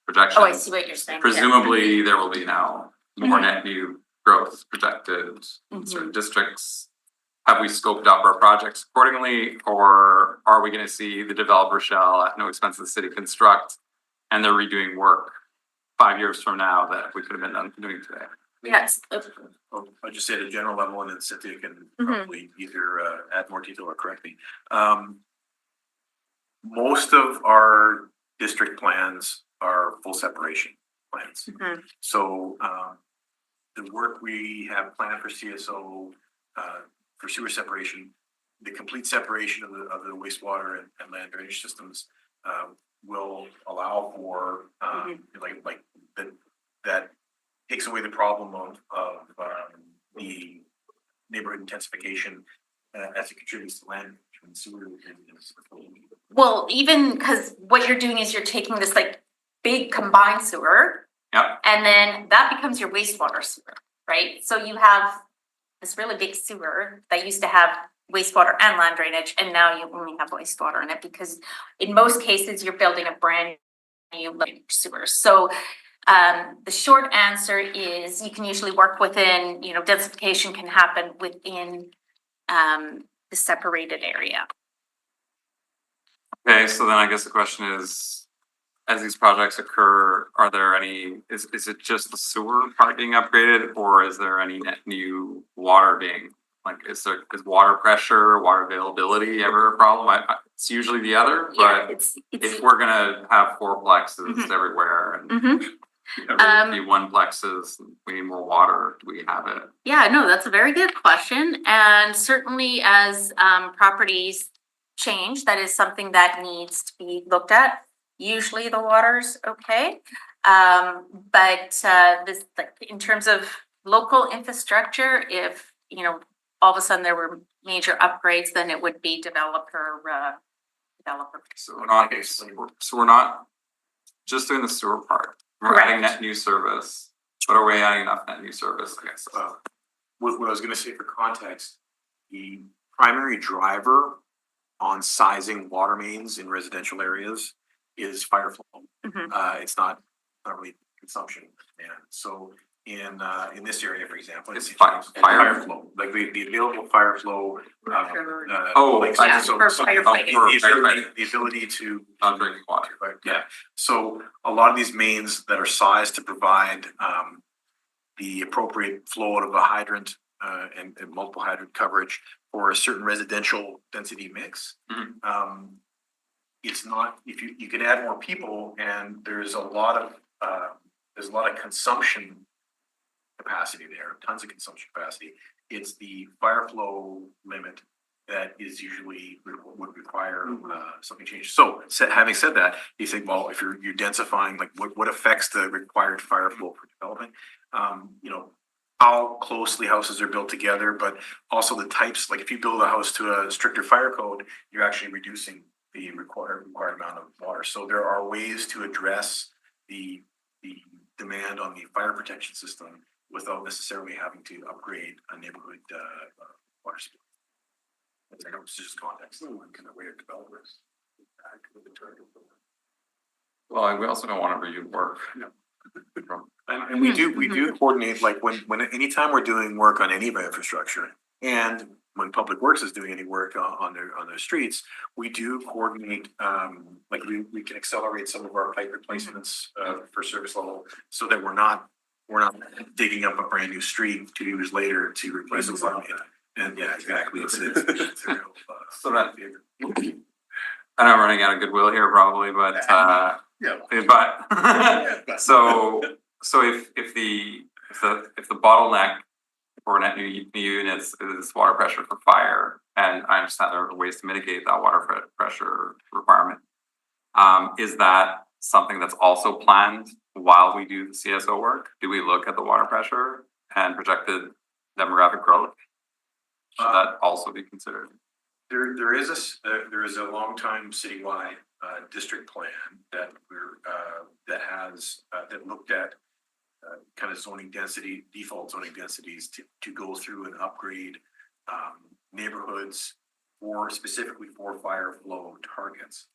projections. Oh, I see what you're saying. Presumably, there will be now more net new growth projected in certain districts. Have we scoped up our projects accordingly, or are we going to see the developer shall at no expense of the city construct, and they're redoing work 5 years from now that we could have been doing today? Yes. I'll just say at a general level, and then Cynthia can probably either add more detail or correct me. Most of our district plans are full separation plans. So the work we have planned for CSO, for sewer separation, the complete separation of the wastewater and land drainage systems will allow for like that takes away the problem of the neighborhood intensification as it contributes to land and sewer and. Well, even because what you're doing is you're taking this like big combined sewer. Yep. And then that becomes your wastewater sewer, right? So you have this really big sewer that used to have wastewater and land drainage, and now you only have wastewater in it because in most cases, you're building a brand new sewer. So the short answer is you can usually work within, you know, densification can happen within the separated area. Okay, so then I guess the question is, as these projects occur, are there any, is it just the sewer part being upgraded, or is there any net new water being, like, is water pressure, water availability ever a problem? It's usually the other, Yeah, but it's if we're gonna have fourplexes Mhm. everywhere and Mhm. every one plexes, we need more water, do we have it? Yeah, no, that's a very good question. And certainly as properties change, that is something that needs to be looked at. Usually the water's okay. But this, like, in terms of local infrastructure, if, you know, all of a sudden there were major upgrades, then it would be developer. So we're not just doing the sewer part, we're adding net new service, but are we adding enough net new service, I guess? What I was gonna say for context, the primary driver on sizing water mains in residential areas is fire flow. Mhm. It's not really consumption, and so in this area, for example, It's it's fire flow, like the available fire flow. Oh, like, yeah, so- for so- firefighting. The ability to. Not drinking water. Right, yeah, so a lot of these mains that are sized to provide the appropriate flow out of a hydrant and multiple hydrant coverage for a certain residential density mix. Mhm. It's not, if you can add more people and there's a lot of consumption capacity there, tons of consumption capacity. It's the fire flow limit that is usually would require something changed. So having said that, you think, well, if you're densifying, like what affects the required fire flow for development? You know, how closely houses are built together, but also the types, like if you build a house to a stricter fire code, you're actually reducing the required amount of water. So there are ways to address the demand on the fire protection system without necessarily having to upgrade a neighborhood water supply. It's just context. One kind of way of developers. Well, we also don't wanna redo work. And we do coordinate, like anytime we're doing work on any of our infrastructure, and when Public Works is doing any work on their streets, we do coordinate, like we can accelerate some of our pipe replacements for service level, so that we're not digging up a brand new street 2 years later to replace a line. And yeah, exactly, it's a real, So that, I know I'm running out of goodwill here probably, but yeah. but so if the bottleneck for net new units is water pressure for fire, and I understand there are ways to mitigate that water pressure requirement. Is that something that's also planned while we do the CSO work? Do we look at the water pressure and projected demographic growth? Should that also be considered? There is a long time citywide district plan that that looked at kind of zoning density, default zoning densities to go through and upgrade neighborhoods specifically for fire flow targets.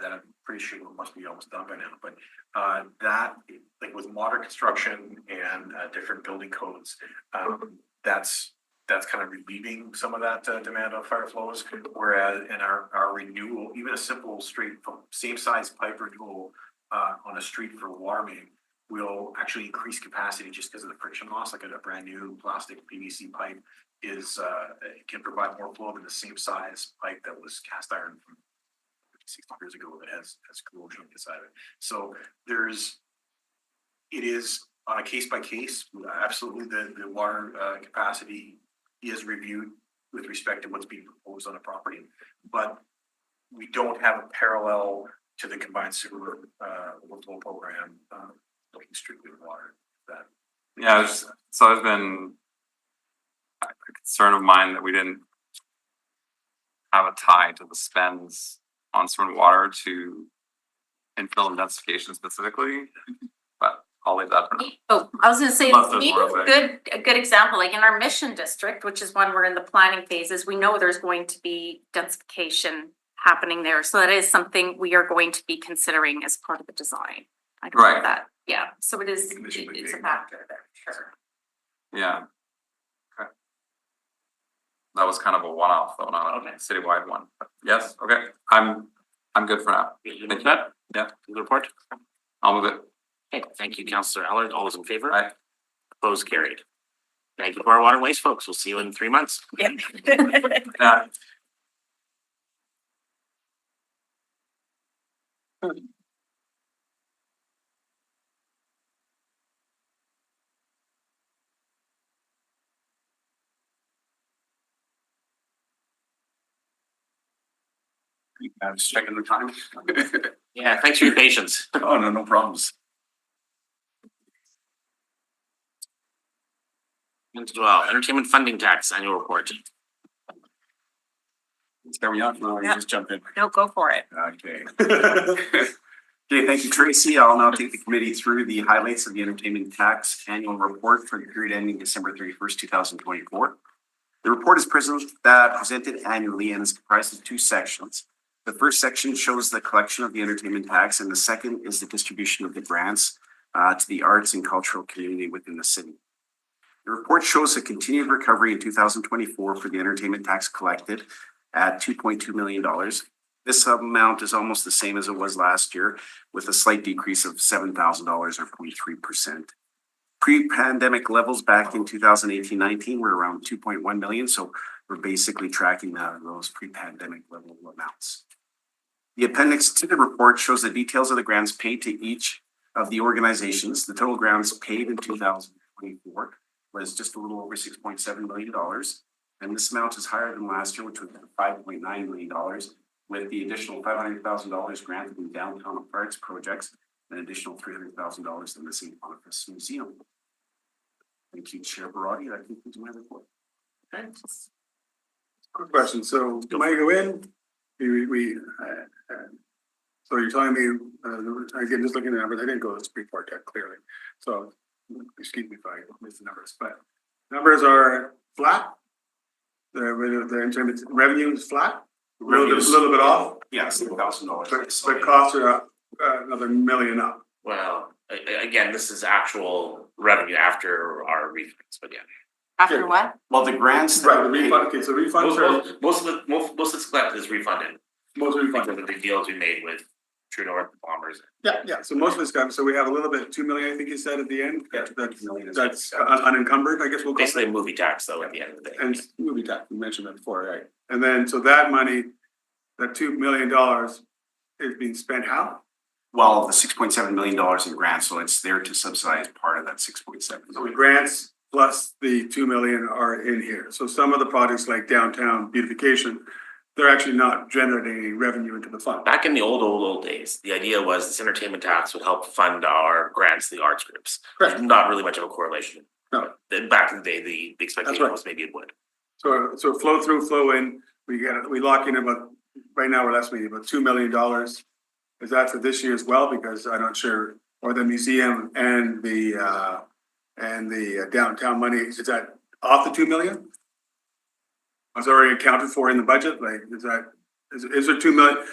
That I'm pretty sure must be almost done by now, but that, like with modern construction and different building codes, that's kind of relieving some of that demand on fire flows. Whereas in our renewal, even a simple straight same size pipe renewal on a street for water main will actually increase capacity just because of the friction loss. Like a brand new plastic PVC pipe can provide more flow than the same size pipe that was cast iron from 60 years ago that has corrosion inside of it. So it is on a case by case. Absolutely, the water capacity is reviewed with respect to what's being proposed on a property, but we don't have a parallel to the combined sewer overflow program strictly water, that. Yeah, it's always been a concern of mine that we didn't have a tie to the spends on sewer and water to infill intensification specifically, but I'll leave that for now. Oh, I was gonna say, Love those maybe ones, a good example, like in our mission district, which is one we're in the planning phases, we know there's going to be densification happening there. So that is something we are going to be considering as part of the design. I don't know Right. that, yeah, so it is, Commission would it's a be- factor there, sure. Yeah. Okay. That was kind of a one-off though, not Okay. a citywide one. But yes, okay, I'm good for now. You move that? Yeah. The report? I'll move it. Okay, thank you, Counselor Allard. All those in favor? Aye. Opposed, carried. Thank you to our water and waste folks. We'll see you in 3 months. Yeah. Yeah. I was checking the time. Yeah, thanks for your patience. Oh, no problems. As well, entertainment funding tax annual report. Start me off, no, you just jump in. No, go for it. Okay. Okay, thank you, Tracy. I'll now take the committee through the highlights of the entertainment tax annual report for the period ending December 31st, 2024. The report is presented annually and is comprised of 2 sections. The first section shows the collection of the entertainment tax, and the second is the distribution of the grants to the arts and cultural community within the city. The report shows a continued recovery in 2024 for the entertainment tax collected at $2.2 million. This amount is almost the same as it was last year, with a slight decrease of $7,000 or 0.3%. Pre-pandemic levels back in 2018-19 were around 2.1 million, so we're basically tracking those pre-pandemic level amounts. The appendix to the report shows the details of the grants paid to each of the organizations. The total grants paid in 2024 was just a little over $6.7 million. And this amount is higher than last year, which was $5.9 million, with the additional $500,000 granted in downtown arts projects, and an additional $300,000 in the St. Boniface Museum. Thank you, Chair Barati. That concludes my report. Okay. Quick question, so when I go in, so you're telling me, again, just looking at the numbers, I didn't go to this report that clearly. So, excuse me if I missed the numbers, but numbers are flat. The entertainment revenue is flat, a little bit off, Yes, $1,000. but costs are up, another million up. Well, again, this is actual revenue after our refunds, but yeah. After what? Well, the grants that Right, the are paid, refund, okay, so refunds are, Most of it's collected is refunded. most Because refunds. of the deals we made with True North, the Bombers. Yeah, so most of it's done, so we have a little bit, 2 million, I think you said at the end, Yeah, that's, 2 million is- that's unencumbered, I guess we'll call it. Basically a movie tax though at the end of the day. And movie tax, we mentioned that before, right? And then, so that money, that $2 million is being spent how? well, the $6.7 million in grants, so it's there to subsidize part of that 6.7. So the grants plus the 2 million are in here. So some of the projects like downtown beautification, they're actually not generating any revenue into the fund. Back in the old days, the idea was this entertainment tax would help fund our grants to the arts groups. Correct. Not really much of a correlation. No. Then back in the day, the expectation right. was maybe it would. So flow through, flow in, we lock in about, right now we're estimating about $2 million. Is that for this year as well? Because I'm not sure, or the museum and the downtown money, is that off the 2 million? Was already accounted for in the budget, like, is there 2 million?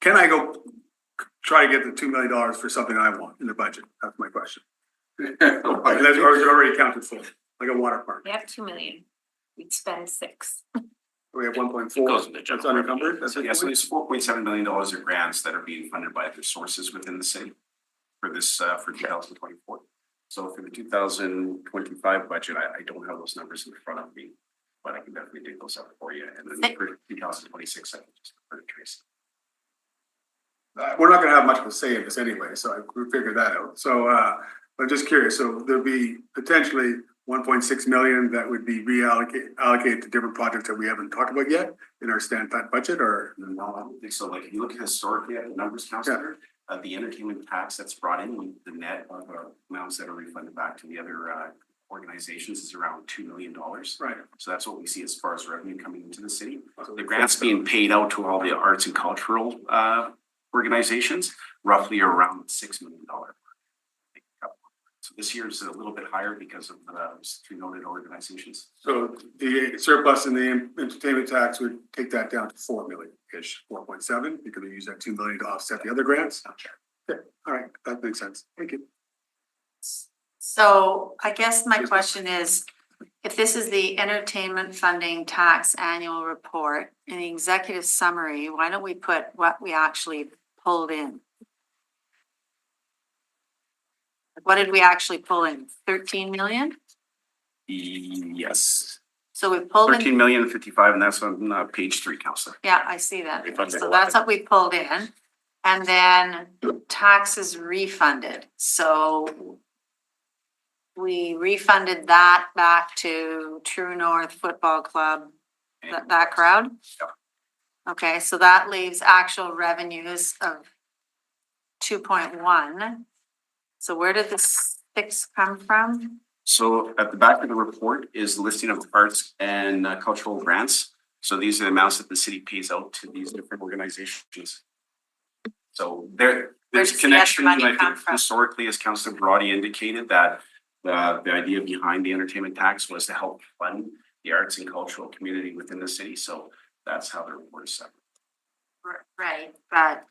Can I go try to get the $2 million for something I want in the budget? That's my question. Like, that's already accounted for, like a water park. We have 2 million. We'd spend 6. We have 1.4, Goes in the that's general unencumbered, that's it? Yeah, so there's $4.7 million of grants that are being funded by other sources within the city for this, for 2024. So for the 2025 budget, I don't have those numbers in front of me, but I can definitely dig those up for you. And then for 2026, I can just refer to Tracy. We're not gonna have much of a say in this anyway, so we figured that out. So, I'm just curious, so there'll be potentially 1.6 million that would be allocated to different projects that we haven't talked about yet in our stand-pat budget, or? No, I don't think so. Like, if you look historically at the numbers, Counselor, The entertainment tax that's brought in, the net of amounts that are refunded back to the other organizations is around $2 million. Right. So that's what we see as far as revenue coming into the city. The grants being paid out to all the arts and cultural organizations, roughly around $6 million. So this year is a little bit higher because of those three noted organizations. So the surplus in the entertainment tax would take that down to 4 million-ish, 4.7, because we use that 2 million to offset the other grants. Okay, all right, that makes sense. Thank you. So I guess my question is, if this is the entertainment funding tax annual report in the executive summary, why don't we put what we actually pulled in? What did we actually pull in? 13 million? Yes, So we pulled in. 13,055,000, and that's on page 3, Counselor. Yeah, I see that. Refunded So what? that's what we pulled in. And then taxes refunded. So we refunded that back to True North Football Club, that crowd? Yep. Okay, so that leaves actual revenues of 2.1. So where did the 6 come from? So at the back of the report is the listing of arts and cultural grants. So these are the amounts that the city pays out to these different organizations. So Where there's does the connection, extra money I come think from? historically, as Councilor Brody indicated, that the idea behind the entertainment tax was to help fund the arts and cultural community within the city. So that's how the report is set. Right, but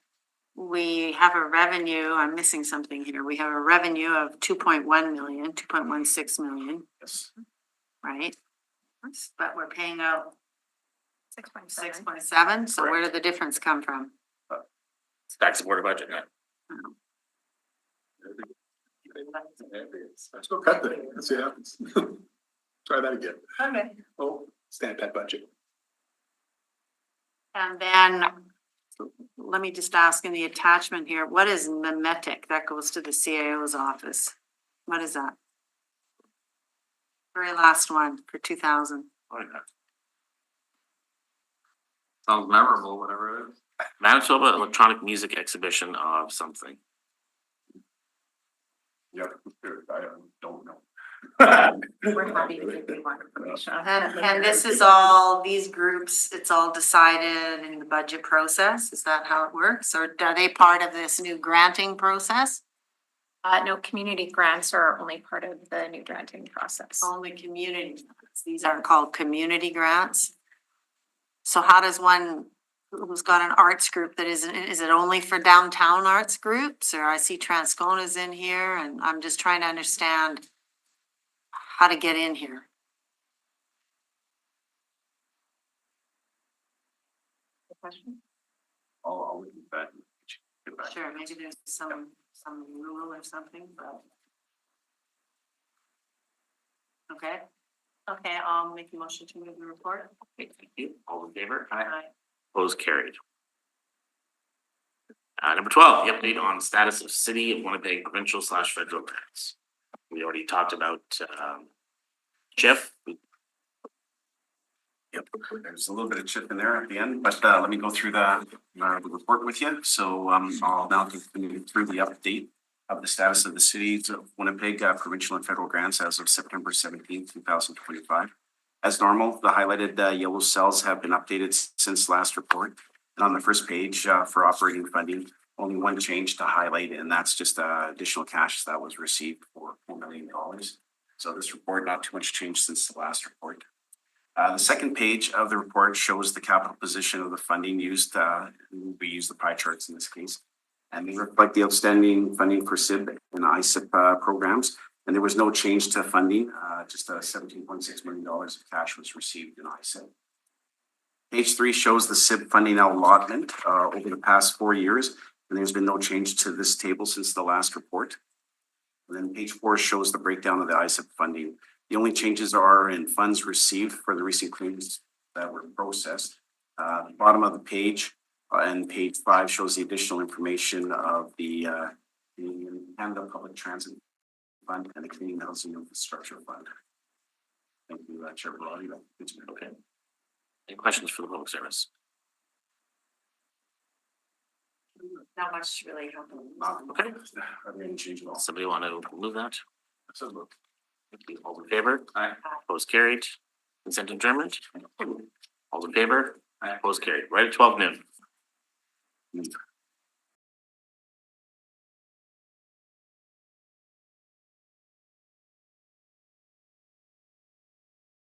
we have a revenue, I'm missing something here. We have a revenue of 2.1 million, 2.16 million, Yes. right? But we're paying out 6.7. 6.7, so where did the difference come from? It's back to board of budget, yeah. Let's go cut that. Let's see what happens. Try that again. Okay. Oh, stand pat budget. And then, let me just ask in the attachment here, what is mimetic? That goes to the CAO's office. What is that? Very last one for 2000. Sounds memorable, whatever it is. Manitoba Electronic Music Exhibition of something. Yep, I don't know. We're happy to give you more information. And this is all, these groups, it's all decided in the budget process? Is that how it works? Or are they part of this new granting process? No, community grants are only part of the new granting process. Only community grants. These aren't called community grants. So how does one who's got an arts group that is it only for downtown arts groups? Or I see Transcona's in here and I'm just trying to understand how to get in here. I'll look at that. Get back. Sure, maybe there's some rule or something, but. Okay, I'll make a motion to move the report. Okay, thank you. All in favor? Aye. Opposed, carried. Number 12, the update on status of City of Winnipeg provincial / federal grants. We already talked about Jeff. Yep, there's a little bit of chip in there at the end, but let me go through the report with you. So I'll now continue through the update of the status of the cities of Winnipeg provincial and federal grants as of September 17th, 2025. As normal, the highlighted yellow cells have been updated since last report. And on the first page for operating funding, only one change to highlight, and that's just additional cash that was received for $4 million. So this report, not too much change since the last report. The second page of the report shows the capital position of the funding used. We use the pie charts in this case. And they reflect the outstanding funding for SIB and ISIP programs. And there was no change to funding, just $17.6 million of cash was received in ISIP. Page 3 shows the SIB funding allotment over the past 4 years. And there's been no change to this table since the last report. And then page 4 shows the breakdown of the ISIP funding. The only changes are in funds received for the recent claims that were processed. The bottom of the page and page 5 shows the additional information of the Canada Public Transit Fund and the Canadian Housing Infrastructure Fund. Thank you, Chair Brody. Okay. Any questions for the public service? Not much really happening. Okay. I didn't change it all. Somebody want to move that? So moved. Thank you. All in favor? Aye. Opposed, carried. Consent adjournment? All in favor? Opposed, carried. Right at 12 noon.